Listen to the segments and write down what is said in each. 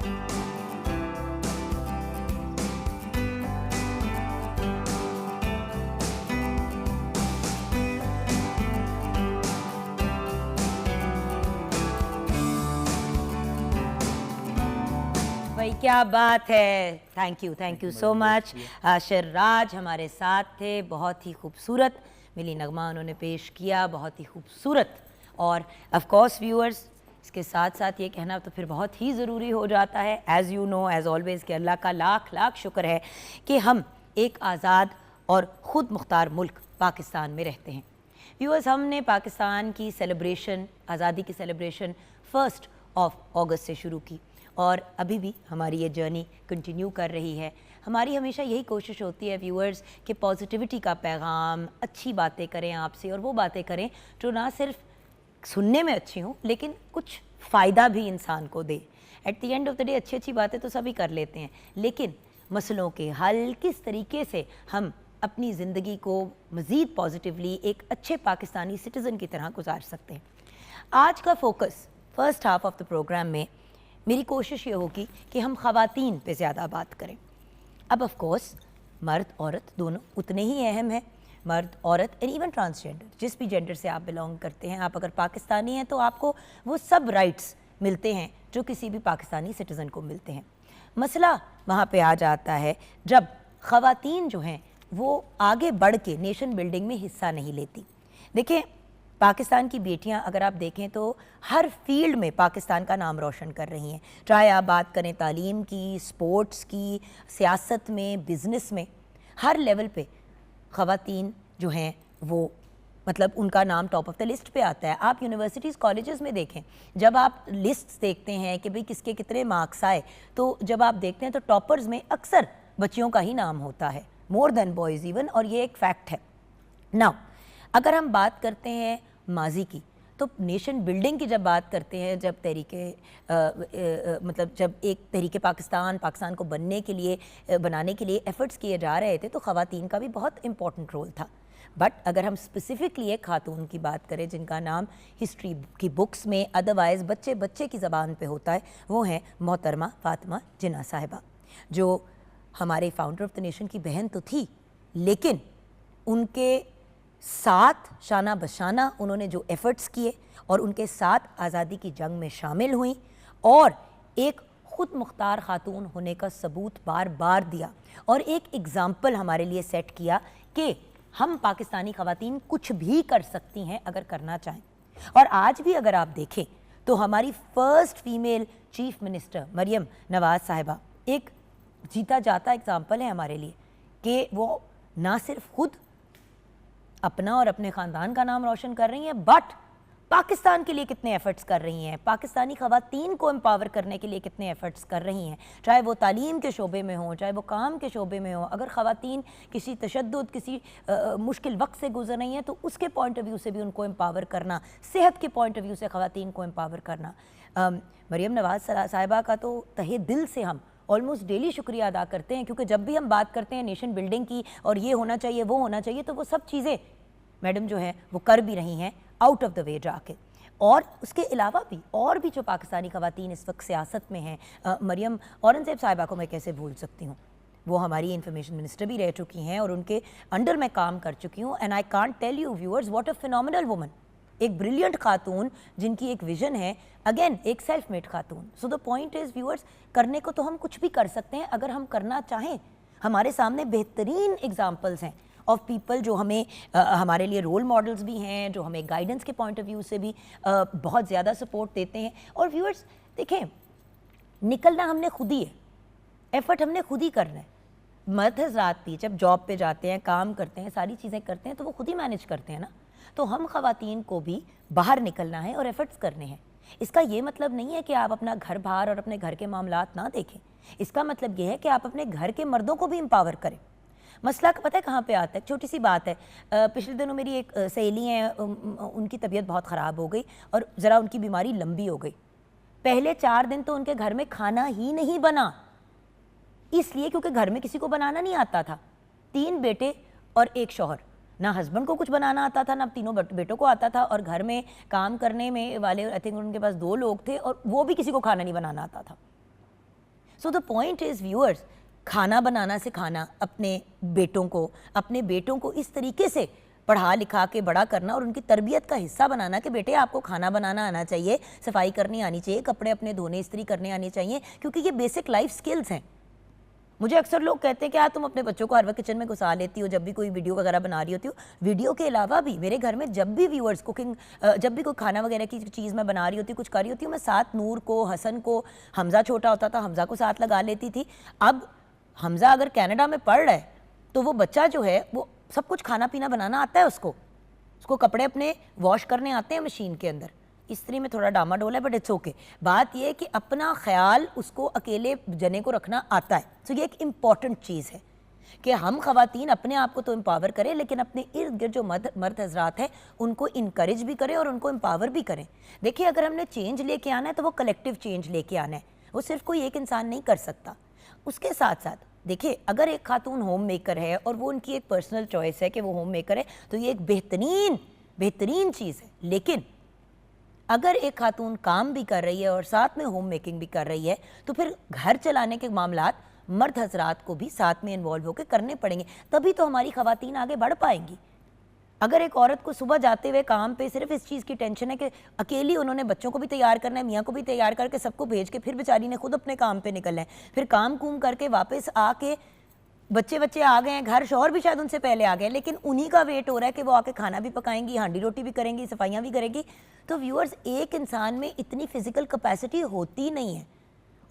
भाई क्या बात है, थैंक यू सो मच। शर्राज हमारे साथ थे, बहुत ही खूबसूरत मिली नगमा उन्होंने पेश किया, बहुत ही खूबसूरत। और ऑफ कोर्स व्यूअर्स, इसके साथ साथ ये कहना तो फिर बहुत ही ज़रूरी हो जाता है, as you know as always, कि अल्लाह का लाख लाख शुक्र है कि हम एक आज़ाद और ख़ुद मुख्तार मुल्क पाकिस्तान में रहते हैं। व्यूअर्स, हमने पाकिस्तान की सेलिब्रेशन, आज़ादी की सेलिब्रेशन 1 अगस्त से शुरू की और अभी भी हमारी ये जर्नी कंटिन्यू कर रही है। हमारी हमेशा यही कोशिश होती है व्यूअर्स कि पॉजिटिविटी का पैगाम, अच्छी बातें करें आपसे, और वो बातें करें जो ना सिर्फ सुनने में अच्छी हों लेकिन कुछ फ़ायदा भी इंसान को दे। At the end of the day अच्छी अच्छी बातें तो सभी कर लेते हैं, लेकिन मसलों के हल किस तरीके से हम अपनी ज़िंदगी को मज़ीद पॉजिटिवली एक अच्छे पाकिस्तानी सिटीज़न की तरह गुजार सकते हैं। आज का focus first half of the program में मेरी कोशिश ये होगी कि हम ख़वातीन पे ज़्यादा बात करें। अब ऑफ कोर्स मर्द औरत दोनों उतने ही अहम हैं, मर्द औरत एंड इवन ट्रांसजेंडर, जिस भी जेंडर से आप बिलोंग करते हैं, आप अगर पाकिस्तानी हैं तो आपको वो सब राइट्स मिलते हैं जो किसी भी पाकिस्तानी सिटीज़न को मिलते हैं। मसला वहाँ पे आ जाता है जब ख़वातीन जो हैं वो आगे बढ़ के नेशन बिल्डिंग में हिस्सा नहीं लेती। देखिए, पाकिस्तान की बेटियां अगर आप देखें तो हर फील्ड में पाकिस्तान का नाम रोशन कर रही हैं, चाहे आप बात करें तालीम की, स्पोर्ट्स की, सियासत में, बिज़नेस में, हर लेवल पे ख़वातीन जो हैं वो मतलब उनका नाम टॉप ऑफ द लिस्ट पे आता है। आप यूनिवर्सिटीज़ कॉलेजेस में देखें, जब आप लिस्ट देखते हैं कि भाई किसके कितने मार्क्स आए, तो जब आप देखते हैं तो टॉपर्स में अक्सर बच्चियों का ही नाम होता है, मोर देन बॉयज़ इवन, और ये एक फैक्ट है। नाउ अगर हम बात करते हैं माजी की, तो नेशन बिल्डिंग की जब बात करते हैं, जब मतलब जब एक तहरीके पाकिस्तान को बनाने के लिए एफ़र्ट्स किए जा रहे थे, तो ख़वातीन का भी बहुत इम्पॉर्टेंट रोल था। बट अगर हम स्पेसिफ़िकली एक खातून की बात करें जिनका नाम हिस्ट्री की बुक्स में अदरवाइज़ बच्चे बच्चे की ज़बान पे होता है, वो हैं मोहतरमा फ़ातिमा जिन्ना साहिबा, जो हमारे फाउंडर ऑफ द नेशन की बहन तो थी, लेकिन उनके साथ शाना बशाना उन्होंने जो एफ़र्ट्स किए और उनके साथ आज़ादी की जंग में शामिल हुई और एक ख़ुद मुख्तार ख़ातून होने का सबूत बार बार दिया और एक एग्ज़ाम्पल हमारे लिए सेट किया कि हम पाकिस्तानी ख़वातीन कुछ भी कर सकती हैं अगर करना चाहें। और आज भी अगर आप देखें तो हमारी first female chief minister Maryam Nawaz साहिबा एक जीता जाता एग्ज़ाम्पल है हमारे लिए कि वो ना सिर्फ खुद अपना और अपने ख़ानदान का नाम रोशन कर रही हैं, बट पाकिस्तान के लिए कितने एफ़र्ट्स कर रही हैं, पाकिस्तानी ख़वातीन को एम्पावर करने के लिए कितने एफ़र्ट्स कर रही हैं, चाहे वो तालीम के शोबे में हो, चाहे वो काम के शोबे में हो। अगर ख़वातीन किसी तशद्दुद, किसी मुश्किल वक्त से गुजर रही हैं तो उसके पॉइंट ऑफ व्यू से भी उनको एम्पावर करना, सेहत के पॉइंट ऑफ व्यू से ख़वातीन को एम्पावर करना। मरियम नवाज़ साहिबा का तो तहे दिल से हम ऑलमोस्ट डेली शुक्रिया अदा करते हैं, क्योंकि जब भी हम बात करते हैं नेशन बिल्डिंग की और ये होना चाहिए वो होना चाहिए, तो वो सब चीज़ें मैडम जो है वो कर भी रही हैं आउट ऑफ द वे जाके। और उसके अलावा भी और भी जो पाकिस्तानी ख़वातीन इस वक्त सियासत में हैं, मरियम औरंगज़ेब साहिबा को मैं कैसे भूल सकती हूँ, वो हमारी इंफॉर्मेशन मिनिस्टर भी रह चुकी हैं और उनके अंडर मैं काम कर चुकी हूँ। And I can't tell you viewers what a phenomenal woman, एक ब्रिलियंट खातून जिनकी एक विजन है, अगेन एक self made Khatoon. So the point is viewers, करने को तो हम कुछ भी कर सकते हैं अगर हम करना चाहें। हमारे सामने बेहतरीन एग्जाम्पल्स हैं ऑफ पीपल जो हमें हमारे लिए रोल मॉडल्स भी हैं, जो हमें गाइडेंस के पॉइंट ऑफ व्यू से भी बहुत ज़्यादा सपोर्ट देते हैं। और व्यूअर्स देखें, निकलना हमने खुद ही है, एफर्ट हमने खुद ही करना है। मर्द हज़रात भी जब जॉब पे जाते हैं, काम करते हैं, सारी चीज़ें करते हैं, तो वो खुद ही मैनेज करते हैं ना। तो हम ख़वातीन को भी बाहर निकलना है और एफ़र्ट्स करने हैं। इसका ये मतलब नहीं है कि आप अपना घर बाहर और अपने घर के मामलात ना देखें। इसका मतलब ये है कि आप अपने घर के मर्दों को भी एम्पावर करें। मसला पता है कहाँ पे आता है? छोटी सी बात है, पिछले दिनों मेरी एक सहेली हैं, उनकी तबीयत बहुत ख़राब हो गई और ज़रा उनकी बीमारी लंबी हो गई। पहले 4 दिन तो उनके घर में खाना ही नहीं बना, इसलिए क्योंकि घर में किसी को बनाना नहीं आता था। 3 बेटे और 1 शौहर, ना हस्बैंड को कुछ बनाना आता था, ना तीनों बेटों को आता था, और घर में काम करने में वाले आई थिंक उनके पास 2 लोग थे और वो भी किसी को खाना नहीं बनाना आता था। सो द पॉइंट इज़ व्यूअर्स, खाना बनाना सिखाना अपने बेटों को इस तरीके से पढ़ा लिखा के बड़ा करना और उनकी तरबियत का हिस्सा बनाना कि बेटे आपको खाना बनाना आना चाहिए, सफाई करनी आनी चाहिए, कपड़े अपने धोने इस्त्री करने आने चाहिए, क्योंकि ये बेसिक लाइफ स्किल्स हैं। मुझे अक्सर लोग कहते हैं कि तुम अपने बच्चों को हर वक्त किचन में घुसा लेती हो जब भी कोई वीडियो वगैरह बना रही होती हो। वीडियो के अलावा भी मेरे घर में जब भी व्यूअर्स कुकिंग, जब भी कोई खाना वगैरह की चीज़ मैं बना रही होती हूँ, कुछ कर रही होती हूँ, मैं साथ नूर को, हसन को, हमज़ा छोटा होता था हमज़ा को साथ लगा लेती थी। अब हमज़ा अगर कनाडा में पढ़ रहा है तो वो बच्चा जो है वो सब कुछ खाना पीना बनाना आता है, उसको कपड़े अपने वॉश करने आते हैं मशीन के अंदर। इस्त्री में थोड़ा डामाडोल है बट इट्स ओके। बात यह है कि अपना ख्याल उसको अकेले जने को रखना आता है। सो ये एक इम्पॉर्टेंट चीज़ है कि हम ख़वातीन अपने आप को तो एम्पावर करें, लेकिन अपने इर्द गिर्द जो मर्द हजरात हैं उनको इनकरेज भी करें और उनको एम्पावर भी करें। देखिए, अगर हमने चेंज लेके आना है तो वो कलेक्टिव चेंज लेके आना है, वो सिर्फ कोई एक इंसान नहीं कर सकता। उसके साथ साथ देखिए, अगर एक खातून होम मेकर है और वो उनकी एक पर्सनल चॉइस है कि वो होम मेकर है, तो ये एक बेहतरीन चीज़ है। लेकिन अगर एक खातून काम भी कर रही है और साथ में होम मेकिंग भी कर रही है, तो फिर घर चलाने के मामलात मर्द हजरात को भी साथ में इन्वॉल्व होकर करने पड़ेंगे, तभी तो हमारी ख़वातीन आगे बढ़ पाएंगी। अगर एक औरत को सुबह जाते हुए काम पे सिर्फ इस चीज़ की टेंशन है कि अकेली उन्होंने बच्चों को भी तैयार करना है, मियाँ को भी तैयार करके सबको भेज के फिर बेचारी ने खुद अपने काम पे निकलना है, फिर काम कूम करके वापस आके बच्चे आ गए हैं घर, शौहर भी शायद उनसे पहले आ गए, लेकिन उन्हीं का वेट हो रहा है कि वो आके खाना भी पकाएंगी, हांडी रोटी भी करेंगी, सफाइयाँ भी करेंगी। तो व्यूअर्स, एक इंसान में इतनी फिजिकल कैपेसिटी होती नहीं है,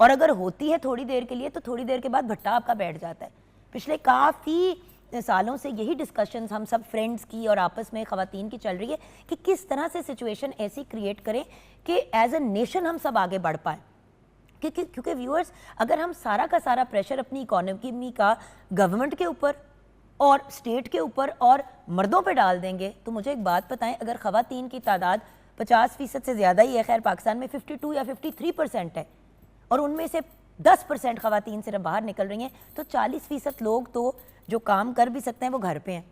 और अगर होती है थोड़ी देर के लिए तो थोड़ी देर के बाद भट्टा आपका बैठ जाता है। पिछले काफ़ी सालों से यही डिस्कशंस हम सब फ्रेंड्स की और आपस में ख़वातीन की चल रही है कि किस तरह से सिचुएशन ऐसी क्रिएट करें कि एज अ नेशन हम सब आगे बढ़ पाएँ। क्योंकि व्यूअर्स, अगर हम सारा का सारा प्रेशर अपनी इकोनॉमी का गवर्नमेंट के ऊपर और स्टेट के ऊपर और मर्दों पे डाल देंगे, तो मुझे एक बात बताएं, अगर ख़वातीन की तादाद 50% से ज़्यादा ही है, खैर पाकिस्तान में 52 या 53% है, और उनमें से 10% ख़वातीन सिर्फ बाहर निकल रही हैं, तो 40% लोग तो जो काम कर भी सकते हैं वो घर पे हैं।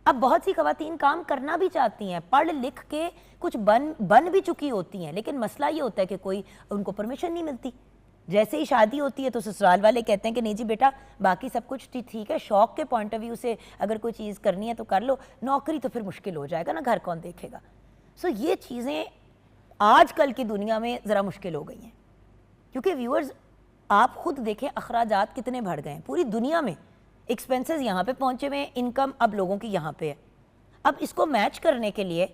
अब बहुत सी ख़वातीन काम करना भी चाहती हैं, पढ़ लिख के कुछ बन भी चुकी होती हैं, लेकिन मसला ये होता है कि कोई उनको परमिशन नहीं मिलती। जैसे ही शादी होती है तो ससुराल वाले कहते हैं कि नहीं जी बेटा, बाकी सब कुछ ठीक है, शौक के पॉइंट ऑफ व्यू से अगर कोई चीज़ करनी है तो कर लो, नौकरी तो फिर मुश्किल हो जाएगा ना, घर कौन देखेगा। सो ये चीज़ें आजकल की दुनिया में ज़रा मुश्किल हो गई हैं, क्योंकि व्यूअर्स आप खुद देखें अखराजात कितने बढ़ गए हैं पूरी दुनिया में। एक्सपेंसेस यहाँ पे पहुँचे हुए हैं, इनकम अब लोगों की यहाँ पे है। अब इसको मैच करने के लिए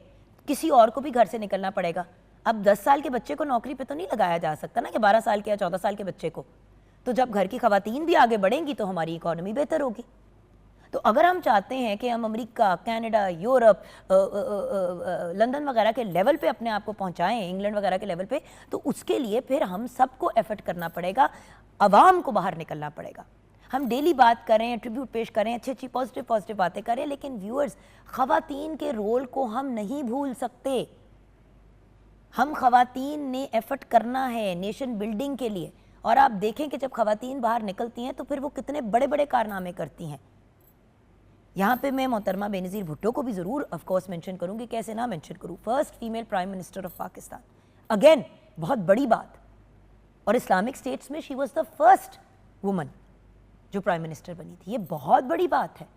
किसी और को भी घर से निकलना पड़ेगा। अब 10 साल के बच्चे को नौकरी पे तो नहीं लगाया जा सकता ना कि 12 साल के या 14 साल के बच्चे को। तो जब घर की ख़वातीन भी आगे बढ़ेंगी तो हमारी इकॉनमी बेहतर होगी। तो अगर हम चाहते हैं कि हम अमेरिका, कनाडा, यूरोप, लंदन वगैरह के लेवल पे अपने आप को पहुंचाएं, इंग्लैंड वगैरह के लेवल पे, तो उसके लिए फिर हम सबको एफर्ट करना पड़ेगा, अवाम को बाहर निकलना पड़ेगा। हम डेली बात करें, ट्रिब्यूट पेश करें, अच्छी पॉजिटिव बातें करें, लेकिन व्यूअर्स, ख़वातीन के रोल को हम नहीं भूल सकते। हम ख़वातीन ने एफर्ट करना है नेशन बिल्डिंग के लिए, और आप देखें कि जब ख़वातीन बाहर निकलती हैं तो फिर वो कितने बड़े बड़े कारनामे करती हैं। यहाँ पे मैं मोहतरमा बेनज़ीर भुट्टो को भी ज़रूर ऑफ कोर्स मेंशन करूँगी, कैसे ना मेंशन करूँ, first female prime minister of Pakistan, again बहुत बड़ी बात। और इस्लामिक स्टेट्स में she was the first woman जो प्राइम मिनिस्टर बनी थी, ये बहुत बड़ी बात है।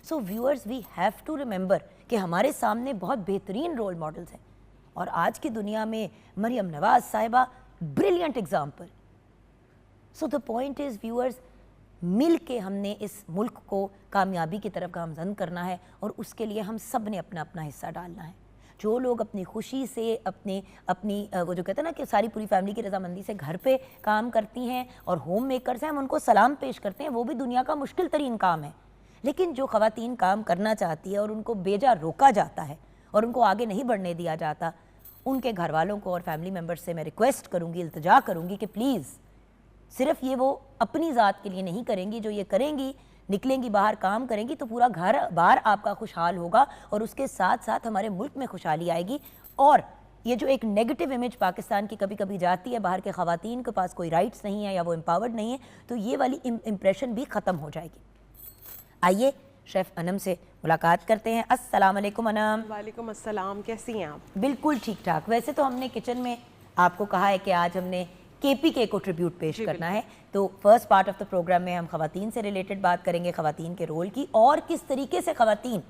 So viewers, we have to remember कि हमारे सामने बहुत बेहतरीन रोल मॉडल्स हैं, और आज की दुनिया में मरियम नवाज साहिबा brilliant example. So the point is viewers, मिल के हमने इस मुल्क को कामयाबी की तरफ गामजन करना है, और उसके लिए हम सब ने अपना अपना हिस्सा डालना है। जो लोग अपनी खुशी से अपनी वो जो कहते हैं ना कि सारी पूरी फैमिली की रजामंदी से घर पे काम करती हैं और होम मेकर्स हैं, हम उनको सलाम पेश करते हैं। वो भी दुनिया का मुश्किल तरीन काम है, लेकिन जो ख़वातीन काम करना चाहती है और उनको बेजा रोका जाता है और उनको आगे नहीं बढ़ने दिया जाता, उनके घर वालों को और फैमिली मेम्बर्स से मैं रिक्वेस्ट करूँगी, इल्तिजा करूँगी कि प्लीज़ सिर्फ ये वो अपनी ज़ात के लिए नहीं करेंगी, जो ये करेंगी, निकलेंगी बाहर काम करेंगी तो पूरा घर बार आपका खुशहाल होगा, और उसके साथ साथ हमारे मुल्क में खुशहाली आएगी। और ये जो एक नेगेटिव इमेज पाकिस्तान की कभी कभी जाती है, बाहर के ख़वातीन के पास कोई राइट्स नहीं है या वो एम्पावर्ड नहीं है, तो ये वाली इम्प्रेशन भी ख़त्म हो जाएगी। आइए शेफ़ अनम से मुलाकात करते हैं। अस्सलाम वालेकुम अनम। वालेकुम अस्सलाम, कैसी हैं आप? बिल्कुल ठीक ठाक। वैसे तो हमने किचन में आपको कहा है कि आज हमने KPK को ट्रिब्यूट पेश करना है। तो first part of the program में हम खवातीन से रिलेटेड बात करेंगे, खवातीन के रोल की, और किस तरीके से खवातीन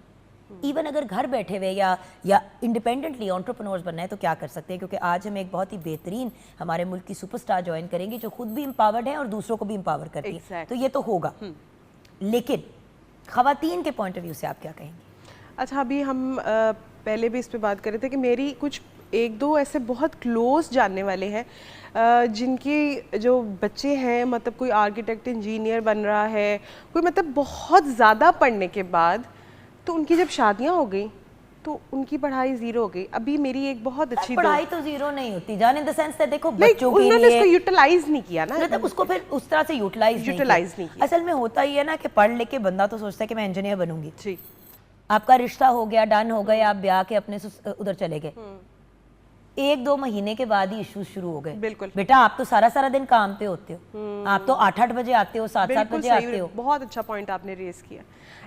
इवन अगर घर बैठे हुए या इंडिपेंडेंटली एंटरप्रेन्योर्स बनना है तो क्या कर सकते हैं, क्योंकि आज हम एक बहुत ही बेहतरीन हमारे मुल्क की सुपरस्टार ज्वाइन करेंगे जो खुद भी एम्पावर्ड है और दूसरों को भी एम्पावर करती है। तो ये तो होगा, लेकिन खवातीन के पॉइंट ऑफ व्यू से आप क्या कहेंगे? अच्छा, अभी हम पहले भी इस पे बात कर रहे थे कि मेरी कुछ एक दो ऐसे बहुत क्लोज जानने वाले हैं जिनकी जो बच्चे हैं, मतलब कोई आर्किटेक्ट इंजीनियर बन रहा है, कोई मतलब बहुत ज़्यादा पढ़ने के बाद तो उनकी जब शादियां हो गई तो उनकी पढ़ाई जीरो हो गई। अभी मेरी एक बहुत अच्छी पढ़ाई तो जीरो नहीं होती जान, इन द सेंस दैट देखो बच्चों के लिए उसको यूटिलाइज नहीं किया ना, मतलब उसको फिर उस तरह से यूटिलाइज नहीं किया। असल में होता ही है ना कि पढ़ लेके बंदा तो सोचता है कि मैं इंजीनियर बनूंगी जी, आपका रिश्ता हो गया, डन हो गए, आप ब्याह के अपने उधर चले गए, 1-2 महीने के बाद ही इश्यूज शुरू हो गए। बिल्कुल बेटा, आप तो सारा दिन काम पे होते हो, आप तो 8-8 बजे आते हो, 7-7 बजे आते हो। बहुत अच्छा पॉइंट आपने रेज किया,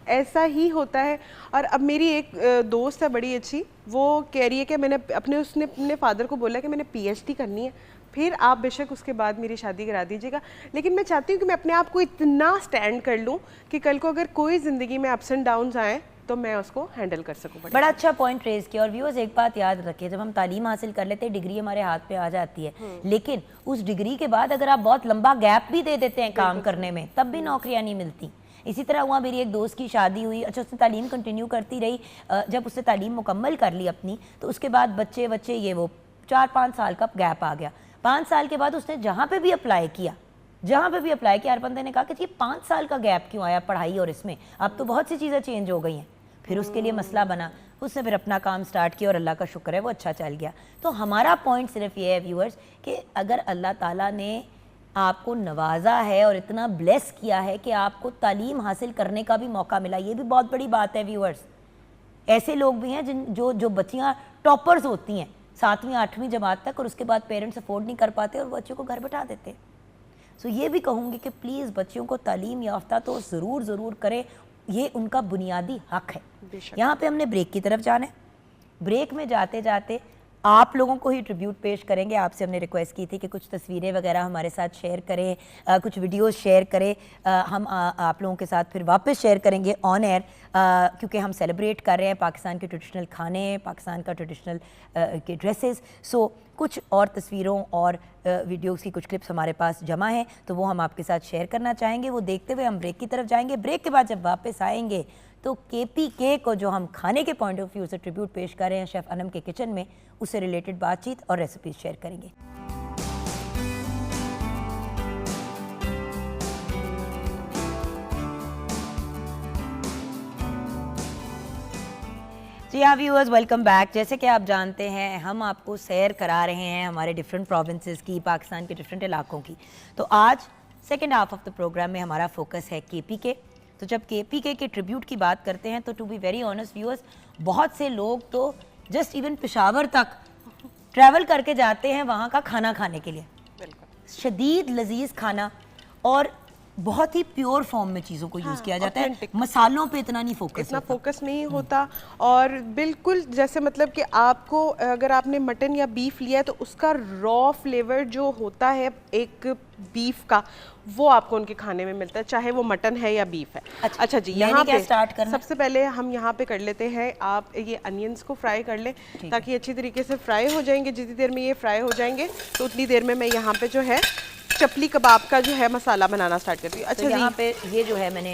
ऐसा ही होता है। और अब मेरी एक दोस्त है बड़ी अच्छी, वो कह रही है कि उसने अपने फादर को बोला कि मैंने PhD करनी है, फिर आप बेशक उसके बाद मेरी शादी करा दीजिएगा, लेकिन मैं चाहती हूँ कि मैं अपने आप को इतना स्टैंड कर लूँ कि कल को अगर कोई ज़िंदगी में अप्स एंड डाउन्स आए तो मैं उसको हैंडल कर सकूं। बड़ा अच्छा पॉइंट रेज किया। और व्यूअर्स एक बात याद रखिए, जब हम तालीम हासिल कर लेते हैं डिग्री हमारे हाथ पे आ जाती है, लेकिन उस डिग्री के बाद अगर आप बहुत लंबा गैप भी दे देते हैं काम करने में तब भी नौकरियां नहीं मिलती। इसी तरह हुआ, मेरी एक दोस्त की शादी हुई, अच्छा उसने तालीम कंटिन्यू करती रही, जब उसने तालीम मुकम्मल कर ली अपनी तो उसके बाद बच्चे ये वो 4-5 साल का गैप आ गया। 5 साल के बाद उसने जहाँ पे भी अप्लाई किया हर बंदे ने कहा कि ये 5 साल का गैप क्यों आया पढ़ाई और इसमें, अब तो बहुत सी चीज़ें चेंज हो गई हैं। फिर उसके लिए मसला बना, उसने फिर अपना काम स्टार्ट किया और अल्लाह का शुक्र है वो अच्छा चल गया। तो हमारा पॉइंट सिर्फ ये है व्यूअर्स कि अगर अल्लाह ताला ने आपको नवाजा है और इतना ब्लेस किया है कि आपको तालीम हासिल करने का भी मौका मिला, ये भी बहुत बड़ी बात है व्यूअर्स। ऐसे लोग भी हैं जो बच्चियाँ टॉपर्स होती हैं 7वीं 8वीं जमात तक और उसके बाद पेरेंट्स अफोर्ड नहीं कर पाते और बच्चों को घर बैठा देते। सो ये भी कहूँगी कि प्लीज़ बच्चियों को तालीम याफ्ता तो ज़रूर करें, ये उनका बुनियादी हक है। यहाँ पे हमने ब्रेक की तरफ जाना है। ब्रेक में जाते जाते आप लोगों को ही ट्रिब्यूट पेश करेंगे। आपसे हमने रिक्वेस्ट की थी कि कुछ तस्वीरें वगैरह हमारे साथ शेयर करें, कुछ वीडियोस शेयर करें, हम आप लोगों के साथ फिर वापस शेयर करेंगे ऑन एयर, क्योंकि हम सेलिब्रेट कर रहे हैं पाकिस्तान के ट्रेडिशनल खाने, पाकिस्तान का ट्रेडिशनल के ड्रेसेस। सो कुछ और तस्वीरों और वीडियोस की कुछ क्लिप्स हमारे पास जमा हैं तो वो हम आपके साथ शेयर करना चाहेंगे। वो देखते हुए हम ब्रेक की तरफ जाएंगे। ब्रेक के बाद जब वापस आएंगे तो KPK को जो हम खाने के पॉइंट ऑफ व्यू से ट्रिब्यूट पेश कर रहे हैं शेफ़ अनम के किचन में, उससे रिलेटेड बातचीत और रेसिपीज शेयर करेंगे। जी हाँ व्यूअर्स, वेलकम बैक। जैसे कि आप जानते हैं हम आपको सैर करा रहे हैं हमारे डिफरेंट प्रोविंसेस की, पाकिस्तान के डिफरेंट इलाकों की। तो आज second half of the program में हमारा फोकस है KPK। तो जब KPK के ट्रिब्यूट की बात करते हैं तो to be very honest viewers, बहुत से लोग तो जस्ट इवन पेशावर तक ट्रैवल करके जाते हैं वहाँ का खाना खाने के लिए। शदीद लजीज खाना और बहुत ही प्योर फॉर्म में चीज़ों को यूज़ किया जाता है, मसालों पे इतना फोकस नहीं होता। और बिल्कुल जैसे मतलब कि आपको अगर आपने मटन या बीफ लिया है तो उसका रॉ फ्लेवर जो होता है एक बीफ का, वो आपको उनके खाने में मिलता है, चाहे वो मटन है या बीफ है। अच्छा जी, यहाँ पे स्टार्ट करना, सबसे पहले हम यहाँ पे कर लेते हैं, आप ये अनियंस को फ्राई कर लें ताकि अच्छी तरीके से फ्राई हो जाएंगे। जितनी देर में ये फ्राई हो जाएंगे तो उतनी देर में मैं यहाँ पे जो है चपली कबाब का जो है मसाला बनाना स्टार्ट करती हूँ। अच्छा तो यहाँ पे ये जो है मैंने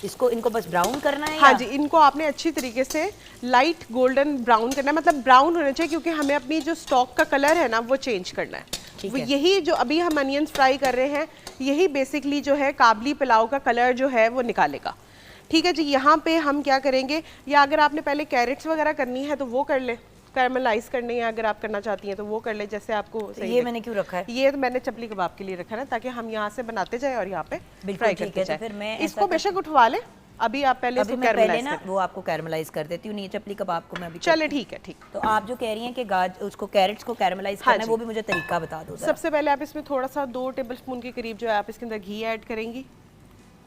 इनको बस ब्राउन करना है। हाँ जी, इनको आपने अच्छी तरीके से लाइट गोल्डन ब्राउन करना है, मतलब ब्राउन होना चाहिए क्योंकि हमें अपनी जो स्टॉक का कलर है ना वो चेंज करना है। वो यही जो अभी हम अनियंस फ्राई कर रहे हैं यही बेसिकली जो है काबली पुलाव का कलर जो है वो निकालेगा। ठीक है जी, यहाँ पे हम क्या करेंगे, या अगर आपने पहले कैरेट्स वगैरह करनी है तो वो कर ले, कैरमलाइज करनी है अगर आप करना चाहती हैं तो वो कर ले, जैसे आपको सही। ये मैंने क्यों रखा है? ये तो मैंने चपली कबाब के लिए रखा है ना, ताकि हम यहाँ से बनाते जाए और यहाँ पे फ्राई करते जाए। फिर मैं इसको बेशक उठवा ले, अभी आप पहले इसको कैरमलाइज ना, वो आपको कैरमलाइज कर देती हूँ। नहीं, चपली कबाब को मैं अभी चले ठीक है। ठीक, तो आप जो कह रही हैं कि उसको कैरेट्स को कैरमलाइज करना है, वो भी मुझे तरीका बता दो। सबसे पहले आप इसमें थोड़ा सा 2 टेबल स्पून के करीब जो है आप इसके अंदर घी ऐड करेंगी।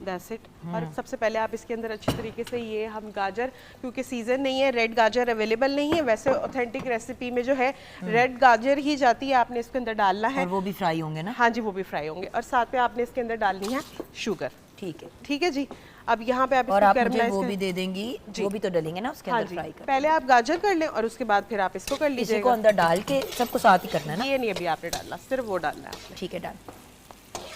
That's it. और सबसे पहले आप इसके अंदर अच्छी तरीके से ये हम गाजर, क्योंकि सीजन नहीं है, रेड गाजर अवेलेबल नहीं है, वैसे ऑथेंटिक रेसिपी में जो है रेड गाजर ही जाती है, आपने इसके अंदर डालना है। और वो भी फ्राई होंगे ना? हाँ जी, वो भी फ्राई होंगे। और साथ में आपने इसके अंदर डालनी है शुगर। ठीक है, ठीक है जी। अब यहाँ पे आप और इसको आप मुझे कैरमलाइज वो भी दे देंगी, वो भी तो डालेंगे ना उसके हाँ अंदर जी, फ्राई कर। पहले आप गाजर कर लें और उसके बाद फिर आप इसको कर इसी लीजिएगा। को अंदर डाल के सबको साथ ही करना है ना? ये नहीं अभी आपने डालना, सिर्फ वो डालना है आपने। ठीक है, डन।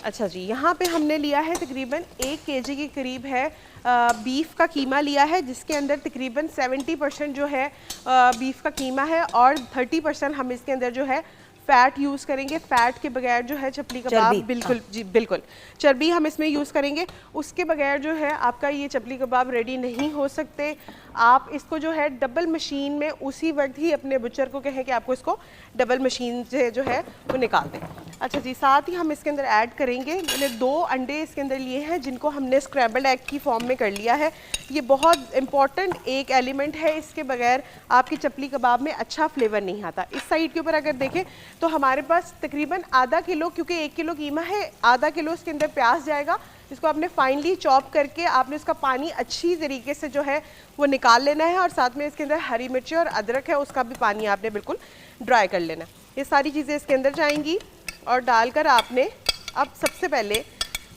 अच्छा जी, यहाँ पे हमने लिया है तकरीबन 1 केजी के करीब है बीफ का कीमा लिया है, जिसके अंदर तकरीबन 70% जो है बीफ का कीमा है और 30% हम इसके अंदर जो है फैट यूज़ करेंगे। फैट के बगैर जो है चपली कबाब बिल्कुल जी बिल्कुल चर्बी हम इसमें यूज़ करेंगे, उसके बगैर जो है आपका ये चपली कबाब रेडी नहीं हो सकते। आप इसको जो है डबल मशीन में उसी वक्त ही अपने बुचर को कहें कि आपको इसको डबल मशीन से जो है वो निकाल दें। अच्छा जी, साथ ही हम इसके अंदर ऐड करेंगे, मैंने 2 अंडे इसके अंदर लिए हैं जिनको हमने स्क्रैम्बल्ड एग की फॉर्म में कर लिया है। ये बहुत इंपॉर्टेंट एक एलिमेंट है, इसके बगैर आपकी चपली कबाब में अच्छा फ्लेवर नहीं आता। इस साइड के ऊपर अगर देखें तो हमारे पास तकरीबन आधा किलो, क्योंकि 1 किलो कीमा है, आधा किलो इसके अंदर प्याज जाएगा। इसको आपने फाइनली चॉप करके आपने उसका पानी अच्छी तरीके से जो है वो निकाल लेना है, और साथ में इसके अंदर हरी मिर्ची और अदरक है, उसका भी पानी आपने बिल्कुल ड्राई कर लेना है। ये सारी चीज़ें इसके अंदर जाएंगी और डालकर आपने अब सबसे पहले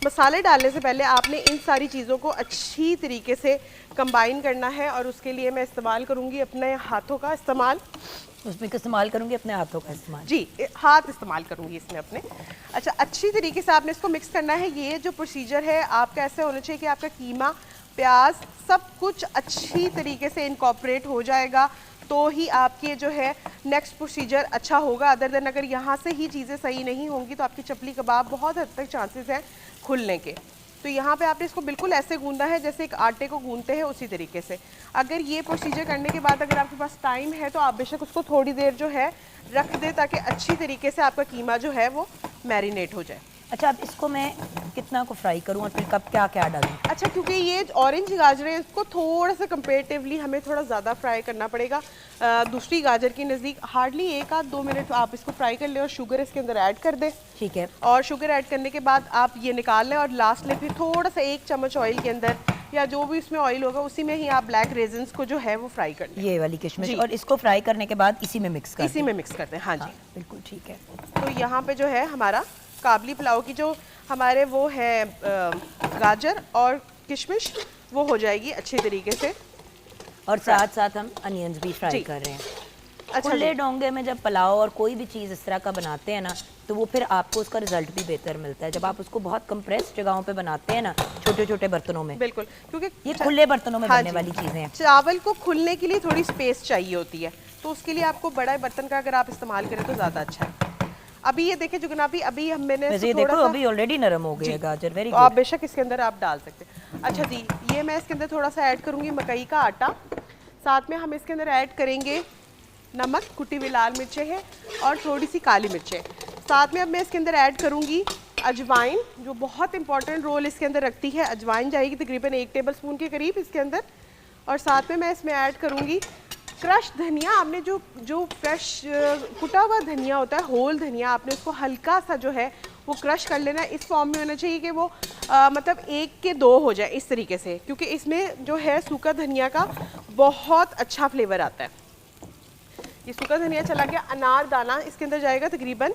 मसाले डालने से पहले आपने इन सारी चीज़ों को अच्छी तरीके से कंबाइन करना है, और उसके लिए मैं इस्तेमाल करूँगी अपने हाथों का इस्तेमाल। उसमें इस्तेमाल करूंगी अपने हाथों का इस्तेमाल? जी, हाथ इस्तेमाल करूंगी इसमें अपने। अच्छा, अच्छी तरीके से आपने इसको मिक्स करना है। ये जो प्रोसीजर है आपका ऐसे होना चाहिए कि आपका कीमा, प्याज सब कुछ अच्छी तरीके से इनकॉर्पोरेट हो जाएगा, तो ही आपके जो है नेक्स्ट प्रोसीजर अच्छा होगा। अदर देन अगर यहाँ से ही चीज़ें सही नहीं होंगी तो आपकी चपली कबाब बहुत हद तक चांसेस हैं खुलने के। तो यहाँ पे आपने इसको बिल्कुल ऐसे गूंदा है जैसे एक आटे को गूंदते हैं, उसी तरीके से। अगर ये प्रोसीजर करने के बाद अगर आपके पास टाइम है तो आप बेशक उसको थोड़ी देर जो है रख दें, ताकि अच्छी तरीके से आपका कीमा जो है वो मैरिनेट हो जाए। अच्छा, अब इसको मैं कितना को फ्राई करूँ और फिर कब क्या क्या डालूँ? अच्छा, क्योंकि ये ऑरेंज गाजर है, इसको थोड़ा सा कंपेरेटिवली हमें थोड़ा ज़्यादा फ्राई करना पड़ेगा दूसरी गाजर के नज़दीक। हार्डली 1-2 मिनट आप इसको फ्राई कर लें और शुगर इसके अंदर ऐड कर दें। ठीक है। और शुगर ऐड करने के बाद आप ये निकाल लें, और लास्ट में फिर थोड़ा सा 1 चम्मच ऑयल के अंदर या जो भी इसमें ऑयल होगा उसी में ही आप ब्लैक रेजिन्स को जो है वो फ्राई कर लें। ये वाली किशमिश, और इसको फ्राई करने के बाद इसी में मिक्स कर इसी में मिक्स करते हैं। हाँ जी, बिल्कुल ठीक है। तो यहाँ पे जो है हमारा काबली पुलाव की जो हमारे वो है गाजर और किशमिश वो हो जाएगी अच्छी तरीके से, और साथ साथ हम अनियंस भी फ्राई कर रहे हैं। अच्छा, खुले डोंगे में जब पुलाव और कोई भी चीज़ इस तरह का बनाते हैं ना, तो वो फिर आपको उसका रिजल्ट भी बेहतर मिलता है। जब आप उसको बहुत कंप्रेस जगहों पे बनाते हैं ना, छोटे छोटे बर्तनों में। बिल्कुल, क्योंकि ये खुले बर्तनों में बनने वाली चीज़ें हैं। चावल को खुलने के लिए थोड़ी स्पेस चाहिए होती है, तो उसके लिए आपको बड़ा बर्तन का अगर आप इस्तेमाल करें तो ज़्यादा अच्छा है। अभी ये देखें जुगनाबी, अभी मैंने ये देखो अभी ऑलरेडी नरम हो गए गाजर, वेरी गुड। आप बेशक इसके अंदर आप डाल सकते हैं। अच्छा जी, ये मैं इसके अंदर थोड़ा सा ऐड करूँगी मकई का आटा, साथ में हम इसके अंदर ऐड करेंगे नमक, कुटी हुई लाल मिर्चें हैं और थोड़ी सी काली मिर्चें। साथ में अब मैं इसके अंदर ऐड करूँगी अजवाइन, जो बहुत इंपॉर्टेंट रोल इसके अंदर रखती है। अजवाइन जाएगी तकरीबन 1 टेबलस्पून के करीब इसके अंदर, और साथ में मैं इसमें ऐड करूँगी क्रश धनिया। आपने जो फ्रेश कुटा हुआ धनिया होता है, होल धनिया, आपने उसको हल्का सा जो है वो क्रश कर लेना है। इस फॉर्म में होना चाहिए कि वो मतलब 1 के 2 हो जाए इस तरीके से, क्योंकि इसमें जो है सूखा धनिया का बहुत अच्छा फ्लेवर आता है। ये सूखा धनिया चला गया। अनार दाना इसके अंदर जाएगा तकरीबन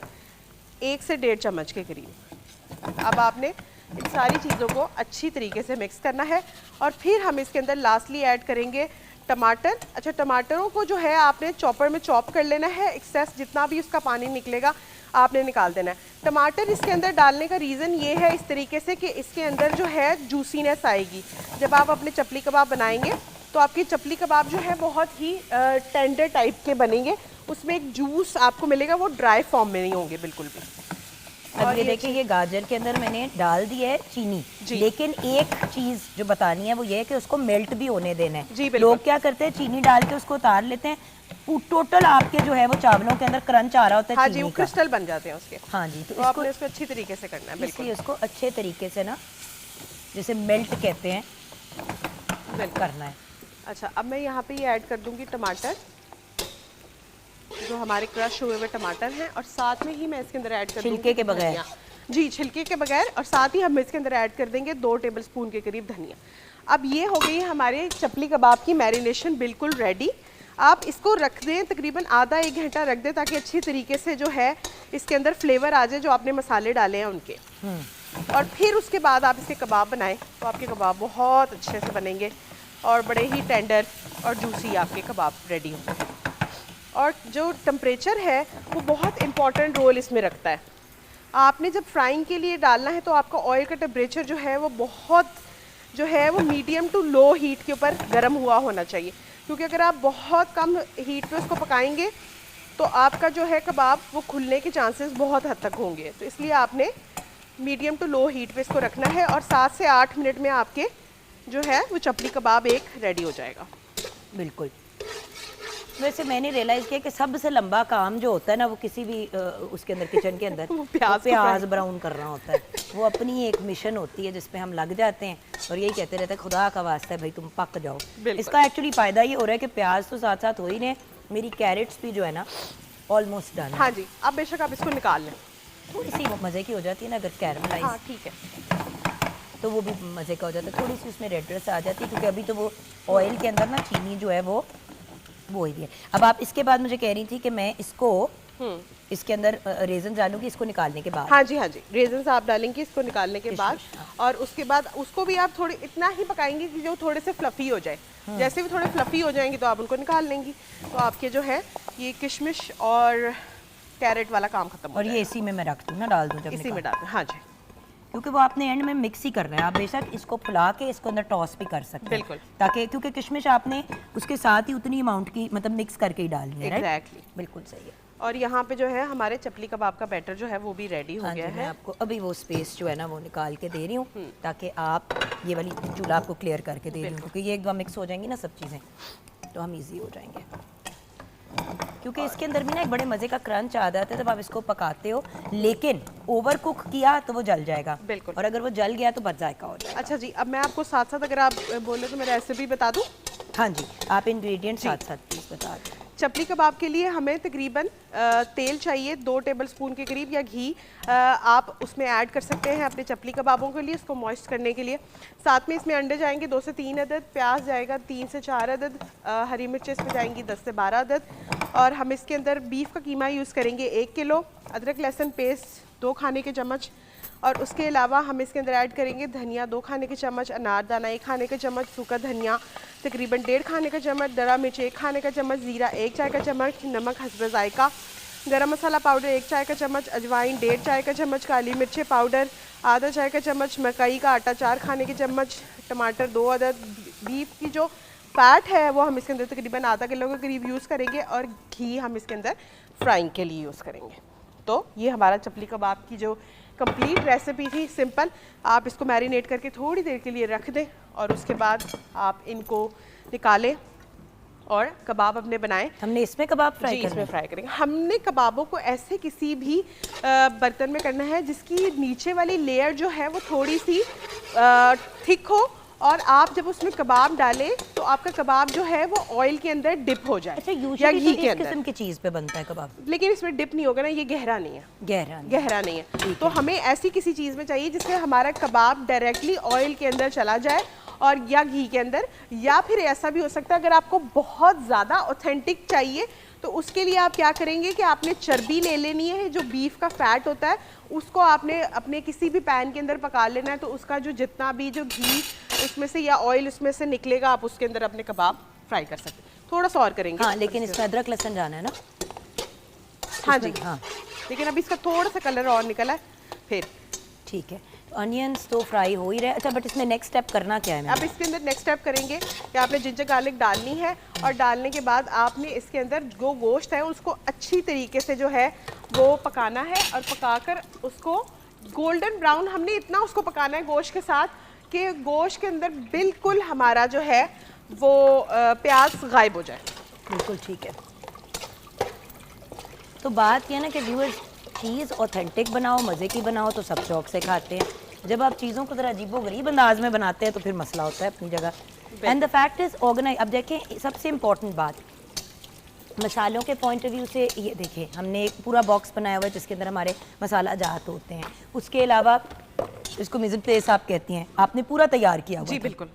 1 से 1.5 चम्मच के करीब। अब आपने इन सारी चीज़ों को अच्छी तरीके से मिक्स करना है, और फिर हम इसके अंदर लास्टली ऐड करेंगे टमाटर। अच्छा, टमाटरों को जो है आपने चॉपर में चॉप कर लेना है, एक्सेस जितना भी उसका पानी निकलेगा आपने निकाल देना है। टमाटर इसके अंदर डालने का रीज़न ये है इस तरीके से कि इसके अंदर जो है जूसीनेस आएगी। जब आप अपने चपली कबाब बनाएंगे तो आपकी चपली कबाब जो है बहुत ही टेंडर टाइप के बनेंगे, उसमें एक जूस आपको मिलेगा, वो ड्राई फॉर्म में नहीं होंगे बिल्कुल भी। अब ये देखिए, ये गाजर के अंदर मैंने डाल दी है चीनी, लेकिन एक चीज़ जो बतानी है वो ये है कि उसको मेल्ट भी होने देना है। लोग क्या करते हैं, चीनी डाल के उसको उतार लेते हैं, टोटल आपके जो है वो चावलों के अंदर क्रंच आ रहा होता है। हाँ जी, वो क्रिस्टल बन जाते हैं उसके। हाँ जी, तो आपने इसको अच्छी तरीके से करना है। बिल्कुल, इसको अच्छे तरीके से ना, जैसे मेल्ट कहते हैं, करना है। अच्छा, अब मैं यहाँ पे ये ऐड कर दूंगी टमाटर, जो हमारे क्रश हुए हुए टमाटर हैं, और साथ में ही मैं इसके अंदर ऐड कर दूंगी छिलके के बगैर। जी, छिलके के बगैर। और साथ ही हम इसके अंदर ऐड कर देंगे 2 टेबलस्पून के करीब धनिया। अब ये हो गई हमारे चपली कबाब की मैरिनेशन बिल्कुल रेडी। आप इसको रख दें, तकरीबन आधा 1 घंटा रख दें, ताकि अच्छी तरीके से जो है इसके अंदर फ्लेवर आ जाए जो आपने मसाले डाले हैं उनके। और फिर उसके बाद आप इसके कबाब बनाएं तो आपके कबाब बहुत अच्छे से बनेंगे और बड़े ही टेंडर और जूसी आपके कबाब रेडी होंगे। और जो टेम्परेचर है वो बहुत इम्पॉर्टेंट रोल इसमें रखता है। आपने जब फ्राइंग के लिए डालना है तो आपका ऑयल का टेम्परेचर जो है वो बहुत जो है वो मीडियम टू लो हीट के ऊपर गर्म हुआ होना चाहिए, क्योंकि अगर आप बहुत कम हीट पे उसको पकाएंगे तो आपका जो है कबाब वो खुलने के चांसेस बहुत हद तक होंगे। तो इसलिए आपने मीडियम टू लो हीट पे इसको रखना है और 7 से 8 मिनट में आपके जो है वो चपली कबाब एक रेडी हो जाएगा। बिल्कुल। वैसे मैंने रियलाइज़ किया कि सबसे लंबा काम जो होता है ना वो किसी भी उसके अंदर किचन के अंदर वो प्याज ब्राउन करना होता है। वो अपनी एक मिशन होती है जिसपे हम लग जाते हैं और यही कहते रहते हैं खुदा का वास्ता है भाई तुम पक जाओ। इसका एक्चुअली फ़ायदा ये हो रहा है कि प्याज तो साथ साथ हो ही नहीं, मेरी कैरेट्स भी जो है ना ऑलमोस्ट डन। हाँ जी, अब बेशक आप इसको निकाल लें। थोड़ी सी मज़े की हो जाती है ना अगर कैरमलाइज। हाँ ठीक है, तो वो भी मज़े का हो जाता है। थोड़ी सी उसमें रेडनेस आ जाती है क्योंकि अभी तो वो ऑयल के अंदर ना चीनी जो है वो ही है। अब आप इसके बाद मुझे कह रही थी कि मैं इसको इसके अंदर रेजन डालूंगी इसको निकालने के बाद। हाँ जी, हाँ जी, रेजन्स आप डालेंगे इसको निकालने के बाद। और उसके बाद उसको भी आप थोड़ी इतना ही पकाएंगे कि जो थोड़े से फ्लफी हो जाए। जैसे भी थोड़े फ्लफी हो जाएंगे तो आप उनको निकाल लेंगी, तो आपके जो है ये किशमिश और कैरेट वाला काम खत्म हो और ये इसी में मैं रख दूँ ना, डाल दूँ जब इसी में डाल। हाँ जी, क्योंकि वो आपने एंड में मिक्स ही करना है। आप बेशक इसको फुला के इसको अंदर टॉस भी कर सकते हैं बिल्कुल, ताकि क्योंकि किशमिश आपने उसके साथ ही उतनी अमाउंट की मतलब मिक्स करके ही डालनी है। एग्जैक्टली, बिल्कुल सही है। और यहाँ पे जो है हमारे चपली कबाब का बैटर जो है वो भी रेडी हो गया है। मैं आपको अभी वो स्पेस जो है ना वो निकाल के दे रही हूँ ताकि आप ये वाली चूल्हा आपको क्लियर करके दे रही हूँ, क्योंकि ये एकदम मिक्स हो जाएंगी ना सब चीज़ें तो हम ईजी हो जाएंगे। क्योंकि इसके अंदर भी ना एक बड़े मज़े का क्रंच आ जाता है जब आप इसको पकाते हो, लेकिन ओवर कुक किया तो वो जल जाएगा। बिल्कुल, और अगर वो जल गया तो बदजायका हो जाएगा। अच्छा जी, अब मैं आपको साथ साथ अगर आप बोले तो मैं रेसिपी बता दूँ। हाँ जी, आप इंग्रेडिएंट साथ साथ प्लीज़ बता दें। चपली कबाब के लिए हमें तकरीबन तेल चाहिए 2 टेबलस्पून के करीब, या घी आप उसमें ऐड कर सकते हैं अपने चपली कबाबों के लिए, इसको मॉइस्ट करने के लिए। साथ में इसमें अंडे जाएंगे 2 से 3 अदद, प्याज जाएगा 3 से 4 अदद, हरी मिर्चें इसमें जाएंगी 10 से 12 अदद, और हम इसके अंदर बीफ का कीमा यूज़ करेंगे 1 किलो, अदरक लहसुन पेस्ट 2 खाने के चम्मच, और उसके अलावा हम इसके अंदर ऐड करेंगे धनिया 2 खाने के चम्मच, अनारदाना 1 खाने का चम्मच, सूखा धनिया तकरीबन 1.5 खाने का चम्मच, दरा मिर्च 1 खाने का चम्मच, ज़ीरा 1 चाय का चम्मच, नमक हस्ब जायका, गरम मसाला पाउडर 1 चाय का चम्मच, अजवाइन 1.5 चाय का चम्मच, काली मिर्चें पाउडर आधा चाय का चम्मच, मकई का आटा 4 खाने के चम्मच, टमाटर 2 अदद। बीफ की जो फैट है वो हम इसके अंदर तकरीबन आधा किलो के करीब यूज़ करेंगे, और घी हम इसके अंदर फ्राइंग के लिए यूज़ करेंगे। तो ये हमारा चपली कबाब की जो कंप्लीट रेसिपी थी, सिंपल। आप इसको मैरिनेट करके थोड़ी देर के लिए रख दें और उसके बाद आप इनको निकालें और कबाब अपने बनाएं। हमने इसमें कबाब फ्राई करना है? इसमें फ्राई करेंगे। हमने कबाबों को ऐसे किसी भी बर्तन में करना है जिसकी नीचे वाली लेयर जो है वो थोड़ी सी थिक हो, और आप जब उसमें कबाब डालें तो आपका कबाब जो है वो ऑयल के अंदर डिप हो जाए। अच्छा, या घी के अंदर। किस्म की चीज़ पे बनता है कबाब, लेकिन इसमें डिप नहीं होगा ना, ये गहरा नहीं है, गहरा नहीं है। तो हमें ऐसी किसी चीज़ में चाहिए जिससे हमारा कबाब डायरेक्टली ऑयल के अंदर चला जाए, और या घी के अंदर, या फिर ऐसा भी हो सकता है अगर आपको बहुत ज़्यादा ऑथेंटिक चाहिए तो उसके लिए आप क्या करेंगे कि आपने चर्बी ले लेनी है, जो बीफ का फैट होता है उसको आपने अपने किसी भी पैन के अंदर पका लेना है, तो उसका जो जितना भी जो घी उसमें से या ऑयल उसमें से निकलेगा आप उसके अंदर अपने कबाब फ्राई कर सकते हैं। थोड़ा सा और करेंगे। हाँ, लेकिन इसमें अदरक लहसुन जाना है ना? हाँ जी, हाँ, लेकिन अभी इसका थोड़ा सा कलर और निकला है फिर। ठीक है, अनियंस तो फ्राई हो ही रहे। अच्छा, बट इसमें नेक्स्ट स्टेप करना क्या है? अब इसके अंदर नेक्स्ट स्टेप करेंगे कि आपने जिंजर गार्लिक डालनी है, और डालने के बाद आपने इसके अंदर जो गोश्त है उसको अच्छी तरीके से जो है वो पकाना है, और पकाकर उसको गोल्डन ब्राउन हमने इतना उसको पकाना है गोश्त के साथ कि गोश्त के अंदर बिल्कुल हमारा जो है वो प्याज गायब हो जाए। बिल्कुल ठीक है। तो बात यह ना कि व्यूअर्स, चीज़ ऑथेंटिक बनाओ, मज़े की बनाओ तो सब शौक से खाते हैं। जब आप चीज़ों को ज़रा अजीबोगरीब अंदाज में बनाते हैं तो फिर मसला होता है अपनी जगह। And the fact is organise. अब देखें, सबसे इम्पॉर्टेंट बात, मसालों के पॉइंट ऑफ व्यू से ये देखिए, हमने एक पूरा बॉक्स बनाया हुआ है जिसके अंदर हमारे मसाला जात होते हैं। उसके अलावा इसको मिज़न प्लेस आप कहती हैं, आपने पूरा तैयार किया हुआ जी था। बिल्कुल,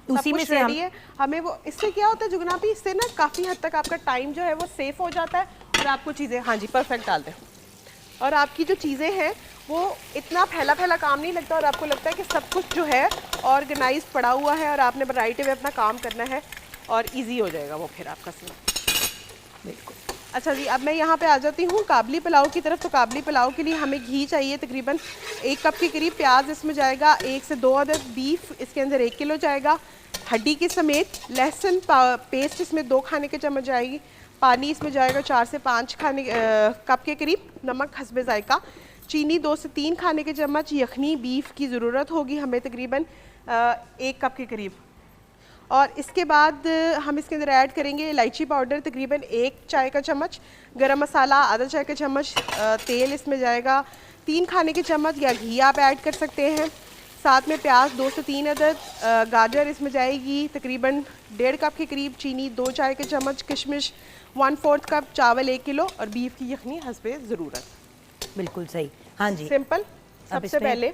उसी में से है हमें वो, इससे क्या होता है जुगना भी, इससे ना काफ़ी हद तक आपका टाइम जो है वो सेफ हो जाता है और आपको चीज़ें, हाँ जी परफेक्ट डाल दें, और आपकी जो चीज़ें हैं वो इतना फैला फैला काम नहीं लगता और आपको लगता है कि सब कुछ जो है ऑर्गेनाइज पड़ा हुआ है और आपने वैरायटी में अपना काम करना है और इजी हो जाएगा वो फिर आपका सीन। बिल्कुल। अच्छा जी, अब मैं यहाँ पे आ जाती हूँ काबली पुलाव की तरफ। तो काबली पुलाव के लिए हमें घी चाहिए तकरीबन 1 कप के करीब, प्याज इसमें जाएगा 1 से 2 अदद, बीफ इसके अंदर 1 किलो जाएगा हड्डी के समेत, लहसुन पेस्ट इसमें 2 खाने के चम्मच जाएगी, पानी इसमें जाएगा 4 से 5 कप के करीब, नमक हस्बे जायका, चीनी 2 से 3 खाने के चम्मच, यखनी बीफ की ज़रूरत होगी हमें तकरीबन 1 कप के करीब, और इसके बाद हम इसके अंदर ऐड करेंगे इलायची पाउडर तकरीबन 1 चाय का चम्मच, गरम मसाला आधा चाय का चम्मच, तेल इसमें जाएगा 3 खाने के चम्मच या घी आप ऐड कर सकते हैं, साथ में प्याज 2 से 3 अदद, गाजर इसमें जाएगी तकरीबन 1.5 कप के करीब, चीनी 2 चाय के चम्मच, किशमिश 1/4 कप, चावल 1 किलो और बीफ की यखनी हस्बे ज़रूरत। बिल्कुल सही, हाँ जी। सिंपल। सबसे पहले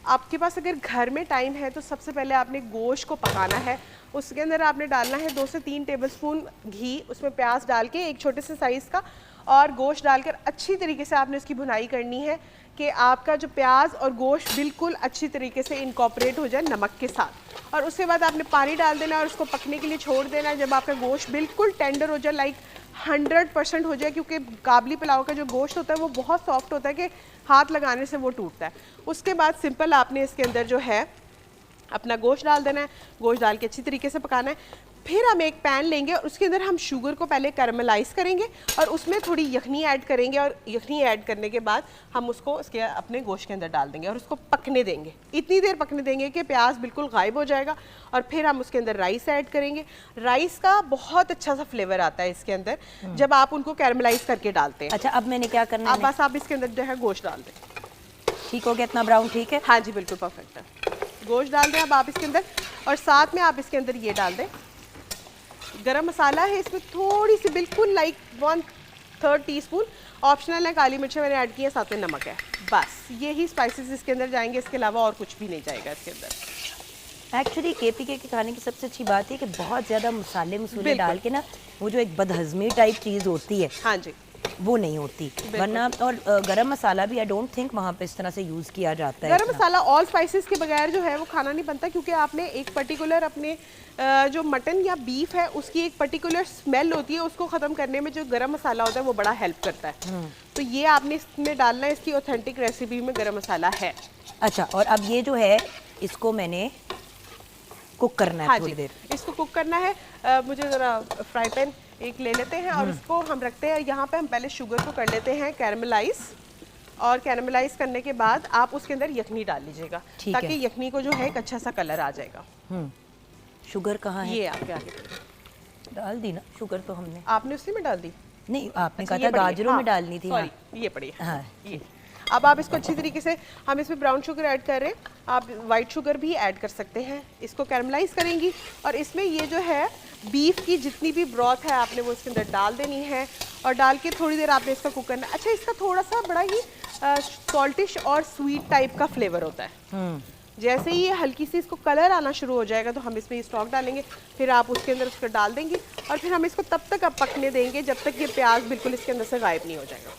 आपके पास अगर घर में टाइम है तो सबसे पहले आपने गोश्त को पकाना है। उसके अंदर आपने डालना है 2 से 3 टेबलस्पून घी, उसमें प्याज डाल के एक छोटे से साइज़ का, और गोश्त डालकर अच्छी तरीके से आपने उसकी भुनाई करनी है कि आपका जो प्याज और गोश्त बिल्कुल अच्छी तरीके से इनकॉर्पोरेट हो जाए नमक के साथ। और उसके बाद आपने पानी डाल देना और उसको पकने के लिए छोड़ देना है। जब आपका गोश्त बिल्कुल टेंडर हो जाए, लाइक 100% हो जाए, क्योंकि काबली पुलाव का जो गोश्त होता है वो बहुत सॉफ्ट होता है कि हाथ लगाने से वो टूटता है। उसके बाद सिंपल आपने इसके अंदर जो है अपना गोश्त डाल देना है, गोश्त डाल के अच्छी तरीके से पकाना है। फिर हम एक पैन लेंगे और उसके अंदर हम शुगर को पहले कैरमलाइज करेंगे और उसमें थोड़ी यखनी ऐड करेंगे, और यखनी ऐड करने के बाद हम उसको उसके अपने गोश्त के अंदर डाल देंगे और उसको पकने देंगे। इतनी देर पकने देंगे कि प्याज बिल्कुल गायब हो जाएगा, और फिर हम उसके अंदर राइस ऐड करेंगे। राइस का बहुत अच्छा सा फ्लेवर आता है इसके अंदर जब आप उनको कैरमलाइज करके डालते हैं। अच्छा, अब मैंने क्या करना है? अब बस आप इसके अंदर जो है गोश्त डाल दें। ठीक हो गया इतना ब्राउन? ठीक है, हाँ जी बिल्कुल परफेक्ट है। गोश्त डाल दें अब आप इसके अंदर, और साथ में आप इसके अंदर ये डाल दें गरम मसाला है, इसमें थोड़ी सी बिल्कुल लाइक 1/3 टीस्पून, ऑप्शनल है, काली मिर्च मैंने ऐड की है, साथ में नमक है, बस यही स्पाइसेस इसके अंदर जाएंगे, इसके अलावा और कुछ भी नहीं जाएगा इसके अंदर। एक्चुअली केपीके के खाने की सबसे अच्छी बात है कि बहुत ज़्यादा मसाले मसूले डाल के ना वो जो एक बदहजमी टाइप चीज़ होती है, हाँ जी, वो नहीं होती। वरना और गरम मसाला भी आई डोंट थिंक वहाँ पे इस तरह से यूज़ किया जाता है। गरम मसाला ऑल स्पाइसेस के बगैर जो है वो खाना नहीं बनता, क्योंकि आपने एक पर्टिकुलर अपने जो मटन या बीफ है उसकी एक पर्टिकुलर स्मेल होती है, उसको ख़त्म करने में जो गरम मसाला होता है वो बड़ा हेल्प करता है। तो ये आपने इसमें डालना है, इसकी ऑथेंटिक रेसिपी में गरम मसाला है। अच्छा, और अब ये जो है इसको मैंने कुक करना है, हाँ थोड़ी जी, देर इसको कुक करना है। मुझे ज़रा फ्राई पैन एक ले लेते हैं और उसको हम रखते हैं यहाँ पे। हम पहले शुगर को कर लेते हैं कैरमलाइज, और कैरमलाइज करने के बाद आप उसके अंदर यखनी डाल लीजिएगा ताकि यखनी को जो है एक अच्छा सा कलर आ जाएगा। शुगर कहाँ है? ये आपके आगे डाल दी ना शुगर, तो हमने, आपने उसी में डाल दी? नहीं, आपने कहा था गाजरों में डालनी थी। सॉरी, ये पड़ी है। हाँ, ये अब आप इसको अच्छी तरीके से, हम इसमें ब्राउन शुगर ऐड कर रहे हैं, आप वाइट शुगर भी ऐड कर सकते हैं। इसको कैरमलाइज करेंगी और इसमें ये जो है बीफ की जितनी भी ब्रॉथ है आपने वो इसके अंदर डाल देनी है, और डाल के थोड़ी देर आपने इसका कुक करना है। अच्छा, इसका थोड़ा सा बड़ा ही सॉल्टिश और स्वीट टाइप का फ्लेवर होता है। जैसे ही ये हल्की सी इसको कलर आना शुरू हो जाएगा तो हम इसमें स्टॉक डालेंगे, फिर आप उसके अंदर उसको डाल देंगे, और फिर हम इसको तब तक अब पकने देंगे जब तक ये प्याज बिल्कुल इसके अंदर से गायब नहीं हो जाएगा,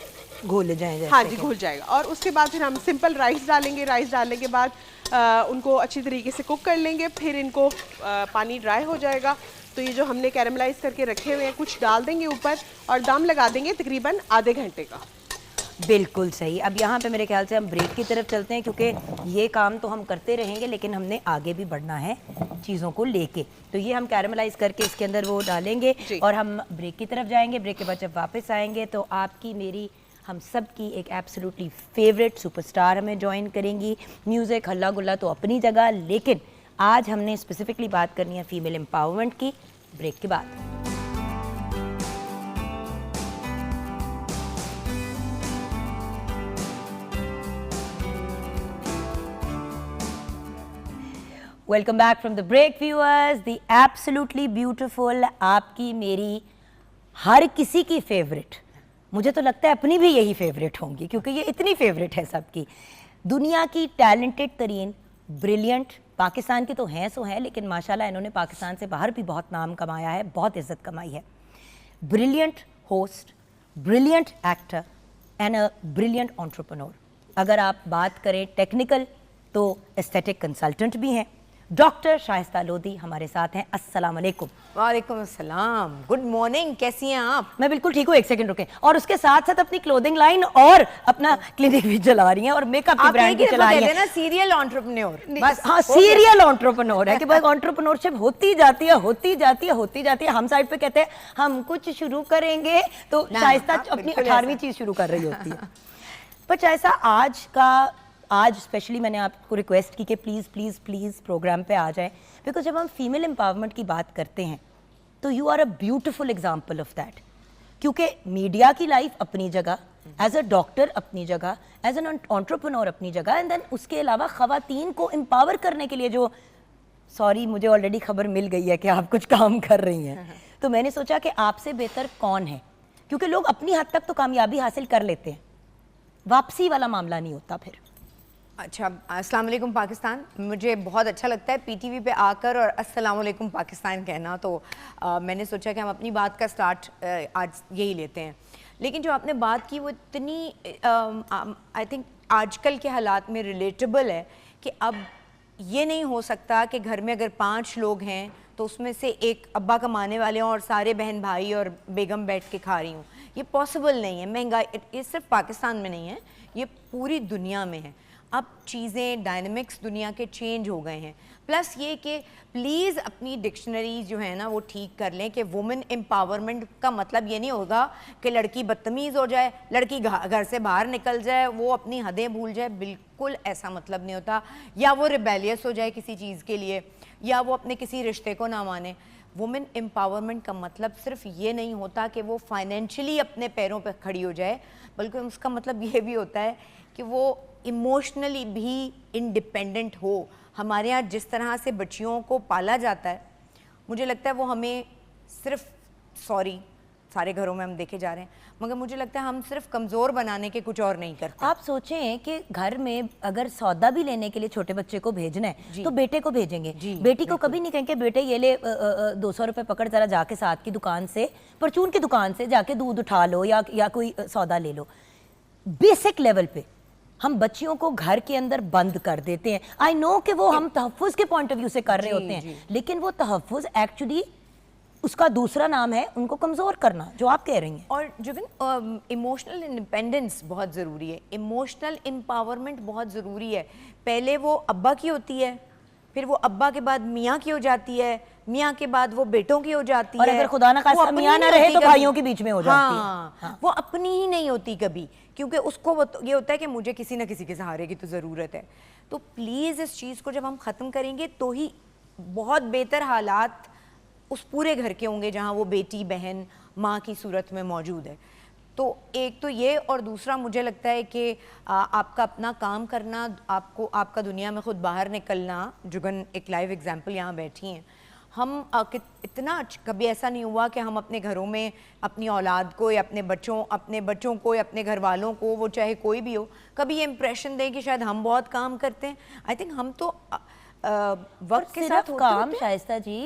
घोल जाए जैसे। हाँ जी, घुल जाएगा। और उसके बाद फिर हम सिंपल राइस डालेंगे। राइस डालने के बाद उनको अच्छी तरीके से कुक कर लेंगे, फिर इनको पानी ड्राई हो जाएगा तो ये जो हमने कैरमलाइज करके रखे हुए हैं कुछ डाल देंगे ऊपर, और दम लगा देंगे तकरीबन आधे घंटे का। बिल्कुल सही। अब यहाँ पे मेरे ख्याल से हम ब्रेक की तरफ चलते हैं, क्योंकि ये काम तो हम करते रहेंगे लेकिन हमने आगे भी बढ़ना है चीज़ों को लेके। तो ये हम कैरमलाइज करके इसके अंदर वो डालेंगे और हम ब्रेक की तरफ जाएंगे। ब्रेक के बाद जब वापस आएंगे तो आपकी, मेरी, हम सब की एक एब्सोल्युटली फेवरेट सुपरस्टार हमें ज्वाइन करेंगी। म्यूज़िक हल्ला गुल्ला तो अपनी जगह, लेकिन आज हमने स्पेसिफिकली बात करनी है फीमेल एम्पावरमेंट की। ब्रेक के बाद welcome back from the break viewers. The absolutely beautiful, आपकी मेरी हर किसी की फेवरेट, मुझे तो लगता है अपनी भी यही फेवरेट होंगी क्योंकि ये इतनी फेवरेट है सबकी। दुनिया की टैलेंटेड तरीन, ब्रिलियंट, पाकिस्तान की तो हैं सो हैं, लेकिन माशाल्लाह इन्होंने पाकिस्तान से बाहर भी बहुत नाम कमाया है, बहुत इज्जत कमाई है। Brilliant host, brilliant actor and a brilliant entrepreneur. अगर आप बात करें टेक्निकल तो एस्थेटिक कंसल्टेंट भी हैं। डॉक्टर शाइस्ता लोधी हमारे साथ हैं। अस्सलाम वालेकुम। वालेकुम अस्सलाम, गुड मॉर्निंग, कैसी हैं आप? मैं बिल्कुल ठीक हूँ, एक सेकंड रुके। और उसके साथ साथ अपनी क्लोथिंग लाइन और अपना क्लिनिक भी चला रही हैं और मेकअप की ब्रांड भी चला रही हैं ना, सीरियल एंटरप्रेन्योर। बस हाँ, सीरियल एंटरप्रेन्योर है कि बस एंटरप्रेन्योरशिप होती जाती है, होती जाती है, होती जाती है। हम साइड पे कहते हैं हम कुछ शुरू करेंगे तो शाइस्ता अपनी 18वीं चीज शुरू कर रही होती है। पर शाइस्ता आज स्पेशली मैंने आपको रिक्वेस्ट की कि प्लीज़ प्लीज़ प्लीज़ प्रोग्राम पे आ जाएं, बिकॉज जब हम फीमेल एम्पावरमेंट की बात करते हैं तो you are a beautiful example of that. क्योंकि मीडिया की लाइफ अपनी जगह, एज अ डॉक्टर अपनी जगह, एज एन एंटरप्रेन्योर अपनी जगह, एंड देन उसके अलावा ख़वातीन को एम्पावर करने के लिए जो, सॉरी मुझे ऑलरेडी खबर मिल गई है कि आप कुछ काम कर रही हैं, तो मैंने सोचा कि आपसे बेहतर कौन है, क्योंकि लोग अपनी हद तक तो कामयाबी हासिल कर लेते हैं, वापसी वाला मामला नहीं होता फिर। अच्छा, अस्सलाम वालेकुम पाकिस्तान। मुझे बहुत अच्छा लगता है पीटीवी पे आकर और अस्सलाम वालेकुम पाकिस्तान कहना, तो मैंने सोचा कि हम अपनी बात का स्टार्ट आज यही लेते हैं। लेकिन जो आपने बात की वो इतनी आई थिंक आजकल के हालात में रिलेटेबल है कि अब ये नहीं हो सकता कि घर में अगर 5 लोग हैं तो उसमें से एक अब्बा कमाने वाले हों और सारे बहन भाई और बेगम बैठ के खा रही हूँ। ये पॉसिबल नहीं है। महंगाई, ये सिर्फ पाकिस्तान में नहीं है, ये पूरी दुनिया में है। अब चीज़ें, डायनामिक्स दुनिया के चेंज हो गए हैं। प्लस ये कि प्लीज़ अपनी डिक्शनरी जो है ना वो ठीक कर लें कि वुमेन एम्पावरमेंट का मतलब ये नहीं होगा कि लड़की बदतमीज़ हो जाए, लड़की घर से बाहर निकल जाए, वो अपनी हदें भूल जाए। बिल्कुल ऐसा मतलब नहीं होता। या वो रिबेलियस हो जाए किसी चीज़ के लिए, या वो अपने किसी रिश्ते को ना माने। वुमेन एम्पावरमेंट का मतलब सिर्फ ये नहीं होता कि वो फाइनेंशियली अपने पैरों पर खड़ी हो जाए, बल्कि उसका मतलब ये भी होता है कि वो इमोशनली भी इंडिपेंडेंट हो। हमारे यहाँ जिस तरह से बच्चियों को पाला जाता है, मुझे लगता है वो हमें सिर्फ, सॉरी सारे घरों में हम देखे जा रहे हैं, मगर मुझे लगता है हम सिर्फ कमज़ोर बनाने के कुछ और नहीं करते। आप सोचें कि घर में अगर सौदा भी लेने के लिए छोटे बच्चे को भेजना है तो बेटे को भेजेंगे, बेटी को कभी नहीं कहेंगे बेटे ये ले 200 रुपये पकड़ जरा जाके साथ की दुकान से, परचून की दुकान से जाके दूध उठा लो या कोई सौदा ले लो। बेसिक लेवल पे हम बच्चियों को घर के अंदर बंद कर देते हैं। आई नो कि वो हम तहफ़्फ़ुज़ के पॉइंट ऑफ व्यू से कर रहे होते हैं, लेकिन वो तहफ़्फ़ुज़ एक्चुअली उसका दूसरा नाम है उनको कमज़ोर करना, जो आप कह रही हैं। और जुबिन, इमोशनल इंडिपेंडेंस बहुत ज़रूरी है, इमोशनल एम्पावरमेंट बहुत ज़रूरी है। पहले वो अब्बा की होती है, फिर वो अब्बा के बाद मियाँ की हो जाती है, मियाँ के बाद वो बेटों की हो जाती है, और अगर खुदा ना खास्ता मियाँ ना रहे तो भाइयों के बीच में हो जाती है। वो अपनी ही नहीं होती कभी, क्योंकि उसको ये होता है कि मुझे किसी ना किसी के सहारे की तो ज़रूरत है। तो प्लीज़ इस चीज़ को जब हम ख़त्म करेंगे तो ही बहुत बेहतर हालात उस पूरे घर के होंगे जहाँ वो बेटी, बहन, माँ की सूरत में मौजूद है। तो एक तो ये, और दूसरा मुझे लगता है कि आपका अपना काम करना, आपको आपका दुनिया में ख़ुद बाहर निकलना। जुगन एक लाइव एग्जांपल यहाँ बैठी हैं। हम इतना कभी ऐसा नहीं हुआ कि हम अपने घरों में अपनी औलाद को या अपने बच्चों को या अपने घर वालों को, वो चाहे कोई भी हो, कभी ये इम्प्रेशन दें कि शायद हम बहुत काम करते हैं। आई थिंक हम तो वक्त के साथ काम, Shaista ji,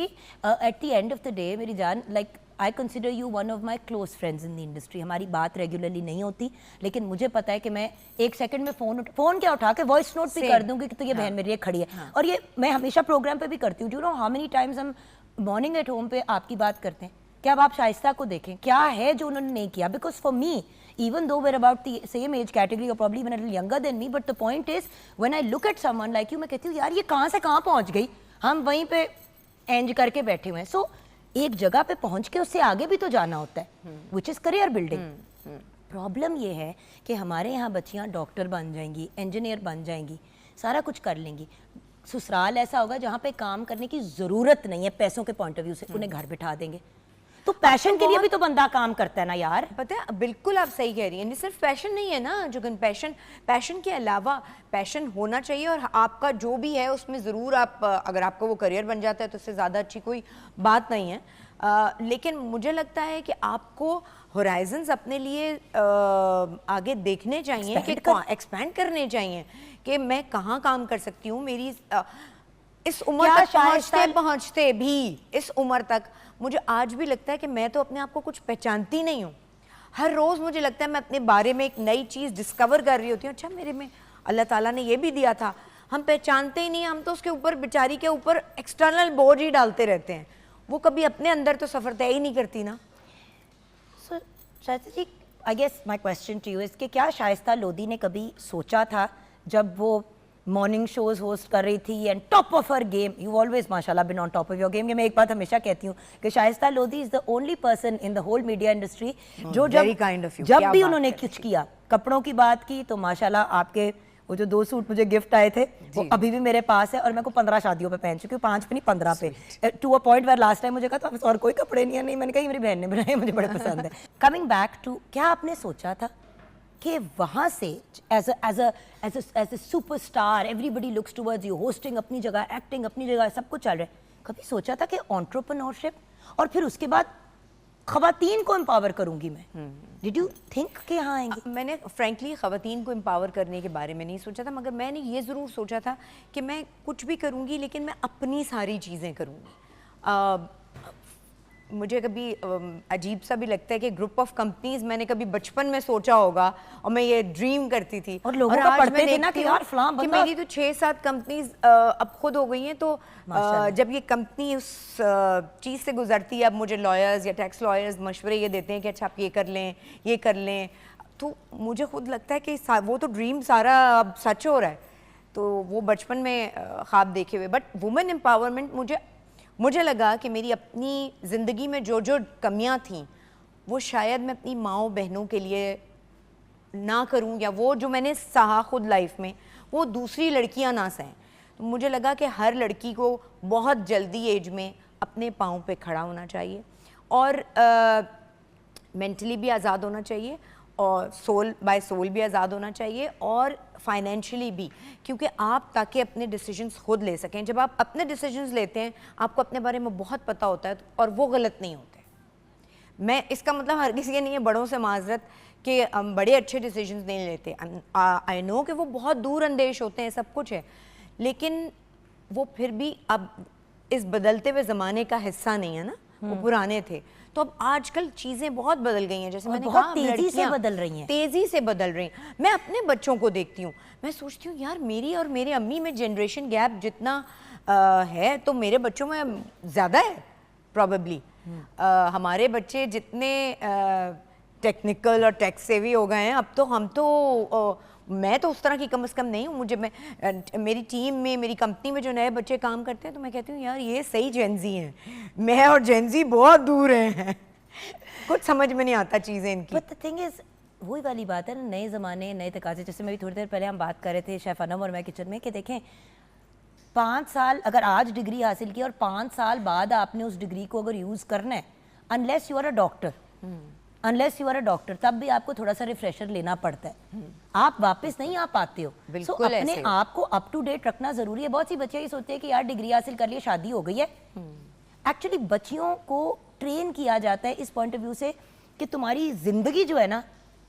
at the end of the day मेरी जान, like I consider you one of my close friends in the industry. हमारी बात रेगुलरली नहीं होती, लेकिन मुझे पता है कि मैं एक सेकंड में फ़ोन क्या उठा के वॉइस नोट भी कर दूंगी कि तो ये बहन मेरी खड़ी है। और ये मैं हमेशा प्रोग्राम पे भी करती हूँ। Do know how many times हम मॉर्निंग एट होम पे आपकी बात करते हैं कि अब आप शाइस्ता को देखें क्या है जो उन्होंने नहीं किया। Because for me, even though we're about the same age category or probably even a little younger than me, but the point is when I look at someone like you, मैं कहती हूँ यार ये कहाँ से कहाँ पहुँच गई, हम वहीं पे एंज करके बैठे हुए हैं। सो एक जगह पे पहुँच के उससे आगे भी तो जाना होता है, which is career building. Problem ये है कि हमारे यहाँ बच्चियाँ डॉक्टर बन जाएंगी, इंजीनियर बन जाएंगी, सारा कुछ कर लेंगी। ससुराल ऐसा होगा जहाँ पे काम करने की ज़रूरत नहीं है, पैसों के पॉइंट ऑफ व्यू से उन्हें घर बिठा देंगे। तो पैशन के लिए भी तो बंदा काम करता है ना यार। पता है, बिल्कुल आप सही कह रही हैं। सिर्फ पैशन नहीं है ना जुगन, पैशन के अलावा पैशन होना चाहिए, और आपका जो भी है उसमें ज़रूर आप, अगर आपका वो करियर बन जाता है तो उससे ज़्यादा अच्छी कोई बात नहीं है। लेकिन मुझे लगता है कि आपको होराइजन्स अपने लिए आगे देखने चाहिए कि एक्सपैंड करने चाहिए कि मैं कहाँ काम कर सकती हूँ। मेरी इस उम्र तक पहुँचते भी इस उम्र तक मुझे आज भी लगता है कि मैं तो अपने आप को कुछ पहचानती नहीं हूँ। हर रोज़ मुझे लगता है मैं अपने बारे में एक नई चीज़ डिस्कवर कर रही होती हूँ। अच्छा, मेरे में अल्लाह ताला ने ये भी दिया था, हम पहचानते ही नहीं, हम तो उसके ऊपर बेचारी के ऊपर एक्सटर्नल बोझ ही डालते रहते हैं। वो कभी अपने अंदर तो सफ़र तय ही नहीं करती ना। So Shaista ji, I guess my question to you is कि क्या शाइस्ता लोधी ने कभी सोचा था जब वो मॉर्निंग शोज होस्ट कर रही थी and top of her game, you always माशाल्लाह been on top of your game. मैं एक बात हमेशा कहती हूँ कि Shaista Lodhi is the only person in the whole media industry जो जब भी उन्होंने कुछ किया, कपड़ों की बात की तो माशाल्लाह आपके वो जो 2 सूट मुझे गिफ्ट आए थे वो अभी भी मेरे पास है और मैं को 15 शादियों पे पहन चुकी हूँ, 5 पे नहीं 15 पे, to a point where last time मुझे कहा था और कोई कपड़े नहीं है। नहीं, मैंने कहा मेरी बहन ने बनाए, मुझे बड़े पसंद है। कमिंग बैक टू, क्या आपने सोचा था कि वहाँ से as a superstar everybody looks towards you, hosting अपनी जगह, एक्टिंग अपनी जगह, सब कुछ चल रहा है, कभी सोचा था कि एंटरप्रेन्योरशिप और फिर उसके बाद ख़वातीन को एम्पावर करूंगी मैं? डिड यू थिंक कि यहाँ आएंगी? मैंने फ्रैंकली ख़वातीन को एम्पावर करने के बारे में नहीं सोचा था, मगर मैंने ये ज़रूर सोचा था कि मैं कुछ भी करूँगी लेकिन मैं अपनी सारी चीज़ें करूँगी। मुझे कभी अजीब सा भी लगता है कि ग्रुप ऑफ कंपनीज मैंने कभी बचपन में सोचा होगा और मैं ये ड्रीम करती थी और लोगों का पढ़ते थे ना कि यार फलां कि मेरी तो 6-7 कंपनीज अब खुद हो गई हैं। तो जब ये कंपनी उस चीज़ से गुजरती है, अब मुझे लॉयर्स या टैक्स लॉयर्स मशवरे ये देते हैं कि अच्छा आप ये कर लें, ये कर लें, तो मुझे खुद लगता है कि वो तो ड्रीम सारा अब सच हो रहा है। तो वो बचपन में ख्वाब देखे हुए, बट वुमेन एम्पावरमेंट मुझे लगा कि मेरी अपनी ज़िंदगी में जो जो कमियां थीं वो शायद मैं अपनी माँओं बहनों के लिए ना करूं, या वो जो मैंने सहा खुद लाइफ में वो दूसरी लड़कियां ना सहें। तो मुझे लगा कि हर लड़की को बहुत जल्दी एज में अपने पाँव पे खड़ा होना चाहिए और मेंटली भी आज़ाद होना चाहिए और सोल बाय सोल भी आज़ाद होना चाहिए और फाइनेंशियली भी, क्योंकि आप ताकि अपने डिसीजंस खुद ले सकें। जब आप अपने डिसीजंस लेते हैं आपको अपने बारे में बहुत पता होता है और वो गलत नहीं होते। मैं इसका मतलब हर किसी के नहीं है बड़ों से माजरत कि हम बड़े अच्छे डिसीजंस नहीं लेते। आई नो कि वो बहुत दूर अंदेश होते हैं, सब कुछ है, लेकिन वो फिर भी अब इस बदलते हुए ज़माने का हिस्सा नहीं है ना, वो पुराने थे। तो अब आजकल चीज़ें बहुत बदल गई हैं, जैसे मैंने बहुत कहा तेज़ी से बदल रही हैं, तेज़ी से बदल रही हैं। मैं अपने बच्चों को देखती हूँ, मैं सोचती हूँ यार मेरी और मेरे अम्मी में जनरेशन गैप जितना है तो मेरे बच्चों में ज़्यादा है प्रॉबेबली। हमारे बच्चे जितने टेक्निकल और टेक सेवी हो गए हैं अब तो हम तो मैं तो उस तरह की कम से कम नहीं हूँ। मुझे मेरी टीम में, मेरी कंपनी में जो नए बच्चे काम करते हैं तो मैं कहती हूँ यार ये सही जेनजी हैं, मैं और जेनजी बहुत दूर हैं। कुछ समझ में नहीं आता चीज़ें इनकी। बट द थिंग इज वही वाली बात है ना, नए ज़माने नए तकाज़े। जैसे मैं भी थोड़ी देर पहले हम बात कर रहे थे शेफ अनम और मैं किचन में कि देखें 5 साल अगर आज डिग्री हासिल की और 5 साल बाद आपने उस डिग्री को अगर यूज़ करना है, unless you are a doctor तब भी आपको थोड़ा सा रिफ्रेशर लेना पड़ता है, आप वापस नहीं आ पाते हो। सो अपने आप को अप टू डेट रखना जरूरी है। बहुत सी बच्चियां ये सोचती है कि यार डिग्री हासिल कर लिए शादी हो गई है। एक्चुअली बच्चियों को ट्रेन किया जाता है इस पॉइंट ऑफ व्यू से कि तुम्हारी जिंदगी जो है ना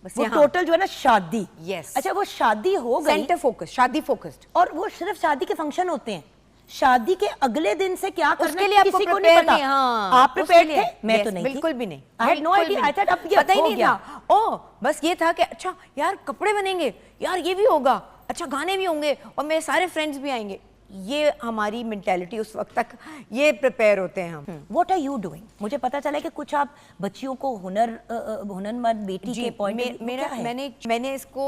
वो टोटल जो है ना शादी। अच्छा वो शादी हो गई, सेंटर फोकस, शादी फोकस्ड, और वो सिर्फ शादी के फंक्शन होते हैं। शादी के अगले दिन से क्या करना उसके लिए आपको किसी को नहीं पता। हाँ, आप प्रिपेयर्ड थे? मैं तो नहीं, बिल्कुल भी नहीं। I had no idea. I thought अब ये पता ही हो नहीं गया। था। ओह बस ये था कि अच्छा यार कपड़े बनेंगे, यार ये भी होगा, अच्छा गाने भी होंगे और मेरे सारे फ्रेंड्स भी आएंगे। ये हमारी मेंटालिटी उस वक्त तक ये प्रिपेयर होते हैं हम। What are you doing? मुझे पता चला कि कुछ आप बच्चियों को हुनरमंद बेटी के पॉइंट मैंने इसको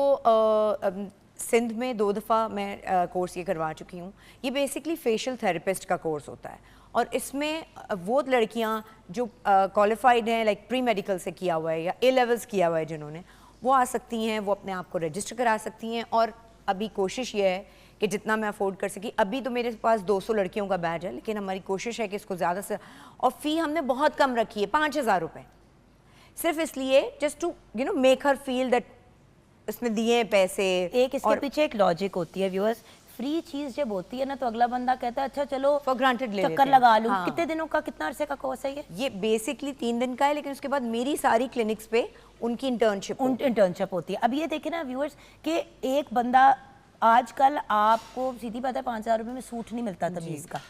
सिंध में 2 दफ़ा मैं कोर्स ये करवा चुकी हूँ। ये बेसिकली फेशियल थेरेपिस्ट का कोर्स होता है और इसमें वो लड़कियाँ जो क्वालिफाइड हैं, लाइक प्री मेडिकल से किया हुआ है या A लेवल्स किया हुआ है जिन्होंने, वो आ सकती हैं, वो अपने आप को रजिस्टर करा सकती हैं। और अभी कोशिश ये है कि जितना मैं अफोर्ड कर सकी, अभी तो मेरे पास 200 लड़कियों का बैच है, लेकिन हमारी कोशिश है कि इसको ज़्यादा से, और फ़ी हमने बहुत कम रखी है, 5000 रुपये, सिर्फ इसलिए just to you know make her feel that इसमें दिए पैसे। एक इसके पीछे एक लॉजिक होती है व्यूअर्स, फ्री चीज जब होती है ना तो अगला बंदा कहता है अच्छा चलो For granted ले चक्कर लेते हैं। लगा लूं। हाँ। कितने दिनों का, कितना अरसे का कोर्स है ये बेसिकली 3 दिन का है, लेकिन उसके बाद मेरी सारी क्लिनिक्स पे उनकी इंटर्नशिप इंटर्नशिप होती है। अब ये देखे ना व्यूअर्स कि एक बंदा, आजकल आपको सीधी बात है 5,000 रुपए में सूट नहीं मिलता तमीज का।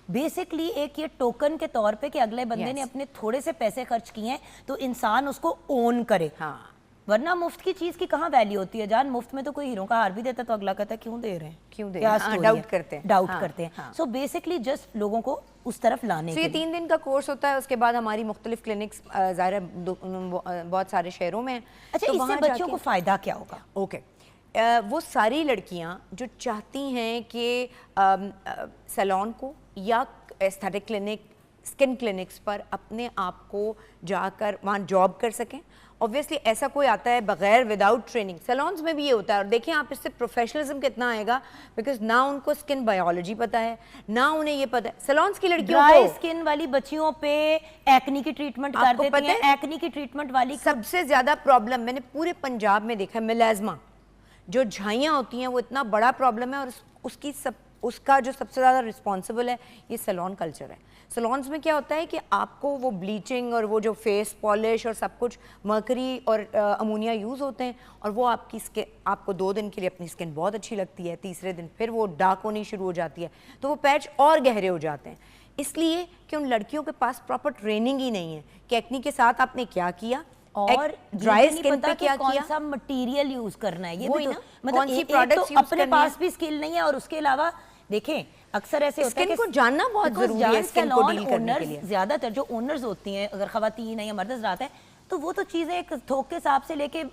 बेसिकली एक ये टोकन के तौर पे कि अगले बंदे ने अपने थोड़े से पैसे खर्च किए हैं तो इंसान उसको ओन करे। हाँ। वरना मुफ्त की चीज की कहाँ वैल्यू होती है जान। मुफ्त में तो कोई हीरो का हार भी देता तो अगला कहता है क्यों दे रहे हैं, क्यों दे क्या रहे हैं? हाँ, story डाउट है? करते हैं। डाउट हाँ, करते हैं। हाँ। सो बेसिकली जस्ट लोगों को उस तरफ लाने तो ये के लिए। 3 दिन का कोर्स होता है। उसके बाद हमारी मुख्तलिफ क्लिनिक्स ज़ाहिर है बहुत सारे शहरों में हैं। अच्छा, तो इससे वहाँ बच्चों जाके- को फायदा क्या होगा? ओके, वो सारी लड़कियां जो चाहती हैं कि सैलून को या एस्थेटिक क्लिनिक, स्किन क्लिनिक्स पर अपने आप को जाकर वहाँ जॉब कर सकें। ऑब्वियसली ऐसा कोई आता है बगैर, विदाउट ट्रेनिंग। सैलून्स में भी ये होता है, और देखें आप इससे प्रोफेशनलिज्म कितना आएगा, बिकॉज ना उनको स्किन बायोलॉजी पता है, ना उन्हें ये पता है। सैलून्स की लड़कियों ड्राई को स्किन वाली बच्चियों पे एक्नी की ट्रीटमेंट कर आपको देती पता हैं। है? एक्नी की ट्रीटमेंट वाली सबसे ज्यादा प्रॉब्लम मैंने पूरे पंजाब में देखा है, मिलाजमा, जो झाइयाँ होती हैं वो इतना बड़ा प्रॉब्लम है, और उसका जो सबसे ज़्यादा रिस्पॉन्सिबल है ये सैलून कल्चर है। सैलून्स में क्या होता है कि आपको वो ब्लीचिंग और वो जो फेस पॉलिश और सब कुछ, मर्करी और अमोनिया यूज़ होते हैं, और वो आपकी स्किन, आपको 2 दिन के लिए अपनी स्किन बहुत अच्छी लगती है, तीसरे दिन फिर वो डार्क होनी शुरू हो जाती है, तो वो पैच और गहरे हो जाते हैं। इसलिए कि उन लड़कियों के पास प्रॉपर ट्रेनिंग ही नहीं है कि एक्नी के साथ आपने क्या किया और ड्राई स्किन पे क्या कौन किया, सा मटेरियल यूज करना है। ये वही भी तो ना, मतलब कौन सी एक products तो use अपने करनी पास है। भी स्किल नहीं है, और उसके अलावा देखें अक्सर ऐसे होता है स्किन कि को जानना बहुत because जरूरी है जान स्किन को salon डील करने के owners, लिए। ज्यादातर जो ओनर्स होती हैं, अगर खवातीन है या मर्द हज़रात हैं, तो वो तो चीजें एक थोक के हिसाब से लेके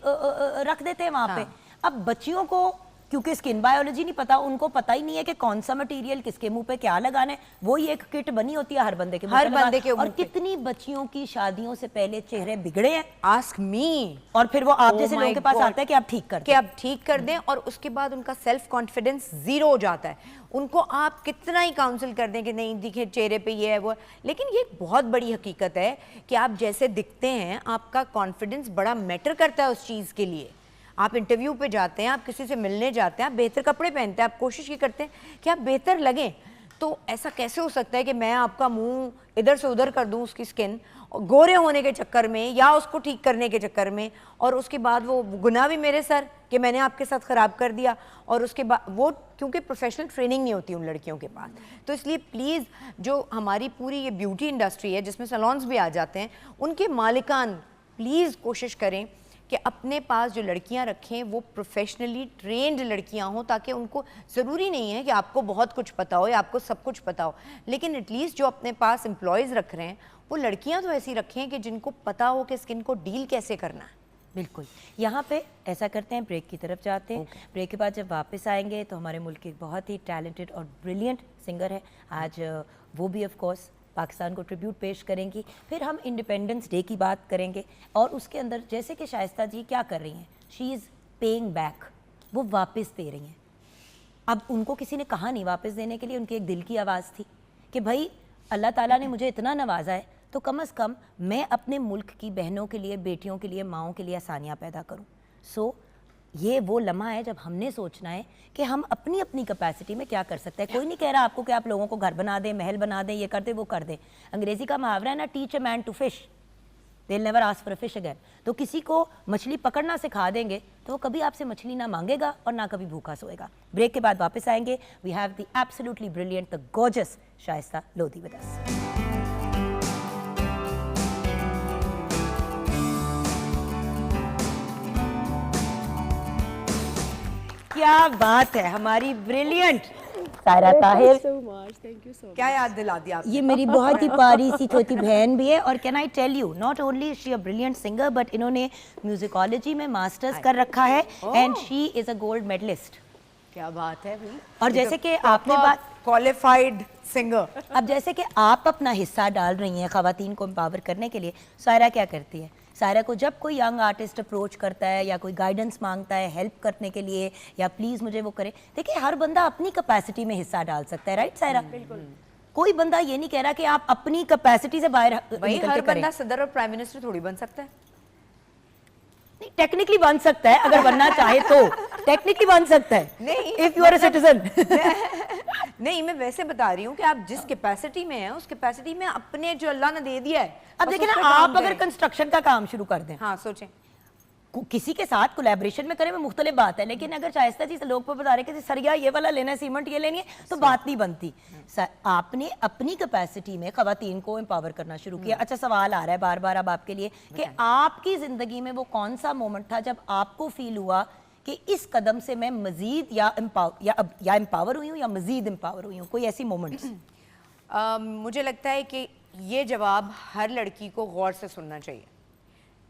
रख देते हैं वहां पे। अब बच्चियों को क्योंकि स्किन बायोलॉजी नहीं पता, उनको पता ही नहीं है कि कौन सा मटेरियल किसके मुंह पे क्या लगाना है। वो ही एक किट बनी होती है हर बंदे के मुंह हर पे लगा- बंदे के और मुंह पे। कितनी बच्चियों की शादियों से पहले चेहरे बिगड़े हैं, आस्क मी, और फिर वो आप Oh जैसे my लोगों के पास God. आता है कि आप ठीक कर कि आप ठीक कर दें, और उसके बाद उनका सेल्फ कॉन्फिडेंस जीरो हो जाता है। उनको आप कितना ही काउंसिल कर दें कि नहीं दिखे चेहरे पे ये है वो है, लेकिन ये एक बहुत बड़ी हकीकत है कि आप जैसे दिखते हैं, आपका कॉन्फिडेंस बड़ा मैटर करता है उस चीज़ के लिए। आप इंटरव्यू पे जाते हैं, आप किसी से मिलने जाते हैं, आप बेहतर कपड़े पहनते हैं, आप कोशिश ये करते हैं कि आप बेहतर लगें। तो ऐसा कैसे हो सकता है कि मैं आपका मुंह इधर से उधर कर दूं उसकी स्किन, गोरे होने के चक्कर में या उसको ठीक करने के चक्कर में, और उसके बाद वो गुनाह भी मेरे सर कि मैंने आपके साथ ख़राब कर दिया। और उसके बाद वो, क्योंकि प्रोफेशनल ट्रेनिंग नहीं होती उन लड़कियों के पास, तो इसलिए प्लीज़ जो हमारी पूरी ये ब्यूटी इंडस्ट्री है जिसमें सैलून्स भी आ जाते हैं, उनके मालिकान प्लीज़ कोशिश करें कि अपने पास जो लड़कियां रखें वो प्रोफेशनली ट्रेंड लड़कियां हों, ताकि उनको ज़रूरी नहीं है कि आपको बहुत कुछ पता हो या आपको सब कुछ पता हो, लेकिन एटलीस्ट जो अपने पास एम्प्लॉयज़ रख रहे हैं वो लड़कियां तो ऐसी रखें कि जिनको पता हो कि स्किन को डील कैसे करना है। बिल्कुल। यहाँ पे ऐसा करते हैं, ब्रेक की तरफ जाते हैं। ब्रेक के बाद जब वापस आएंगे तो हमारे मुल्क के एक बहुत ही टैलेंटेड और ब्रिलियंट सिंगर है आज, वो भी ऑफ कोर्स पाकिस्तान को ट्रिब्यूट पेश करेंगी। फिर हम इंडिपेंडेंस डे की बात करेंगे, और उसके अंदर जैसे कि शाइस्ता जी क्या कर रही हैं, शी इज़ पेइंग बैक, वो वापस दे रही हैं। अब उनको किसी ने कहा नहीं वापस देने के लिए, उनकी एक दिल की आवाज़ थी कि भाई अल्लाह ताला ने मुझे इतना नवाजा है तो कम से कम मैं अपने मुल्क की बहनों के लिए, बेटियों के लिए, माओं के लिए आसानियाँ पैदा करूँ। सो ये वो लम्हा है जब हमने सोचना है कि हम अपनी अपनी कैपेसिटी में क्या कर सकते हैं। कोई नहीं कह रहा आपको कि आप लोगों को घर बना दें, महल बना दें, ये कर दें, वो कर दें। अंग्रेजी का मुहावरा है ना, teach a man to fish, they never ask for a fish again. तो किसी को मछली पकड़ना सिखा देंगे तो वो कभी आपसे मछली ना मांगेगा और ना कभी भूखा सोएगा। ब्रेक के बाद वापस आएंगे। We have the absolutely brilliant, the gorgeous Shaista Lodhi with us. क्या बात है, हमारी ब्रिलियंट सायरा ताहिर, क्या याद दिला दिया आपने? ये मेरी बहुत ही प्यारी सी छोटी बहन भी है। और can I tell you, not only she a brilliant singer, but इन्होंने म्यूजिकोलॉजी में मास्टर्स कर रखा है, and she is a gold medallist. क्या बात है भाई। और जैसे कि आपने बात, क्वालिफाइड सिंगर। अब जैसे कि आप अपना हिस्सा डाल रही हैं खवातीन को एम्पावर करने के लिए, सायरा क्या करती है? सायरा को जब कोई यंग आर्टिस्ट अप्रोच करता है या कोई गाइडेंस मांगता है हेल्प करने के लिए, या प्लीज मुझे वो करे, देखिए हर बंदा अपनी कैपेसिटी में हिस्सा डाल सकता है, राइट सायरा? बिल्कुल। कोई बंदा ये नहीं कह रहा कि आप अपनी कैपेसिटी से बाहर भाई निकल हर के करें। बंदा सदर और प्राइम मिनिस्टर थोड़ी बन सकता है। टेक्निकली बन सकता है अगर बनना चाहे तो, टेक्निकली बन सकता है नहीं, if you are a citizen. नहीं, मैं वैसे बता रही हूँ कि आप जिस कैपेसिटी में हैं उस कैपेसिटी में अपने जो अल्लाह ने दे दिया है, अब बस देखिए उस ना, पे काम आप अगर करें। कंस्ट्रक्शन का काम शुरू कर दें, हाँ सोचें, किसी के साथ कोलैबोरेशन में करें वो मुख्तलिफ बात है, लेकिन अगर शाइस्ता जी से लोग पर बता रहे कि सरिया ये वाला लेना है, सीमेंट ये लेनी है, तो बात नहीं बनती। आपने अपनी कैपेसिटी में खवातीन को एम्पावर करना शुरू किया। अच्छा, सवाल आ रहा है बार बार अब आपके लिए कि आपकी जिंदगी में वो कौन सा मोमेंट था जब आपको फील हुआ कि इस कदम से मैं मजीद या एम्पावर हुई हूँ या मजीद एम्पावर हुई हूँ? कोई ऐसी मोमेंट्स? मुझे लगता है कि ये जवाब हर लड़की को गौर से सुनना चाहिए।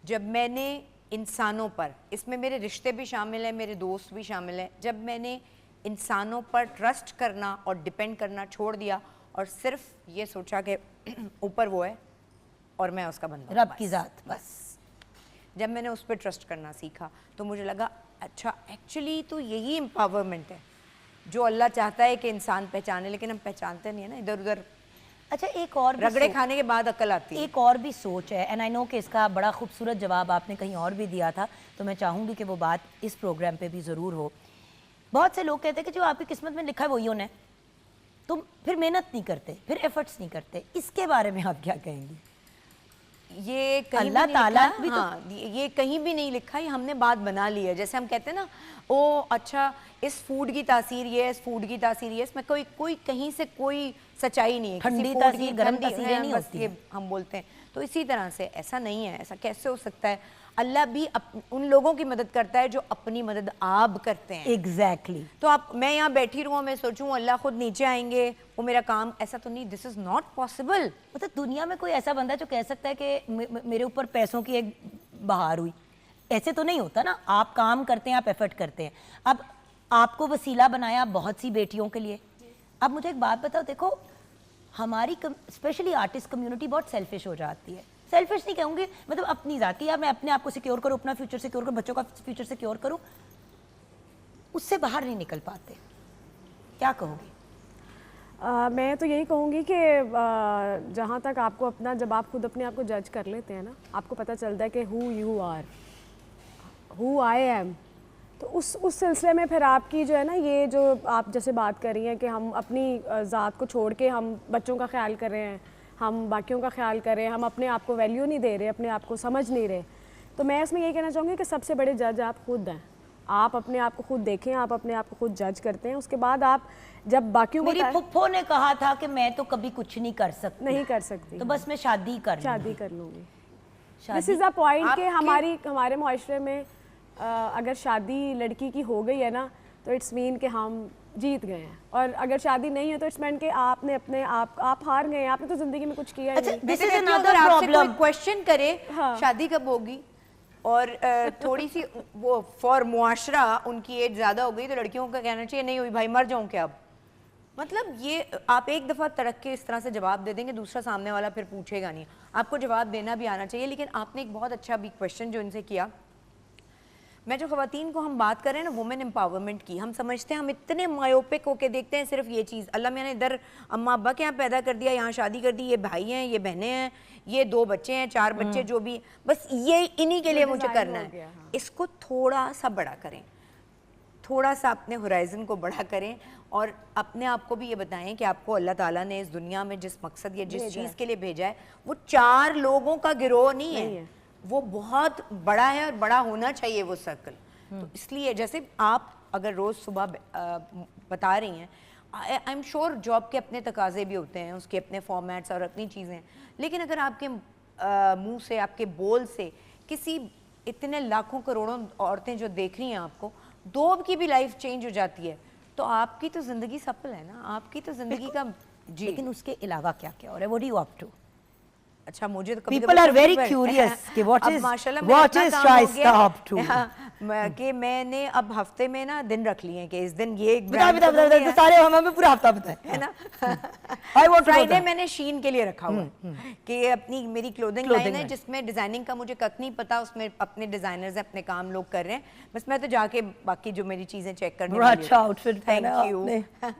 जब मैंने इंसानों पर, इसमें मेरे रिश्ते भी शामिल हैं, मेरे दोस्त भी शामिल हैं, जब मैंने इंसानों पर ट्रस्ट करना और डिपेंड करना छोड़ दिया और सिर्फ ये सोचा कि ऊपर वो है और मैं उसका बंदा, रब की ज़ात, बस। जब मैंने उस पर ट्रस्ट करना सीखा तो मुझे लगा अच्छा एक्चुअली तो यही एम्पावरमेंट है जो अल्लाह चाहता है कि इंसान पहचाने, लेकिन हम पहचानते नहीं है ना, इधर उधर अच्छा, एक और भी रगड़े खाने के बाद अकल आती है। एक और भी सोच है, एंड आई नो कि इसका बड़ा खूबसूरत जवाब आपने कहीं और भी दिया था, तो मैं चाहूँगी कि वो बात इस प्रोग्राम पे भी ज़रूर हो। बहुत से लोग कहते हैं कि जो आपकी किस्मत में लिखा है वही होना है, तुम फिर मेहनत नहीं करते, फिर एफर्ट्स नहीं करते, इसके बारे में आप क्या कहेंगी? ये कहीं अल्लाह भी नहीं ताला लिखा, भी तो- हाँ, ये कहीं भी नहीं लिखा, ये हमने बात बना ली है। जैसे हम कहते हैं ना, ओ अच्छा इस फूड की तासीर ये है, इस फूड की तासीर ये, इसमें कोई कहीं से कोई सच्चाई नहीं है। किसी ठंडी food तासीर, की गर्म ठंडी तासीरें है, नहीं बस होती ये हैं। हम बोलते हैं। तो इसी तरह से ऐसा नहीं है, ऐसा कैसे हो सकता है? अल्लाह भी उन लोगों की मदद करता है जो अपनी मदद आप करते हैं। एग्जैक्टली। तो आप, मैं यहाँ बैठी रहूँ, मैं सोचूं अल्लाह खुद नीचे आएंगे वो मेरा काम, ऐसा तो नहीं, दिस इज नॉट पॉसिबल। मतलब दुनिया में कोई ऐसा बंदा है जो कह सकता है कि मेरे ऊपर पैसों की एक बहार हुई? ऐसे तो नहीं होता ना। आप काम करते हैं, आप एफर्ट करते हैं। अब आपको वसीला बनाया बहुत सी बेटियों के लिए। अब मुझे एक बात बताओ, देखो हमारी स्पेशली आर्टिस्ट कम्युनिटी बहुत सेल्फिश हो जाती है। सेल्फिश नहीं कहूँगी, मतलब अपनी ज़ात की, यार मैं अपने आप को सिक्योर करूँ, अपना फ्यूचर सिक्योर करूँ, बच्चों का फ्यूचर सिक्योर करूँ, उससे बाहर नहीं निकल पाते। क्या कहोगी? मैं तो यही कहूँगी कि जहाँ तक आपको अपना, जब आप खुद अपने आप को जज कर लेते हैं ना, आपको पता चलता है कि who you are, who I am, तो उस सिलसिले में फिर आपकी जो है ना, ये जो आप जैसे बात कर रही हैं कि हम अपनी ज़ात को छोड़ के हम बच्चों का ख्याल कर रहे हैं, हम बाकियों का ख्याल कर रहे हैं, हम अपने आप को वैल्यू नहीं दे रहे, अपने आप को समझ नहीं रहे, तो मैं इसमें यही कहना चाहूँगी कि सबसे बड़े जज आप खुद हैं। आप अपने आप को खुद देखें, आप अपने आप को खुद जज करते हैं, उसके बाद आप जब बाकियों को मेरी फुफ्फो ने कहा था कि मैं तो कभी कुछ नहीं कर सकती, नहीं कर सकती, तो बस मैं शादी कर शादी कर लूँगी। शादी- दिस इज़ अ पॉइंट कि आपके- हमारे माशरे में अगर शादी लड़की की हो गई है ना, तो इट्स मीन कि हम जीत गए हैं, और अगर शादी नहीं है तो इट्स मीन कि आपने अपने आप हार गए हैं, आपने तो ज़िंदगी में कुछ किया ही अच्छा, नहीं। दिस मैं इज तो कहती हूँ, अनदर अगर आपसे कोई प्रॉब्लम। क्वेश्चन करे हाँ। शादी कब होगी, और थोड़ी सी वो फॉर मुआशरा उनकी एज ज़्यादा हो गई, तो लड़कियों का कहना चाहिए नहीं हुई भाई, मर जाऊँ क्या अब। मतलब ये आप एक दफ़ा तड़क के इस तरह से जवाब दे देंगे, दूसरा सामने वाला फिर पूछेगा नहीं। आपको जवाब देना भी आना चाहिए। लेकिन आपने एक बहुत अच्छा भी क्वेश्चन जो इनसे किया, मैं जो ख़वातीन को हम बात कर रहे हैं ना, वुमेन एम्पावरमेंट की, हम समझते हैं, हम इतने मायोपिक होके देखते हैं सिर्फ ये चीज़, अल्लाह मियाँ ने इधर अम्मा अब्बा के यहाँ पैदा कर दिया, यहाँ शादी कर दी, ये भाई हैं, ये बहनें हैं, ये 2 बच्चे हैं, 4 बच्चे, जो भी, बस ये इन्हीं के लिए मुझे करना है। इसको थोड़ा सा बड़ा करें, थोड़ा सा अपने होराइजन को बड़ा करें, और अपने आप को भी ये बताएं कि आपको अल्लाह ताला ने इस दुनिया में जिस मकसद या जिस चीज़ के लिए भेजा है, वो 4 लोगों का गिरोह नहीं है, वो बहुत बड़ा है और बड़ा होना चाहिए वो सर्कल। तो इसलिए जैसे आप अगर रोज़ सुबह बता रही हैं, आई एम श्योर जॉब के अपने तकाजे भी होते हैं, उसके अपने फॉर्मेट्स और अपनी चीज़ें, लेकिन अगर आपके मुंह से, आपके बोल से किसी इतने लाखों करोड़ों औरतें जो देख रही हैं आपको, 2 की भी लाइफ चेंज हो जाती है, तो आपकी तो ज़िंदगी सफल है ना, आपकी तो ज़िंदगी का जी। लेकिन उसके अलावा क्या क्या हो रहा है? What do you up to? अच्छा, मुझे तो कभी People are very curious कि what is Shaista up to? कि मैंने अब हफ्ते में ना दिन रख लिए हैं कि इस दिन ये बता सारे हमें पूरा हफ्ता बताएं, है ना। I want to know Friday that. मैंने शीन के लिए रखा हुआ है कि अपनी मेरी क्लोथिंग लाइन है जिसमें डिजाइनिंग का मुझे कक नहीं पता, उसमें अपने डिजाइनर्स अपने काम लोग कर रहे हैं, बस मैं तो जाके बाकी जो मेरी चीजें चेक करने बड़ा अच्छा आउटफिट थैंक पहना यू। आपने।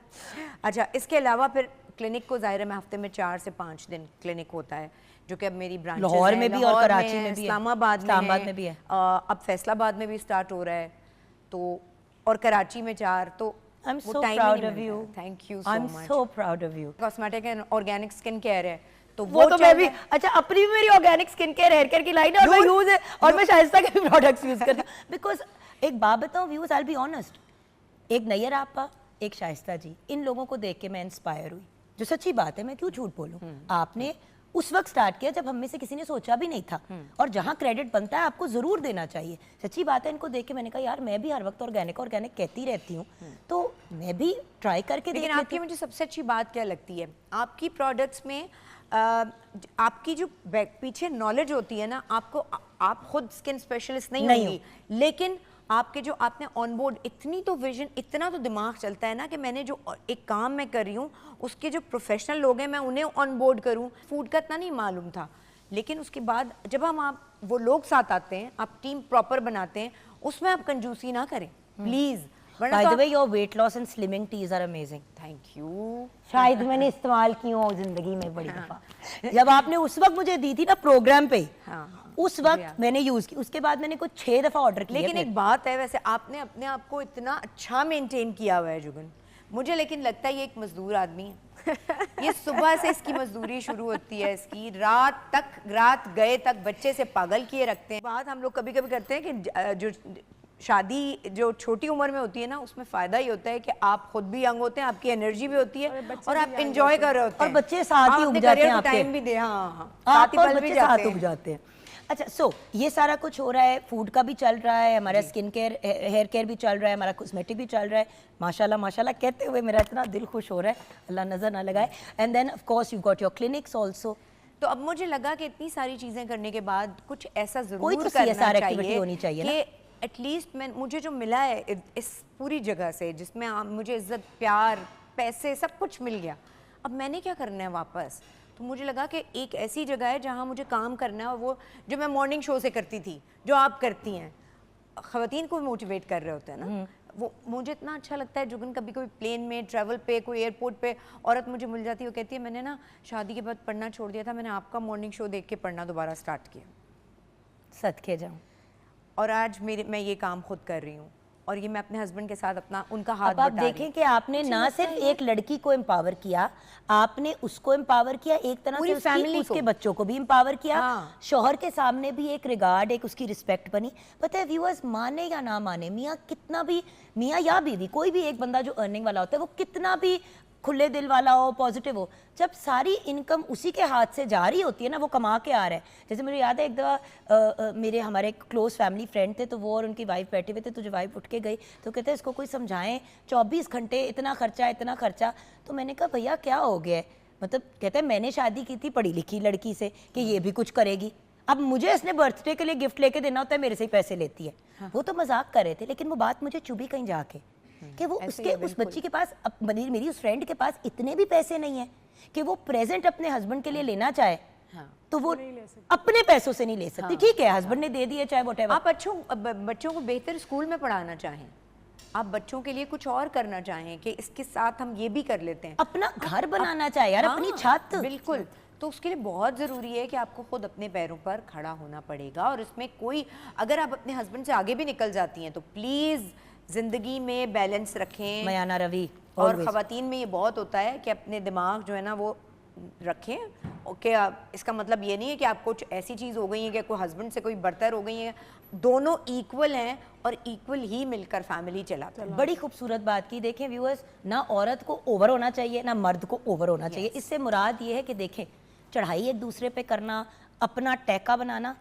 अच्छा, इसके अलावा फिर क्लिनिक को ज़ाहिर है मैं हफ्ते में 4 से 5 दिन क्लिनिक होता है, जो कि अब मेरी ब्रांचेस लाहौर में भी और कराची में भी है, इस्लामाबाद इस्लामाबाद में भी है। अब फैसलाबाद में भी स्टार्ट हो रहा है। तो और कराची में 4, तो I'm so proud of you. Thank you so I'm much. so proud of you. Cosmetic and organic skin care है, तो वो तो चल मैं भी, रहा है। अच्छा अपनी भी मेरी organic skin care hair care की लाइन है और मैं यूज है और मैं शाइस्ता के भी प्रोडक्ट्स यूज करती हूँ बिकॉज एक बात बताऊँ views, I will be honest, एक नैयर आपा, एक शाइस्ता जी, इन लोगों को देख के मैं इंस्पायर हुई, जो सच्ची बात है, मैं क्यों झूठ बोलूँ। आपने उस वक्त स्टार्ट किया जब हम में से किसी ने सोचा भी नहीं था, और जहाँ क्रेडिट बनता है आपको जरूर देना चाहिए। सच्ची बात है, इनको देख के मैंने कहा यार मैं भी हर वक्त ऑर्गेनिक ऑर्गेनिक कहती रहती हूँ, तो मैं भी ट्राई करके लेकिन देख आपकी मुझे सबसे अच्छी बात क्या लगती है, आपकी प्रोडक्ट्स में आपकी जो पीछे नॉलेज होती है ना, आपको आप खुद स्किन स्पेशलिस्ट नहीं होंगी, लेकिन आपके जो आपने ऑन बोर्ड इतनी तो विजन, इतना तो दिमाग चलता है ना कि मैंने जो एक काम मैं कर रही हूँ उसके जो प्रोफेशनल लोग हैं मैं उन्हें ऑन बोर्ड करूँ। फूड का इतना नहीं मालूम था, लेकिन उसके बाद जब आप वो लोग साथ आते हैं, आप टीम प्रॉपर बनाते हैं, उसमें आप कंजूसी ना करें please. By the way your weight loss and slimming teas are amazing. Thank you. शायद मैंने इस्तेमाल की हो जिंदगी में बड़ी दफा, जब आपने उस वक्त मुझे दी थी ना प्रोग्राम पे, उस वक्त मैंने यूज की, उसके बाद मैंने कुछ 6 दफा ऑर्डर किया। लेकिन एक बात है, वैसे आपने अपने आप को इतना अच्छा मेंटेन किया हुआ है जुगन, मुझे लेकिन लगता है ये एक मजदूर आदमी है। ये सुबह से इसकी मजदूरी शुरू होती है, इसकी रात गए तक बच्चे से पागल किए रखते हैं। बात हम लोग कभी कभी करते हैं कि जो शादी जो छोटी उम्र में होती है ना, उसमें फायदा ही होता है कि आप खुद भी यंग होते हैं, आपकी एनर्जी भी होती है और आप इंजॉय कर रहे होते हैं, और बच्चे साथ ही उग जाते हैं आपके, टाइम भी दे, हाँ आप और बच्चे साथ उग जाते हैं। अच्छा, सो ये सारा कुछ हो रहा है, फूड का भी चल रहा है, हमारा स्किन केयर हेयर केयर भी चल रहा है, हमारा कॉस्मेटिक भी चल रहा है, माशाल्लाह माशाल्लाह कहते हुए मेरा इतना दिल खुश हो रहा है, अल्लाह नजर ना लगाए। And then of course you got your clinics also. तो अब मुझे लगा कि इतनी सारी चीजें करने के बाद कुछ ऐसा कोई जरूर तो करना CSR एक्टिविटी होनी चाहिए कि एटलीस्ट मुझे जो मिला है इस पूरी जगह से, जिसमें मुझे इज्जत, प्यार, पैसे सब कुछ मिल गया, अब मैंने क्या करना है वापस। तो मुझे लगा कि एक ऐसी जगह है जहाँ मुझे काम करना है, और वो जो मैं मॉर्निंग शो से करती थी, जो आप करती हैं, ख़वातीन को मोटिवेट कर रहे होते हैं ना, वो मुझे इतना अच्छा लगता है। जुगन कभी कोई प्लेन में ट्रैवल पे, कोई एयरपोर्ट पे औरत मुझे मिल जाती है, वो कहती है मैंने ना शादी के बाद पढ़ना छोड़ दिया था, मैंने आपका मॉर्निंग शो देख के पढ़ना दोबारा स्टार्ट किया, सदके जाऊं, और आज मैं ये काम खुद कर रही हूँ, और ये मैं अपने हस्बैंड के साथ अपना उनका हाथ अब आप बटा रही हूँ। देखें कि आपने ना सिर्फ एक लड़की को एम्पावर किया, आपने उसको एम्पावर किया, एक तरह पूरी से फैमिली उसके को। बच्चों को भी एम्पावर किया, हाँ। शौहर के सामने भी एक रिगार्ड, एक उसकी रिस्पेक्ट बनी। पता है व्यूअर्स, माने या ना माने, मियाँ कितना भी, मियाँ या बीवी, कोई भी एक बंदा जो अर्निंग वाला होता है, वो कितना भी खुले दिल वाला हो, पॉजिटिव हो, जब सारी इनकम उसी के हाथ से जा रही होती है ना, वो कमा के आ रहा है। जैसे मुझे याद है एक दफ़ा मेरे हमारे क्लोज फैमिली फ्रेंड थे, तो वो और उनकी वाइफ बैठे हुए थे, तो जो वाइफ उठ के गई तो कहते हैं इसको कोई समझाएं, 24 घंटे इतना खर्चा। तो मैंने कहा भैया क्या हो गया है, मतलब कहते हैं मैंने शादी की थी पढ़ी लिखी लड़की से कि ये भी कुछ करेगी, अब मुझे इसने बर्थडे के लिए गिफ्ट लेके देना होता है, मेरे से ही पैसे लेती है। वो तो मजाक कर रहे थे, लेकिन वो बात मुझे चुभी कहीं जाके कि वो उसके उस बच्ची के पास, मेरी उस फ्रेंड के पास इतने भी पैसे नहीं है कि वो प्रेजेंट अपने हस्बैंड के लिए लेना चाहे, तो वो अपने पैसों से नहीं ले सकती। ठीक है, हस्बैंड ने दे दिया चाहे व्हाटएवर। आप बच्चों को बेहतर स्कूल में पढ़ाना चाहें, आप बच्चों के लिए कुछ और करना चाहें कि इसके साथ हम ये भी कर लेते हैं, अपना घर बनाना चाहे यार, अपनी छत। बिल्कुल, तो उसके लिए बहुत ज़रूरी है कि आपको खुद अपने पैरों पर खड़ा होना पड़ेगा। और इसमें कोई, अगर आप अपने हस्बैंड से आगे भी निकल जाती हैं तो प्लीज़ ज़िंदगी में बैलेंस रखें। मयाना रवि, और ख़वातीन में ये बहुत होता है कि अपने दिमाग जो है ना वो रखें। ओके, इसका मतलब ये नहीं है कि आपको कुछ ऐसी चीज़ हो गई है कि कोई हस्बैंड से कोई बरतर हो गई है, दोनों इक्वल हैं और इक्वल ही मिलकर फैमिली चलाते हैं। बड़ी खूबसूरत बात की। देखें व्यूअर्स, ना औरत को ओवर होना चाहिए ना मर्द को ओवर होना चाहिए। इससे मुराद ये है कि देखें, चढ़ाई एक दूसरे पे करना, अपना टैका बनाना,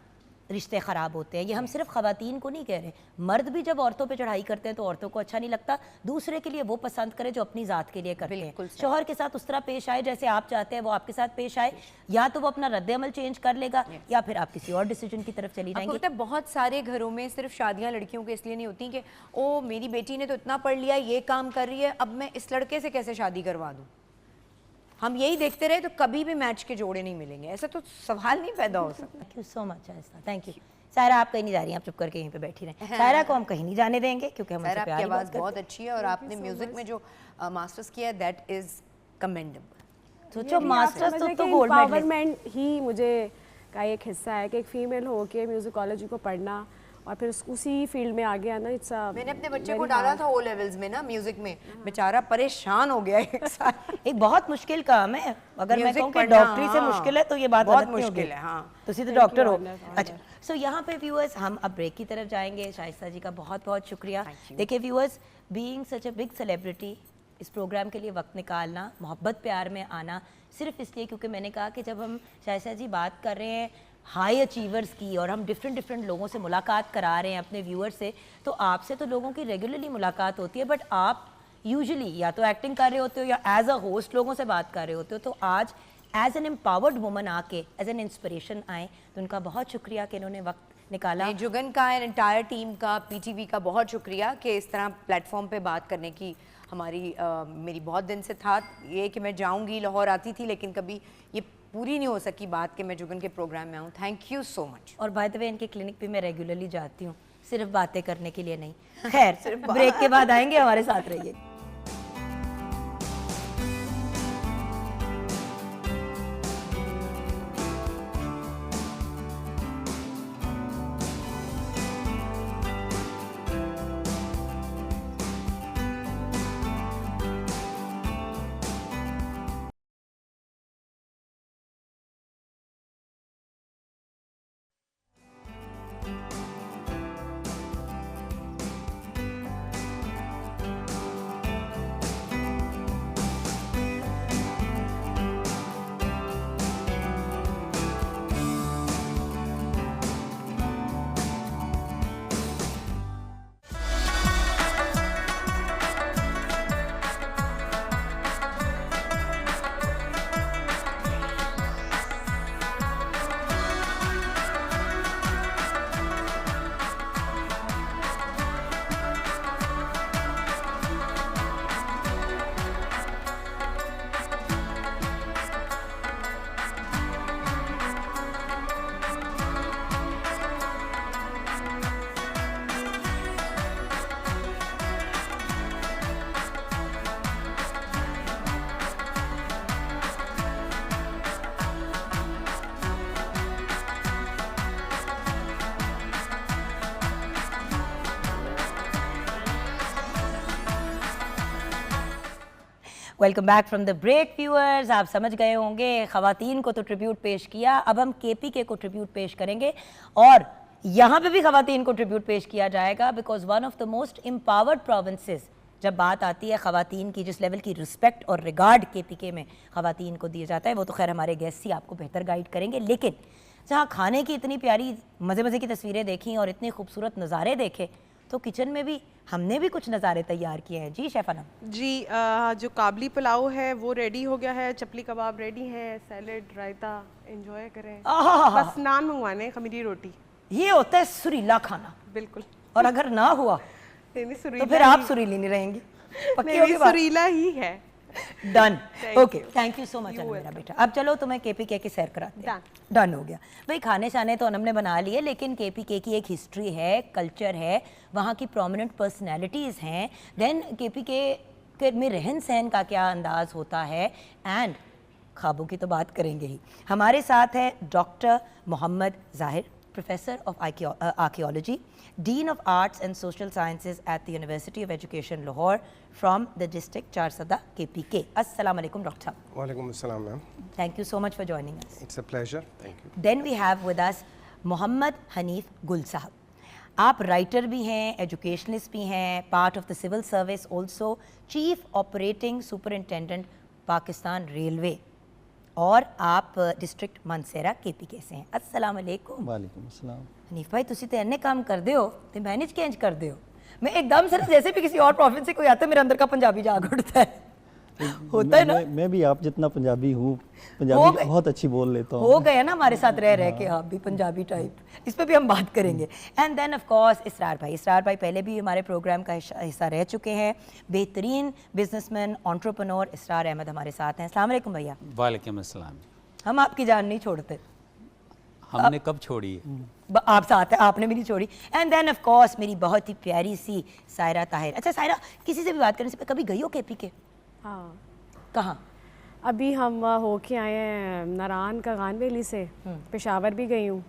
रिश्ते ख़राब होते हैं। ये हम सिर्फ ख़वातीन को नहीं कह रहे, मर्द भी जब औरतों पे चढ़ाई करते हैं तो औरतों को अच्छा नहीं लगता। दूसरे के लिए वो पसंद करे जो अपनी ज़ात के लिए करते हैं। शौहर के साथ उस तरह पेश आए जैसे आप चाहते हैं वो आपके साथ पेश आए, या तो वो अपना रद्द-ए-अमल चेंज कर लेगा या फिर आप किसी और डिसीजन की तरफ चली जाएंगे। पता है, बहुत सारे घरों में सिर्फ शादियां लड़कियों के इसलिए नहीं होती कि ओ मेरी बेटी ने तो इतना पढ़ लिया, ये काम कर रही है, अब मैं इस लड़के से कैसे शादी करवा दूँ। हम यही देखते रहे तो कभी भी मैच के जोड़े नहीं मिलेंगे, ऐसा तो सवाल नहीं पैदा हो सकता। Thank you so much Ayesha, thank you. Saira, आप कहीं नहीं जा रही हैं, आप चुप करके यहीं पे बैठी रहें। सायरा को हम कहीं नहीं जाने देंगे क्योंकि हम आपकी आवाज़ बहुत अच्छी है और आपने म्यूजिक में जो मास्टर्स किया है दैट इज कमेंडेबल। तो जो मास्टर्स तो गोल्ड एम्पावरमेंट ही मुझे का एक हिस्सा है कि एक फ़ीमेल हो के म्यूज़िकोलॉजी को पढ़ना और फिर उसी फील्ड में आगे आना इट्स मैंने अपने बच्चे को डाला था ओ लेवल्स में ना म्यूजिक में, बेचारा परेशान हो गया एक साल। एक बहुत मुश्किल काम है, अगर मैं Music कहूँ कि पढ़ना, डॉक्टरी से हाँ। मुश्किल है तो ये बात बहुत गलत नहीं मुश्किल होगी। है, हाँ। तो सीधे डॉक्टर हो। अच्छा, सो यहाँ पे व्यूअर्स हम अब ब्रेक की तरफ जाएंगे। शाइस्ता जी का बहुत बहुत शुक्रिया। देखिए viewers, being such a big celebrity, इस प्रोग्राम के लिए वक्त निकालना, मोहब्बत प्यार में आना, सिर्फ इसलिए क्योंकि मैंने कहा कि जब हम शाइस्ता जी बात कर रहे हैं हाई अचीवर्स की और हम डिफरेंट लोगों से मुलाकात करा रहे हैं अपने व्यूअर्स से, तो आपसे तो लोगों की रेगुलरली मुलाकात होती है, बट आप यूजुअली या तो एक्टिंग कर रहे होते हो या एज अ होस्ट लोगों से बात कर रहे होते हो। तो आज एज एन एम्पावर्ड वुमन आके एज एन इंस्पिरेशन आए, तो उनका बहुत शुक्रिया कि इन्होंने वक्त निकाला। जुगन का एंड एंटायर टीम का, पीटीवी का बहुत शुक्रिया कि इस तरह प्लेटफॉर्म पे बात करने की हमारी मेरी बहुत दिन से था ये कि मैं जाऊंगी, लाहौर आती थी, लेकिन कभी ये पूरी नहीं हो सकी बात कि मैं जुगन के प्रोग्राम में आऊँ। Thank you so much. और बाय द वे इनके क्लिनिक पे मैं रेगुलरली जाती हूँ, सिर्फ बातें करने के लिए नहीं। खैर ब्रेक के बाद आएंगे, हमारे साथ रहिए। Welcome back from the break viewers. आप समझ गए होंगे ख़वातीन को तो ट्रिब्यूट पेश किया, अब हम KPK को ट्रिब्यूट पेश करेंगे और यहाँ पे भी ख़वातीन को ट्रिब्यूट पेश किया जाएगा, because one of the most empowered provinces जब बात आती है ख़वातीन की, जिस लेवल की रिस्पेक्ट और रिगार्ड KPK में ख़वातीन को दिया जाता है, वो तो खैर हमारे गेस्ट ही आपको बेहतर गाइड करेंगे। लेकिन जहाँ खाने की इतनी प्यारी मज़े की तस्वीरें देखी और इतने खूबसूरत नज़ारे देखे, तो किचन में भी हमने भी कुछ नज़ारे तैयार किए हैं। जी शेफ अनम जी, जो काबली पुलाव है वो रेडी हो गया है, चपली कबाब रेडी है, सैलेड, रायता, एंजॉय करें। बस नान मंगवाने, खमीरी रोटी। ये होता है सुरीला खाना। बिल्कुल। और अगर ना हुआ नहीं, तो फिर आप सुरीली नहीं रहेंगी। पक्की होगी बात? सुरीला ही है। Done. Okay, thank you so much मेरा बेटा। अब चलो तुम्हें KPK की सैर कराते हैं। डन हो गया भाई। खाने शाने तो हमने बना लिए, लेकिन KPK की एक हिस्ट्री है, कल्चर है, वहाँ की प्रोमिनेंट पर्सनैलिटीज़ हैं, देन KPK के में रहन सहन का क्या अंदाज होता है, एंड ख्वाबों की तो बात करेंगे ही। हमारे साथ है डॉक्टर मोहम्मद ज़ाहिर, professor of archaeology, Dean of Arts and Social Sciences at the University of Education Lahore from the district Charsada KPK. Assalamu alaikum Dr. Walaikum assalam ma'am. Thank you so much for joining us. It's a pleasure. Thank you. Then we have with us Mohammad Haneef Gul साहब। आप writer भी हैं, educationist भी हैं, part of the civil service also, chief operating superintendent Pakistan railway, और आप district Mansera KPK से हैं। अस्सलाम वालेकुम। वालेकुम अस्सलाम। हनीफ भाई तुसी तो इन्ने काम कर दे हो, तो मैनेज किंज कर दे हो? मैं एकदम से ना जैसे भी किसी और प्रोविंस से कोई आता है, मेरे अंदर का पंजाबी जाग उठता है। होता है ना? मैं भी आप जितना पंजाबी हूँ, पंजाबी बहुत अच्छी बोल लेता हूँ। हो गया ना हमारे साथ रह के आप भी पंजाबी टाइप, इस पे भी हम बात करेंगे। एंड देन ऑफ कोर्स इसरार भाई पहले भी हमारे प्रोग्राम का हिस्सा रह चुके हैं, बेहतरीन बिजनेसमैन, एंटरप्रेन्योर इसरार अहमद हमारे साथ हैं। अस्सलाम वालेकुम भैया। वालेकुम अस्सलाम। हम आपकी जान नहीं छोड़ते। हमने कब छोड़ी है? आप साथ है, आपने भी नहीं छोड़ी। एंड देन ऑफ कोर्स मेरी बहुत ही प्यारी सी सायरा ताहिर। अच्छा सायरा, किसी से भी बात करने से कभी गई हो KPK? हाँ, कहाँ? अभी हम होके आए हैं नारान का गान वैली से, पेशावर भी गई हूँ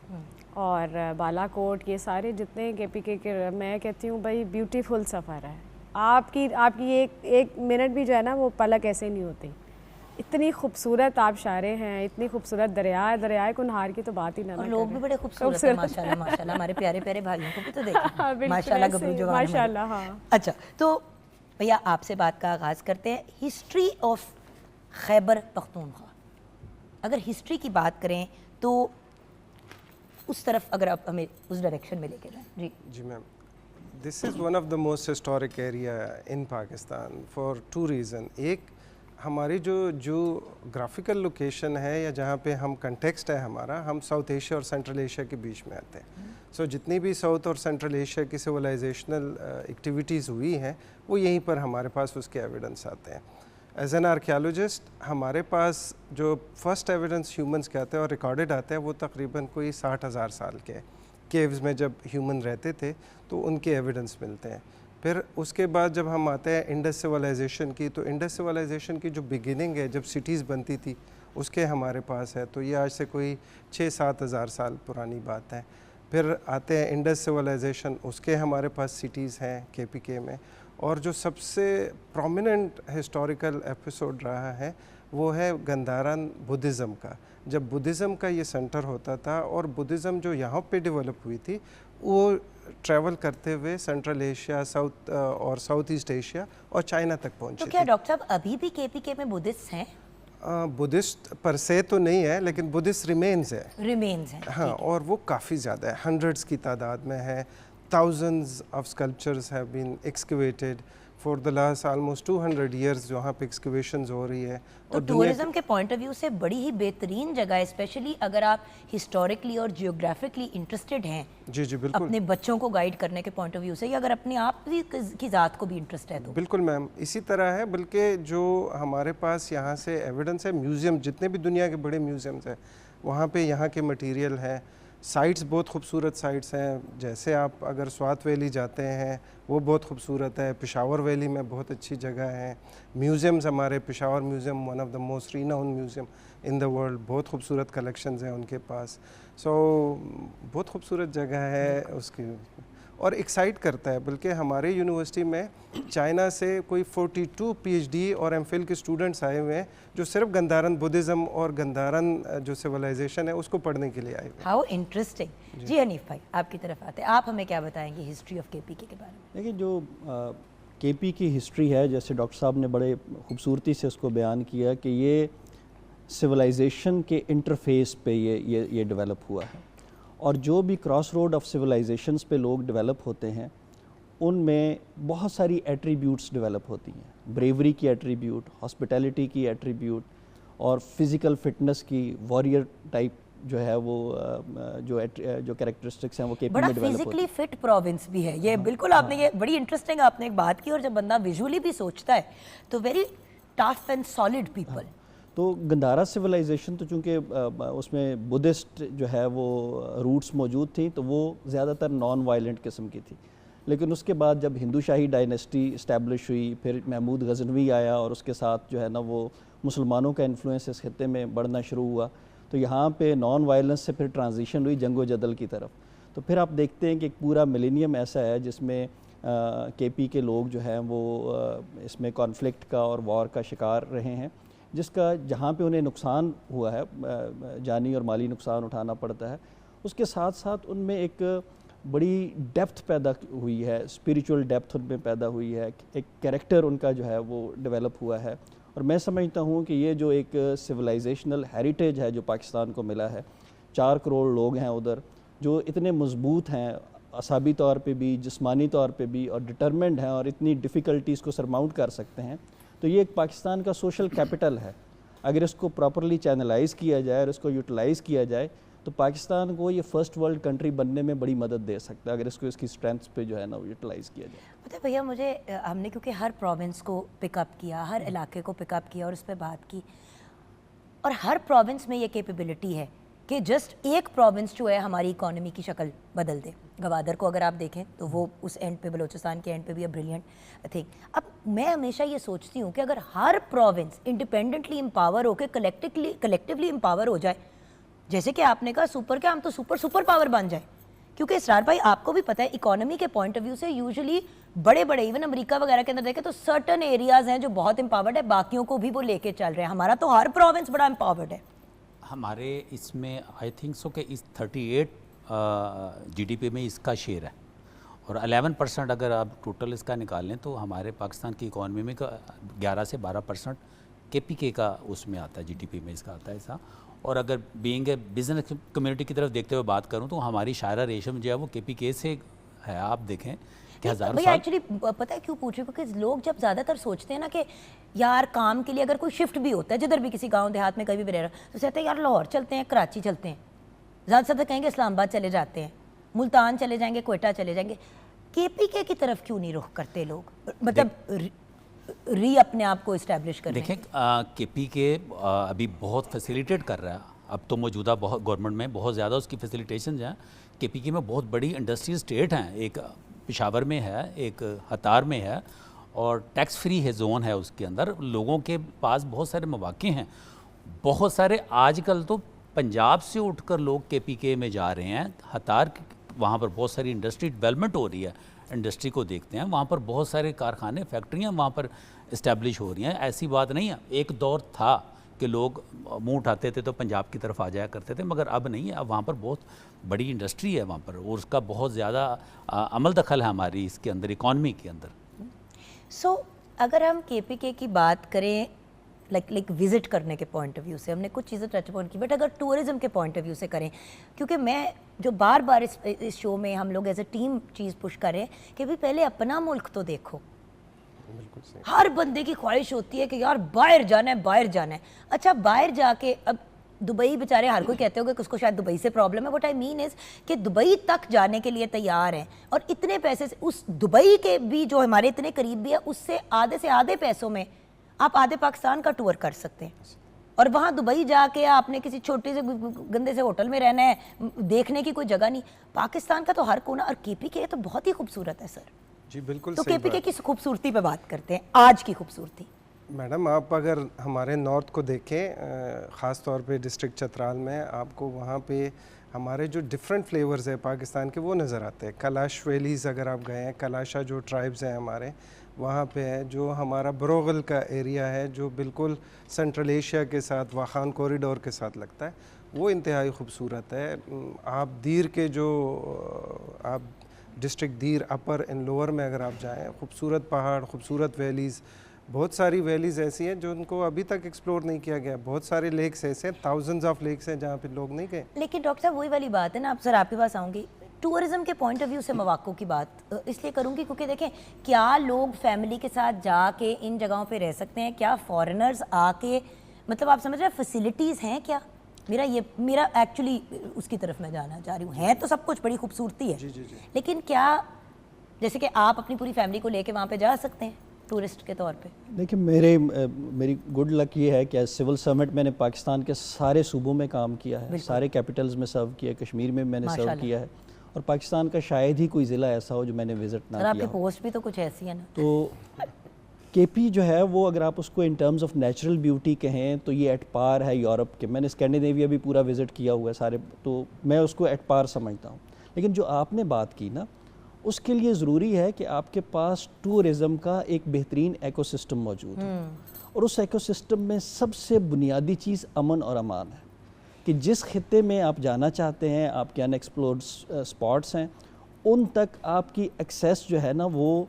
और बालाकोट, ये सारे जितने KPK के, मैं कहती हूँ भाई ब्यूटीफुल सफ़र है। आपकी एक मिनट भी जो है ना वो पलक ऐसे नहीं होती। इतनी खूबसूरत आप शायरे हैं, इतनी खूबसूरत दरियाए कुनहार की तो बात ही ना और लोग भी बड़े खूबसूरत हैं माशाल्लाह माशाल्लाह। हमारे प्यारे प्यारे भाइयों को भी तो देखें माशाल्लाह, गबरू जवान हमारे। माशाल्लाह। हाँ, अच्छा, तो भैया आपसे बात का आगाज़ करते हैं। हिस्ट्री ऑफ खैबर पख्तूनख्वा, अगर हिस्ट्री की बात करें तो उस तरफ अगर आप हमें उस डायरेक्शन में लेके जाएं। जी जी ma'am, this is one of the most historic area in Pakistan for two reason. एक, हमारी जो ग्राफिकल लोकेशन है या जहाँ पे हम कंटेक्स्ट है हमारा, हम साउथ एशिया और सेंट्रल एशिया के बीच में आते हैं। सो जितनी भी साउथ और सेंट्रल एशिया की सिविलाइजेशनल एक्टिविटीज़ हुई हैं वो यहीं पर हमारे पास उसके एविडेंस आते हैं। एज एन आर्कियोलॉजिस्ट हमारे पास जो फर्स्ट एविडेंस ह्यूमंस के आते हैं और रिकॉर्डेड आते हैं वो तकरीबन कोई 60,000 साल के केव्स में जब ह्यूमन रहते थे तो उनके एविडेंस मिलते हैं। फिर उसके बाद जब हम आते हैं इंडस सिविलाइजेशन की, तो इंडस सिविलाइजेशन की जो बिगिनिंग है जब सिटीज़ बनती थी उसके हमारे पास है, तो ये आज से कोई 6-7 हज़ार साल पुरानी बात है। फिर आते हैं इंडस सिविलाइजेशन, उसके हमारे पास सिटीज़ हैं KPK में। और जो सबसे प्रोमिनेंट हिस्टोरिकल एपिसोड रहा है वो है गंधारन बुद्धिज़्म का, जब बुद्धिज़्म का ये सेंटर होता था और बुद्धिज़्म जो यहाँ पे डेवलप हुई थी वो ट्रैवल करते हुए सेंट्रल एशिया, साउथ और साउथ ईस्ट एशिया और चाइना तक पहुँची तो क्या थी। डॉक्टर साहब अभी भी KPK में बुद्धिस्ट हैं? बुद्धिस्ट पर से तो नहीं है लेकिन बुद्धिस्ट रिमेन्स है, रिमेन्स हैं। हाँ, और वो काफ़ी ज़्यादा है, हंड्रेड्स की तादाद में है। Thousands of sculptures have been excavated for the last almost 200 years जो वहाँ पे excavations हो रही है। तो टूरिज्म के पॉइंट ऑफ व्यू से बड़ी ही बेहतरीन जगह है, स्पेशली अगर आप हिस्टोरिकली और जियोग्राफिकली इंटरेस्टेड हैं। जी जी बिल्कुल, अपने बच्चों को गाइड करने के पॉइंट ऑफ व्यू से, या अगर अपने आप की ज़ात को भी इंटरेस्ट है तो बिल्कुल मैम इसी तरह है। बल्कि जो हमारे पास यहाँ से एविडेंस है, म्यूज़ियम जितने भी दुनिया के बड़े म्यूज़ियम्स हैं वहाँ पे यहाँ के मटेरियल है। साइट्स बहुत खूबसूरत साइट्स हैं, जैसे आप अगर स्वात वैली जाते हैं वो बहुत खूबसूरत है। पेशावर वैली में बहुत अच्छी जगह है। म्यूज़ियम्स हमारे, Peshawar museum one of the most renowned museum in the world, बहुत खूबसूरत कलेक्शंस हैं उनके पास। सो बहुत खूबसूरत जगह है उसकी और एक्साइट करता है। बल्कि हमारे यूनिवर्सिटी में चाइना से कोई 42 PhD और MPhil के स्टूडेंट्स आए हुए हैं जो सिर्फ गंधारन बुद्धिज़्म और गंधारन जो सिविलाइजेशन है उसको पढ़ने के लिए आए हुए हैं। How interesting. जी हनीफ भाई आपकी तरफ आते हैं, आप हमें क्या बताएंगे हिस्ट्री ऑफ KPK के बारे में? देखिए, जो KP की हिस्ट्री है, जैसे डॉक्टर साहब ने बड़े खूबसूरती से उसको बयान किया कि ये सिविलाइजेशन के इंटरफेस पे ये डेवलप हुआ है। और जो भी क्रॉस रोड ऑफ सिविलाइजेशंस पे लोग डेवलप होते हैं उनमें बहुत सारी एट्रीब्यूट्स डेवलप होती हैं। ब्रेवरी की एट्रीब्यूट, हॉस्पिटैलिटी की एट्रीब्यूट और फिज़िकल फिटनेस की, वॉरियर टाइप जो है वो जो कैरेक्टरिस्टिक्स हैं वो KP बड़ा में डेवलप होती फिजिकली फिट प्रोविंस भी है ये। बिल्कुल आपने ये बड़ी इंटरेस्टिंग आपने एक बात की, और जब बंदा विजुअली भी सोचता है तो very tough and solid people. तो गंधारा सिविलाइजेशन तो चूँकि उसमें बुद्धिस्ट जो है वो रूट्स मौजूद थी तो वो ज़्यादातर नॉन वायलेंट किस्म की थी। लेकिन उसके बाद जब हिंदू शाही डायनेस्टी इस्टेब्लिश हुई, फिर महमूद गजनवी आया और उसके साथ जो है ना वो मुसलमानों का इन्फ्लुएंस इस खत्ते में बढ़ना शुरू हुआ, तो यहाँ पे नॉन वायलेंस से फिर ट्रांजिशन हुई जंगो जदल की तरफ। तो फिर आप देखते हैं कि एक पूरा मिलेनियम ऐसा है जिसमें KP के लोग जो हैं वो इसमें कॉन्फ्लिक्ट का और वॉर का शिकार रहे हैं, जिसका जहाँ पे उन्हें नुकसान हुआ है, जानी और माली नुकसान उठाना पड़ता है, उसके साथ साथ उनमें एक बड़ी डेप्थ पैदा हुई है, स्पिरिचुअल डेप्थ उनमें पैदा हुई है, एक कैरेक्टर उनका जो है वो डेवलप हुआ है। और मैं समझता हूँ कि ये जो एक सिविलाइजेशनल हेरिटेज है जो पाकिस्तान को मिला है, 4 करोड़ लोग हैं उधर जो इतने मजबूत हैं असाबी तौर पे भी, जिस्मानी तौर पे भी, और डिटरमेंड हैं और इतनी डिफ़िकल्टीज़ को सरमाउंट कर सकते हैं, तो ये एक पाकिस्तान का सोशल कैपिटल है। अगर इसको प्रॉपरली चैनलाइज़ किया जाए और इसको यूटिलाइज़ किया जाए तो पाकिस्तान को ये फर्स्ट वर्ल्ड कंट्री बनने में बड़ी मदद दे सकता है, अगर इसको इसकी स्ट्रेंथ्स पे जो है ना यूटिलाइज़ किया जाए। पता है भैया, मुझे हमने क्योंकि हर प्रोविंस को पिकअप किया, हर इलाके को पिकअप किया और उस पर बात की, और हर प्रोविंस में ये कैपेबिलिटी है कि जस्ट एक प्रोविंस जो है हमारी इकोनॉमी की शक्ल बदल दे। गवादर को अगर आप देखें तो वो उस एंड पे, बलूचिस्तान के एंड पे भी ब्रिलियंट थिंग। अब मैं हमेशा ये सोचती हूँ कि अगर हर प्रोविंस इंडिपेंडेंटली एम्पावर होकर कलेक्टिवली एम्पावर हो जाए, जैसे कि आपने कहा सुपर क्या, हम तो सुपर पावर बन जाए, क्योंकि इसरार भाई आपको भी पता है इकोनॉमी के पॉइंट ऑफ व्यू से यूजुअली बड़े बड़े इवन अमेरिका वगैरह के अंदर देखें तो सर्टन एरियाज हैं जो बहुत एम्पावर्ड है, बाकियों को भी वो लेके चल रहे हैं। हमारा तो हर प्रोविंस बड़ा एम्पावर्ड है। हमारे इसमें आई थिंक सो कि इस 38 जीडीपी में इसका शेयर है, और 11% अगर आप टोटल इसका निकाल लें तो हमारे पाकिस्तान की इकॉनमी में 11 से 12% केपीके का उसमें आता है, जीडीपी में इसका आता है ऐसा। और अगर बीइंग ए बिजनेस कम्युनिटी की तरफ देखते हुए बात करूं तो हमारी शायरा रेशम जो है वो केपीके से है। आप देखें कि हज़ारों भैया साल एक्चुअली पता है क्यों पूछ रही हूँ, क्योंकि लोग जब ज़्यादातर सोचते हैं ना कि यार काम के लिए अगर कोई शिफ्ट भी होता है जिधर भी किसी गांव देहात में कहीं भी रह रहा तो कहते हैं यार लाहौर चलते हैं, कराची चलते हैं, ज़्यादा से ज़्यादा कहेंगे इस्लामाबाद चले जाते हैं, मुल्तान चले जाएंगे, कोयटा चले जाएंगे। केपीके की तरफ क्यों नहीं रुख करते लोग, मतलब री अपने आप को इस्टेब्लिश करने? देखें केपीके अभी बहुत फैसिलिटेट कर रहा है। अब तो मौजूदा बहुत गवर्नमेंट में बहुत ज़्यादा उसकी फैसिलिटेशन हैं। केपीके में बहुत बड़ी इंडस्ट्रियल स्टेट हैं, एक पेशावर में है, एक हतार में है, और टैक्स फ्री है जोन है उसके अंदर। लोगों के पास बहुत सारे मौके हैं, बहुत सारे। आजकल तो पंजाब से उठकर लोग केपीके में जा रहे हैं। हतार वहाँ पर बहुत सारी इंडस्ट्री डेवलपमेंट हो रही है, इंडस्ट्री को देखते हैं वहाँ पर बहुत सारे कारखाने फैक्ट्रियाँ वहाँ पर इस्टेब्लिश हो रही हैं। ऐसी बात नहीं है, एक दौर था कि लोग मुंह उठाते थे तो पंजाब की तरफ आ जाया करते थे, मगर अब नहीं है। अब वहाँ पर बहुत बड़ी इंडस्ट्री है वहाँ पर, और उसका बहुत ज़्यादा अमल दखल है हमारी इसके अंदर, इकॉनमी के अंदर। सो अगर हम केपीके की बात करें लाइक विजिट करने के पॉइंट ऑफ व्यू से, हमने कुछ चीज़ें टच अपॉन की, बट अगर टूरिज़्म के पॉइंट ऑफ व्यू से करें, क्योंकि मैं जो बार बार इस शो में हम लोग एज ए टीम चीज़ पुश करें कि भाई पहले अपना मुल्क तो देखो। हर बंदे की ख्वाहिश होती है कि यार बाहर जाना है, बाहर जाना है। अच्छा बाहर जाके अब दुबई बेचारे हर कोई कहते होगा कि उसको शायद दुबई से प्रॉब्लम है, बट आई मीन इज़ कि दुबई तक जाने के लिए तैयार हैं, और इतने पैसे से उस दुबई के भी जो हमारे इतने करीब भी है उससे आधे से आधे पैसों में आप आधे पाकिस्तान का टूर कर सकते हैं। और वहाँ दुबई जाके आपने किसी छोटे से गंदे से होटल में रहना है, देखने की कोई जगह नहीं। पाकिस्तान का तो हर कोना, और केपीके तो बहुत ही खूबसूरत है सर। जी बिल्कुल तो सही केपीके बात। की खूबसूरती पे बात करते हैं, आज की खूबसूरती। मैडम आप अगर हमारे नॉर्थ को देखें, ख़ास तौर पे डिस्ट्रिक्ट चतराल में, आपको वहाँ पे हमारे जो डिफरेंट फ्लेवर्स है पाकिस्तान के वो नज़र आते हैं। कैलाश वैलीज़ अगर आप गए हैं, कैलाशा जो ट्राइब्स हैं हमारे वहाँ पे है, जो हमारा बरोगल का एरिया है जो बिल्कुल सेंट्रल एशिया के साथ वाखान कॉरिडोर के साथ लगता है, वो इंतहाई खूबसूरत है। आप दीर के जो आप डिस्ट्रिक्ट दीर अपर एंड लोअर में अगर आप जाएं, खूबसूरत पहाड़, खूबसूरत वैलीज़, बहुत सारी वैलीज़ ऐसी हैं जो उनको अभी तक एक्सप्लोर नहीं किया गया। बहुत सारे लेक्स ऐसे हैं, थाउजेंड्स ऑफ लेक्स हैं जहाँ पे लोग नहीं गए। लेकिन डॉक्टर साहब वही वाली बात है ना, आप सर आपके पास आऊँगी, टूरिज़्म के पॉइंट ऑफ व्यू से मौक़ों की बात इसलिए करूँगी क्योंकि देखें क्या लोग फैमिली के साथ जाके इन जगहों पे रह सकते हैं, क्या फॉरेनर्स आके, मतलब आप समझ रहे हैं फैसिलिटीज़ हैं क्या? मेरा एक्चुअली उसकी तरफ मैं जाना चाह रही हूँ। है तो सब कुछ बड़ी खूबसूरती है, जी। लेकिन क्या जैसे कि आप अपनी पूरी फैमिली को लेके वहाँ पे जा सकते हैं टूरिस्ट के तौर पे? देखिए मेरी गुड लक ये है कि सिविल समिट मैंने पाकिस्तान के सारे सूबों में काम किया है, सारे कैपिटल्स में सर्व किया है, कश्मीर में मैंने सर्व किया है, और पाकिस्तान का शायद ही कोई ज़िला ऐसा हो जो मैंने विज़िट ना किया। आपकी पोस्ट भी तो कुछ ऐसी है ना। तो केपी जो है वो अगर आप उसको in terms of natural beauty कहें तो ये एट पार है यूरोप के। मैंने स्कैंडिनेविया भी पूरा विज़िट किया हुआ है सारे, तो मैं उसको एट पार समझता हूँ। लेकिन जो आपने बात की ना, उसके लिए ज़रूरी है कि आपके पास टूरिज़म का एक बेहतरीन एकोसिस्टम मौजूद है, और उस एकोसिस्टम में सबसे बुनियादी चीज़ अमन और अमान है कि जिस खित्ते में आप जाना चाहते हैं, आपके अनएक्सप्लोर्ड स्पॉट्स हैं, उन तक आपकी एक्सेस जो है ना वो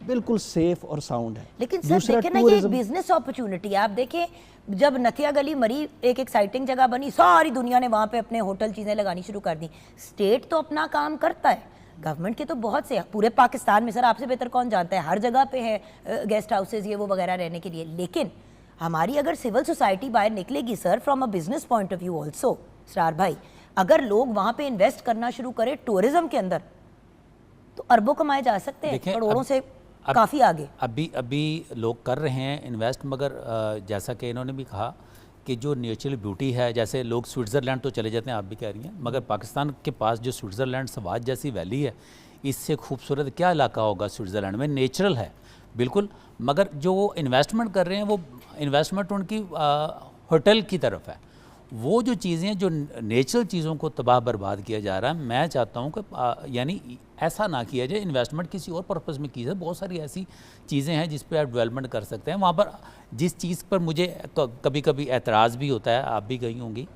बिल्कुल सेफ और साउंड है। लेकिन सर देखें ना, ये बिजनेस अपॉर्चुनिटी है। आप देखें जब नथिया गली मरी एक एक्साइटिंग जगह बनी, सारी दुनिया ने वहाँ पे अपने होटल चीज़ें लगानी शुरू कर दी। स्टेट तो अपना काम करता है, गवर्नमेंट के तो बहुत से पूरे पाकिस्तान में, सर आपसे बेहतर कौन जानता है, हर जगह पे है गेस्ट हाउसेज ये वो वगैरह रहने के लिए। लेकिन हमारी अगर सिविल सोसाइटी बाहर निकलेगी sir, from a business point of view also, star भाई, अगर लोग वहाँ पे इन्वेस्ट करना शुरू करें टूरिज्म के अंदर, तो अरबों कमाए जा सकते हैं, करोड़ों से काफ़ी आगे। अभी लोग कर रहे हैं इन्वेस्ट, मगर जैसा कि इन्होंने भी कहा कि जो नेचुरल ब्यूटी है, जैसे लोग स्विट्ज़रलैंड तो चले जाते हैं, आप भी कह रही हैं, मगर पाकिस्तान के पास जो स्विट्ज़रलैंड सवाद जैसी वैली है, इससे खूबसूरत क्या इलाका होगा स्विट्ज़रलैंड में। नेचुरल है बिल्कुल, मगर जो वो इन्वेस्टमेंट कर रहे हैं वो इन्वेस्टमेंट उनकी होटल की तरफ है, वो जो चीज़ें जो नेचुरल चीज़ों को तबाह बर्बाद किया जा रहा है, मैं चाहता हूँ कि यानी ऐसा ना किया जाए, इन्वेस्टमेंट किसी और पर्पज़ में की जाए। बहुत सारी ऐसी चीज़ें हैं जिस पे आप डेवलपमेंट कर सकते हैं। वहाँ पर जिस चीज़ पर मुझे कभी कभी एतराज़ भी होता है, आप भी गई होंगी,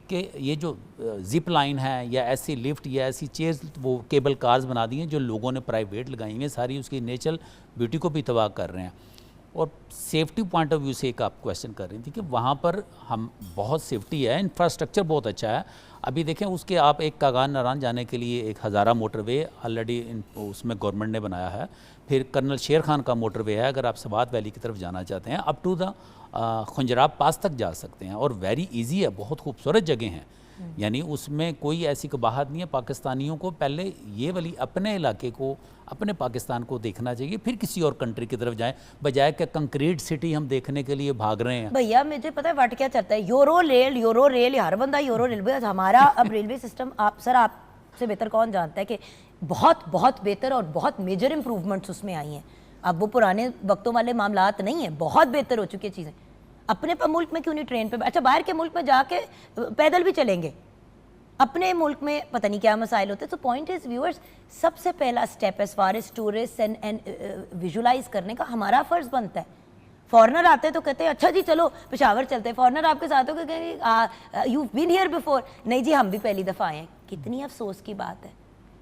कि ये जो जिप लाइन है या ऐसी लिफ्ट या ऐसी चेयर्स, वो केबल कार्स बना दी हैं जो लोगों ने प्राइवेट लगाई हैं, सारी उसकी नेचुरल ब्यूटी को भी तबाह कर रहे हैं। और सेफ्टी पॉइंट ऑफ व्यू से एक आप क्वेश्चन कर रही थी कि वहाँ पर हम बहुत सेफ्टी है, इंफ्रास्ट्रक्चर बहुत अच्छा है। अभी देखें उसके आप एक कागान नारायण जाने के लिए एक हज़ारा मोटरवे ऑलरेडी उसमें गवर्नमेंट ने बनाया है। फिर कर्नल शेर खान का मोटरवे है, अगर आप सवात वैली की तरफ जाना चाहते हैं अप टू द खुंजराब पास तक जा सकते हैं, और वेरी इजी है, बहुत खूबसूरत जगह हैं। यानी उसमें कोई ऐसी कबाहत नहीं है। पाकिस्तानियों को पहले ये वाली अपने इलाके को, अपने पाकिस्तान को देखना चाहिए, फिर किसी और कंट्री की तरफ जाएं, बजाय कि कंक्रीट सिटी हम देखने के लिए भाग रहे हैं। भैया मुझे पता है वाट क्या चलता है, यूरो रेल, हर बंदा यूरो रेलवे। हमारा अब रेलवे सिस्टम, आप सर आपसे बेहतर कौन जानता है कि बहुत बहुत बेहतर और बहुत मेजर इंप्रूवमेंट्स उसमें आई हैं। अब वो पुराने वक्तों वाले मामलात नहीं है, बहुत बेहतर हो चुकी है चीज़ें। अपने मुल्क में क्यों नहीं ट्रेन पे, अच्छा बाहर के मुल्क में जाके पैदल भी चलेंगे, अपने मुल्क में पता नहीं क्या मसाइल होते। तो पॉइंट इज व्यूअर्स, सबसे पहला step as far as tourist and visualise करने का हमारा फ़र्ज़ बनता है। फॉरनर आते हैं तो कहते हैं अच्छा जी चलो पेशावर चलते हैं, फॉरनर आपके साथ हो के कहेंगे यू बीन हियर बिफोर, नहीं जी हम भी पहली दफ़ा आए हैं। कितनी अफसोस की बात है।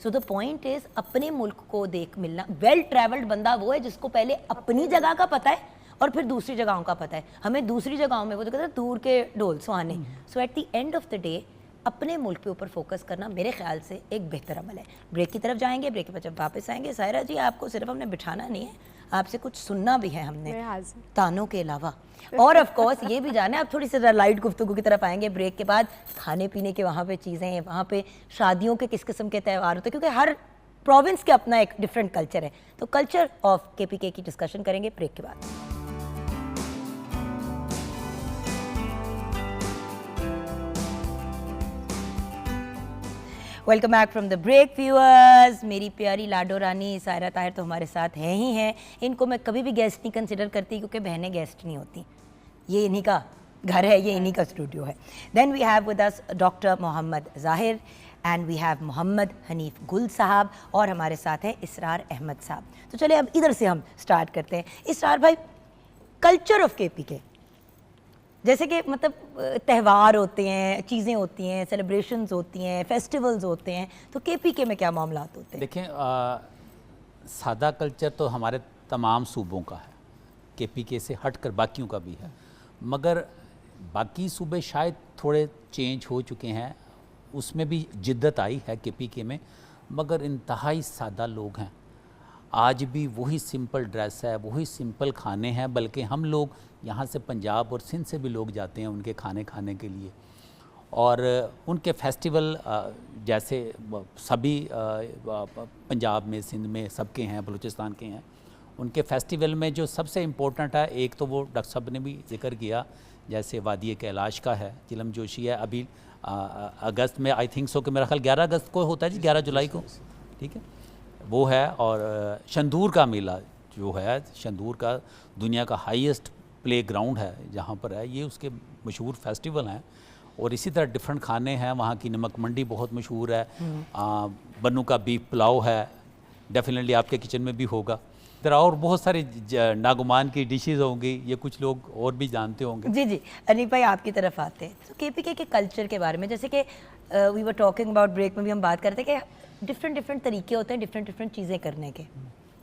सो द पॉइंट इज़ अपने मुल्क को देख मिलना। वेल ट्रैवल्ड बंदा वो है जिसको पहले अपनी जगह का पता है और फिर दूसरी जगहों का पता है। हमें दूसरी जगहों में वो जो कहते हैं दूर के ढोल सुहाने। So at the end of the day अपने मुल्क के ऊपर फोकस करना मेरे ख्याल से एक बेहतर अमल है। ब्रेक की तरफ जाएंगे, ब्रेक के बाद जब वापस आएंगे, सायरा जी आपको सिर्फ हमने बिठाना नहीं है, आपसे कुछ सुनना भी है हमने तानों के अलावा, और ऑफ कोर्स ये भी जाना है। आप थोड़ी सी लाइट गुफ्तगू की तरफ आएंगे ब्रेक के बाद, खाने पीने के वहाँ पे चीज़ें हैं, वहाँ पे शादियों के किस किस्म के त्यौहार होते हैं, क्योंकि हर प्रोविंस के अपना एक डिफरेंट कल्चर है। तो कल्चर ऑफ KPK की डिस्कशन करेंगे ब्रेक के बाद। Welcome back from the break viewers. मेरी प्यारी लाडो रानी सायरा ताहिर तो हमारे साथ हैं ही हैं। इनको मैं कभी भी गेस्ट नहीं कंसिडर करती क्योंकि बहनें गेस्ट नहीं होती, ये इन्हीं का घर है, ये इन्हीं का स्टूडियो है। Then we have with us doctor Mohammad Zahir and we have Mohammad Hanif Gul साहब, और हमारे साथ हैं इसरार अहमद साहब। तो चलिए अब इधर से हम स्टार्ट करते हैं। इसरार भाई, कल्चर ऑफ KPK, जैसे कि मतलब त्यौहार होते हैं, चीज़ें होती हैं, सेलिब्रेशंस होती हैं, फेस्टिवल्स होते हैं, तो KPK में क्या मामलात होते हैं? देखें, सादा कल्चर तो हमारे तमाम सूबों का है, KPK से हटकर बाकियों का भी है, मगर बाकी सूबे शायद थोड़े चेंज हो चुके हैं, उसमें भी जिद्दत आई है KPK में, मगर इंतहाई सादा लोग हैं। आज भी वही सिंपल ड्रेस है, वही सिंपल खाने हैं, बल्कि हम लोग यहाँ से पंजाब और सिंध से भी लोग जाते हैं उनके खाने खाने के लिए। और उनके फेस्टिवल जैसे सभी पंजाब में, सिंध में सबके हैं, बलूचिस्तान के हैं, उनके फेस्टिवल में जो सबसे इम्पोर्टेंट है, एक तो वो डॉक्टर साहब ने भी जिक्र किया, जैसे वादी कैलाश का है, चिलम जोशी है, अभी अगस्त में आई थिंक सो कि मेरा ख्याल 11 अगस्त को होता है जी, 11 जुलाई को, ठीक है, वो है। और शंदूर का मेला जो है, शंदूर का दुनिया का हाईएस्ट प्ले ग्राउंड है जहाँ पर है, ये उसके मशहूर फेस्टिवल हैं। और इसी तरह डिफरेंट खाने हैं, वहाँ की नमक मंडी बहुत मशहूर है, बन्नू का बीफ पुलाव है, डेफिनेटली आपके किचन में भी होगा। तरह और बहुत सारी नागुमान की डिशेज होंगी, ये कुछ लोग और भी जानते होंगे। जी जी, अनिल भाई आपकी तरफ आते हैं। तो KPK के कल्चर के बारे में, जैसे कि we were talking about, break में भी हम बात करते हैं कि डिफरेंट तरीके होते हैं डिफरेंट चीज़ें करने के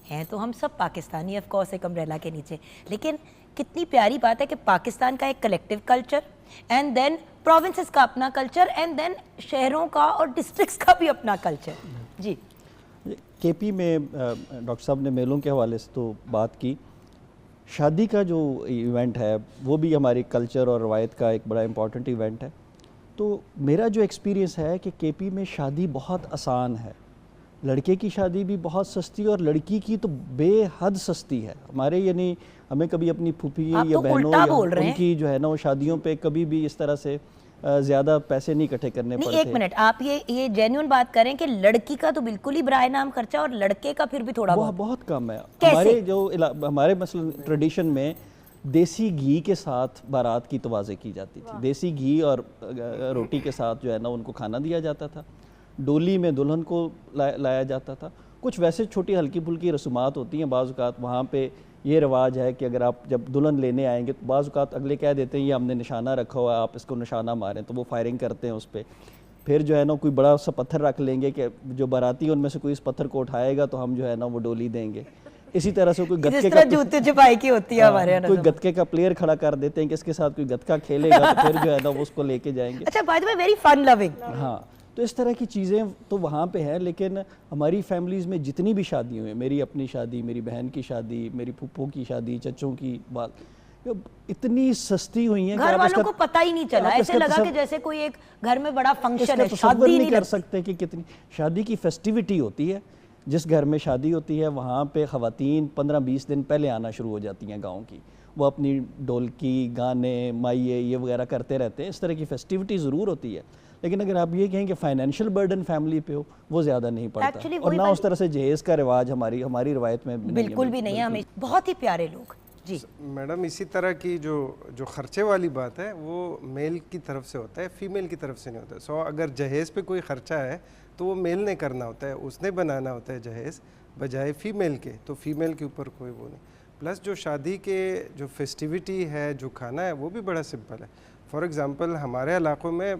हैं। तो हम सब पाकिस्तानी ऑफ कोर्स एक अम्ब्रेला के नीचे, लेकिन कितनी प्यारी बात है कि पाकिस्तान का एक collective culture, and then provinces का अपना कल्चर, एंड देन शहरों का और डिस्ट्रिक्ट्स का भी अपना कल्चर। जी, KP में डॉक्टर साहब ने मेलों के हवाले से तो बात की, शादी का जो इवेंट है वो भी हमारी कल्चर और रवायत का एक बड़ा इम्पॉर्टेंट इवेंट है। तो मेरा जो एक्सपीरियंस है कि KP में शादी बहुत आसान है, लड़के की शादी भी बहुत सस्ती और लड़की की तो बेहद सस्ती है। हमारे यानी हमें कभी अपनी फूफी या तो बहनों या उनकी जो है ना वो शादियों पे कभी भी इस तरह से ज़्यादा पैसे नहीं इकट्ठे करने पड़ते। एक मिनट, आप ये जेन्युइन बात करें कि लड़की का तो बिल्कुल ही बराए नाम खर्चा और लड़के का फिर भी थोड़ा बहुत कम है। कैसे? हमारे मसलन ट्रेडिशन में देसी घी के साथ बारात की तवाज़े की जाती थी। देसी घी और रोटी के साथ जो है ना उनको खाना दिया जाता था। डोली में दुल्हन को लाया जाता था। कुछ वैसे छोटी हल्की फुल्की रसूमात होती हैं बाज़ औक़ात। वहाँ पे ये रिवाज है कि अगर आप जब दुल्हन लेने आएंगे तो बाज़ औक़ात अगले कह देते हैं ये हमने निशाना रखा हुआ है, आप इसको निशाना मारें, तो वो फायरिंग करते हैं उस पर। फिर जो है ना कोई बड़ा सा पत्थर रख लेंगे कि जो बाराती है उनमें से कोई इस पत्थर को उठाएगा तो हम जो है ना वो डोली देंगे। इसी तरह से कोई गत्के का जूते छुपाई की होती है हमारे यहाँ कोई गत्के का प्लेयर खड़ा कर देते हैं कि इसके साथ कोई गत्का खेलेगा तो फिर जो है ना वो उसको लेके जाएंगे। अच्छा, by the way very fun loving. हाँ, तो इस तरह की चीज़ें तो वहाँ पे है। लेकिन हमारी फैमिलीज़ में जितनी भी शादी हुई, मेरी अपनी शादी, मेरी बहन की शादी, मेरी फूफो की शादी, चचों की बात, ये इतनी सस्ती हुई है घर वालों को पता ही नहीं चला। ऐसे लगा कि जैसे कोई एक घर में बड़ा फंक्शन है, शादी नहीं कर सकते कि कितनी शादी की फेस्टिविटी होती है। जिस घर में शादी होती है वहाँ पे ख़वातीन 15-20 दिन पहले आना शुरू हो जाती हैं गाँव की। वो अपनी ढोलकी, गाने, माइये ये वगैरह करते रहते हैं। इस तरह की फेस्टिविटी ज़रूर होती है। लेकिन अगर आप ये कहें कि फाइनेंशियल बर्डन फैमिली पे हो, वो ज़्यादा नहीं पड़ता। और ना उस तरह से जहेज़ का रिवाज हमारी रवायत में बिल्कुल भी नहीं है। हमें बहुत ही प्यारे लोग जी। मैडम, इसी तरह की जो खर्चे वाली बात है वो मेल की तरफ से होता है, फीमेल की तरफ से नहीं होता है। सो अगर जहेज़ पे कोई ख़र्चा है तो वो मेल ने करना होता है, उसने बनाना होता है जहेज़, बजाय फ़ीमेल के। तो फ़ीमेल के ऊपर कोई वो नहीं। प्लस जो शादी के जो फेस्टिविटी है, जो खाना है, वो भी बड़ा सिंपल है। फॉर एग्ज़ाम्पल हमारे इलाक़ों में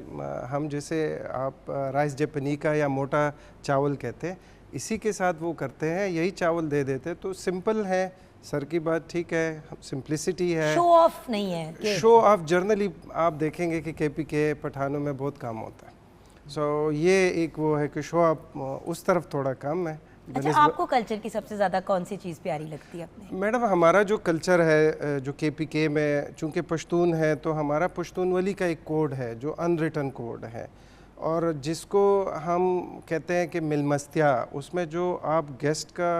हम जैसे आप राइस जपनीका या मोटा चावल कहते हैं, इसी के साथ वो करते हैं, यही चावल दे देते हैं। तो सिंपल है सर की बात, ठीक है, सिंप्लिसिटी है, शो ऑफ नहीं है। शो ऑफ जर्नली आप देखेंगे कि KPK पठानों में बहुत काम होता है। सो ये एक वो है कि शो ऑफ उस तरफ थोड़ा कम है। अच्छा, आपको कल्चर की सबसे ज़्यादा कौन सी चीज़ प्यारी लगती है अपने? मैडम, हमारा जो कल्चर है जो KPK में, चूँकि पश्तून है तो हमारा पश्तूनवली का एक कोड है जो अनरिटन कोड है, और जिसको हम कहते हैं कि मिलमस्तिया। उसमें जो आप गेस्ट का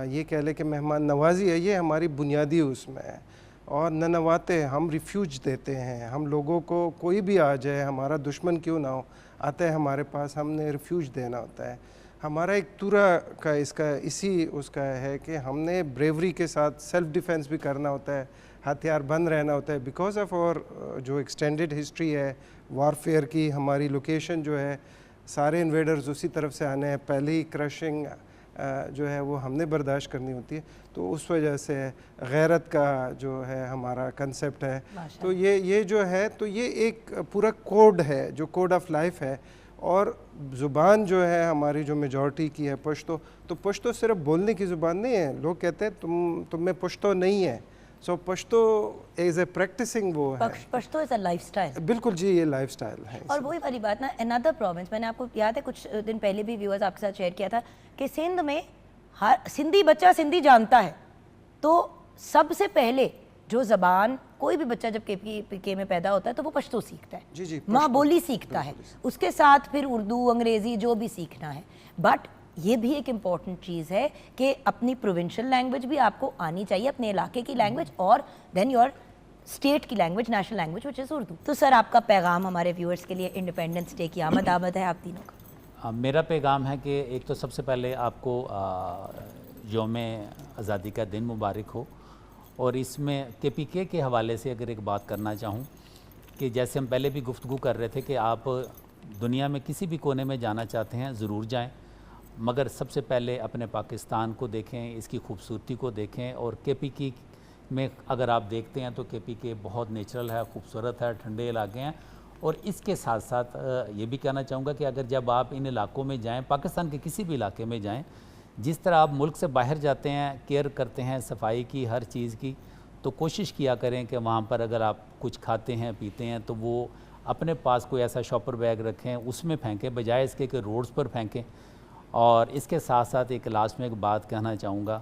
ये कह लें कि मेहमान नवाजी है, ये हमारी बुनियादी उसमें है। और न नवाते हम रिफ्यूज देते हैं। हम लोगों को कोई भी आ जाए, हमारा दुश्मन क्यों ना हो, आता है हमारे पास, हमने रिफ्यूज देना होता है। हमारा एक तुरा का इसका इसी उसका है कि हमने ब्रेवरी के साथ सेल्फ डिफेंस भी करना होता है, हथियार बंद रहना होता है। बिकॉज ऑफ और जो एक्सटेंडेड हिस्ट्री है वारफेयर की, हमारी लोकेशन जो है, सारे इन्वेडर्स उसी तरफ से आने हैं, पहली क्रशिंग जो है वो हमने बर्दाश्त करनी होती है। तो उस वजह से गैरत का जो है हमारा कंसेप्ट है। तो ये जो है, तो ये एक पूरा कोड है, जो कोड ऑफ लाइफ है। और ज़ुबान जो है हमारी, जो मेजॉरिटी की है पश्तो, तो पश्तो सिर्फ बोलने की ज़ुबान नहीं है। लोग कहते हैं तुम में पश्तो नहीं है। सो पश्तो एज ए प्रैक्टिसिंग वो है, पश्तो इज़ अ लाइफस्टाइल। बिल्कुल जी, ये लाइफस्टाइल है। और वही वाली बात ना, अनदर प्रोविंस, मैंने आपको याद है कुछ दिन पहले भी व्यूअर्स आपके साथ शेयर किया था कि सिंध में हर सिंधी बच्चा सिंधी जानता है। तो सबसे पहले जो ज़बान कोई भी बच्चा जब KPK में पैदा होता है तो वो पश्तो सीखता है। जी जी, माँ बोली सीखता है, उसके साथ फिर उर्दू, अंग्रेज़ी जो भी सीखना है। बट ये भी एक इम्पॉर्टेंट चीज़ है कि अपनी प्रोविंशियल लैंग्वेज भी आपको आनी चाहिए, अपने इलाके की लैंग्वेज, और देन योर स्टेट की language, national language which is Urdu. तो सर, आपका पैगाम हमारे व्यूअर्स के लिए इंडिपेंडेंस डे की आमद है आप तीनों का। मेरा पैगाम है कि एक तो सबसे पहले आपको यौम आज़ादी का दिन मुबारक हो। और इसमें KPK के हवाले से अगर एक बात करना चाहूँ कि जैसे हम पहले भी गुफ्तगू कर रहे थे कि आप दुनिया में किसी भी कोने में जाना चाहते हैं ज़रूर जाएं, मगर सबसे पहले अपने पाकिस्तान को देखें, इसकी खूबसूरती को देखें। और KPK में अगर आप देखते हैं तो KPK बहुत नेचुरल है, खूबसूरत है, ठंडे इलाके हैं। और इसके साथ साथ ये भी कहना चाहूँगा कि अगर जब आप इन इलाकों में जाएँ, पाकिस्तान के किसी भी इलाके में जाएँ, जिस तरह आप मुल्क से बाहर जाते हैं, केयर करते हैं सफाई की, हर चीज़ की, तो कोशिश किया करें कि वहाँ पर अगर आप कुछ खाते हैं पीते हैं तो वो अपने पास कोई ऐसा शॉपर बैग रखें, उसमें फेंकें, बजाय इसके कि रोड्स पर फेंकें। और इसके साथ साथ एक लास्ट में एक बात कहना चाहूँगा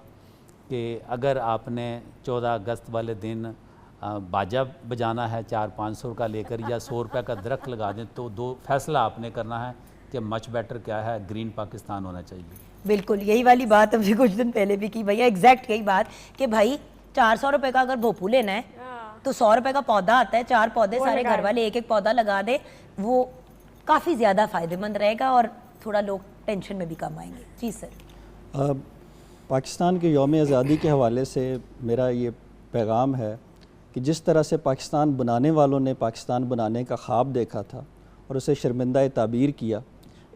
कि अगर आपने 14 अगस्त वाले दिन बाजा बजाना है 400-500 का लेकर, या 100 रुपये का दरख्त लगा दें, तो दो फैसला आपने करना है कि मच बेटर क्या है, ग्रीन पाकिस्तान होना चाहिए। बिल्कुल यही वाली बात हमने कुछ दिन पहले भी की भैया, एग्जैक्ट यही बात कि भाई 400 रुपये का अगर भोपू लेना है तो 100 रुपये का पौधा आता है, 4 पौधे सारे घर वाले एक पौधा लगा दे, वो काफ़ी ज़्यादा फ़ायदेमंद रहेगा और थोड़ा लोग टेंशन में भी कम आएंगे। जी सर। पाकिस्तान के यौम आज़ादी के हवाले से मेरा ये पैगाम है कि जिस तरह से पाकिस्तान बनाने वालों ने पाकिस्तान बनाने का ख्वाब देखा था और उसे शर्मिंदा ताबीर किया,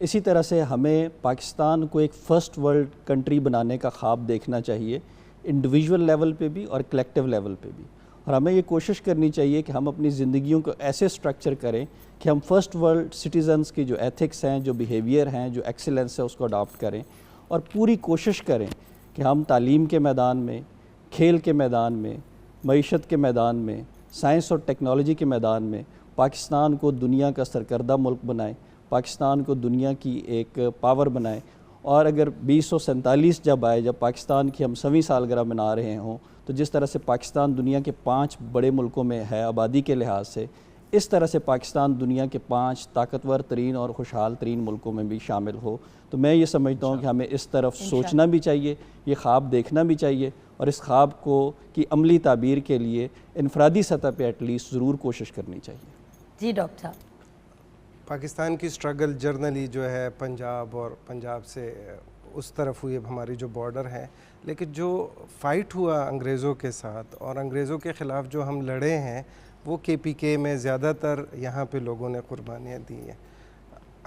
इसी तरह से हमें पाकिस्तान को एक फ़र्स्ट वर्ल्ड कंट्री बनाने का ख्वाब देखना चाहिए, इंडिविजुअल लेवल पे भी और कलेक्टिव लेवल पे भी। और हमें ये कोशिश करनी चाहिए कि हम अपनी ज़िंदगियों को ऐसे स्ट्रक्चर करें कि हम फ़र्स्ट वर्ल्ड सिटीज़न्स की जो एथिक्स हैं, जो बिहेवियर हैं, जो एक्सीलेंस है, उसको अडॉप्ट करें और पूरी कोशिश करें कि हम तालीम के मैदान में, खेल के मैदान में, मईशत के मैदान में, साइंस और टेक्नोलॉजी के मैदान में पाकिस्तान को दुनिया का सरकर्दा मुल्क बनाएं, पाकिस्तान को दुनिया की एक पावर बनाएं। और अगर 2047 जब आए, जब पाकिस्तान की हम 100वीं सालगिरह मना रहे हों, तो जिस तरह से पाकिस्तान दुनिया के 5 बड़े मुल्कों में है आबादी के लिहाज से, इस तरह से पाकिस्तान दुनिया के 5 ताकतवर तरीन और खुशहाल तरीन मुल्कों में भी शामिल हो। तो मैं ये समझता हूँ कि हमें इस तरफ सोचना भी चाहिए, ये ख्वाब देखना भी चाहिए और इस ख्वाब को की अमली ताबीर के लिए इनफरादी सतह पे एटलीस्ट ज़रूर कोशिश करनी चाहिए। जी डॉक्टर साहब। पाकिस्तान की स्ट्रगल जर्नली जो है पंजाब और पंजाब से उस तरफ हुई, अब हमारी जो बॉर्डर है, लेकिन जो फ़ाइट हुआ अंग्रेज़ों के साथ और अंग्रेज़ों के ख़िलाफ़ जो हम लड़े हैं वो KPK में ज़्यादातर यहाँ पे लोगों ने कुर्बानियाँ दी हैं।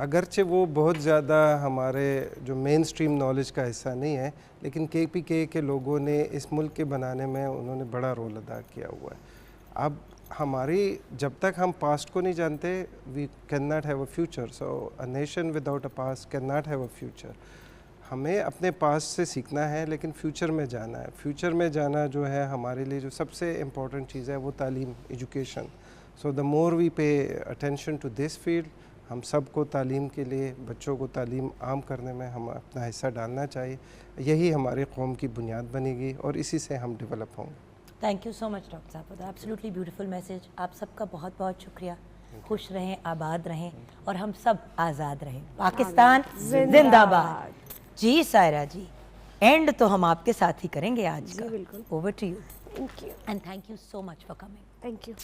अगरचे वो बहुत ज़्यादा हमारे जो मेन स्ट्रीम नॉलेज का हिस्सा नहीं है, लेकिन KPK के लोगों ने इस मुल्क के बनाने में उन्होंने बड़ा रोल अदा किया हुआ है। अब हमारी जब तक हम पास्ट को नहीं जानते, we can not have a future. So a nation without a past can not have a future. हमें अपने पास्ट से सीखना है लेकिन फ्यूचर में जाना है। फ्यूचर में जाना जो है हमारे लिए जो सबसे इम्पॉर्टेंट चीज़ है वो तालीम, education. So the more we pay attention to this field, हम सबको तालीम के लिए, बच्चों को तालीम आम करने में हम अपना हिस्सा डालना चाहिए। यही हमारे कौम की बुनियाद बनेगी और इसी से हम डेवलप होंगे। Thank you so much doctor साहब for the absolutely beautiful message. आप सबका बहुत बहुत शुक्रिया। खुश रहें, आबाद रहें और हम सब आज़ाद रहें। पाकिस्तान जिंदाबाद। जी सायरा जी, एंड तो हम आपके साथ ही करेंगे आज का। बिल्कुल। Over to you. Thank you. And thank you so much for coming. Thank you.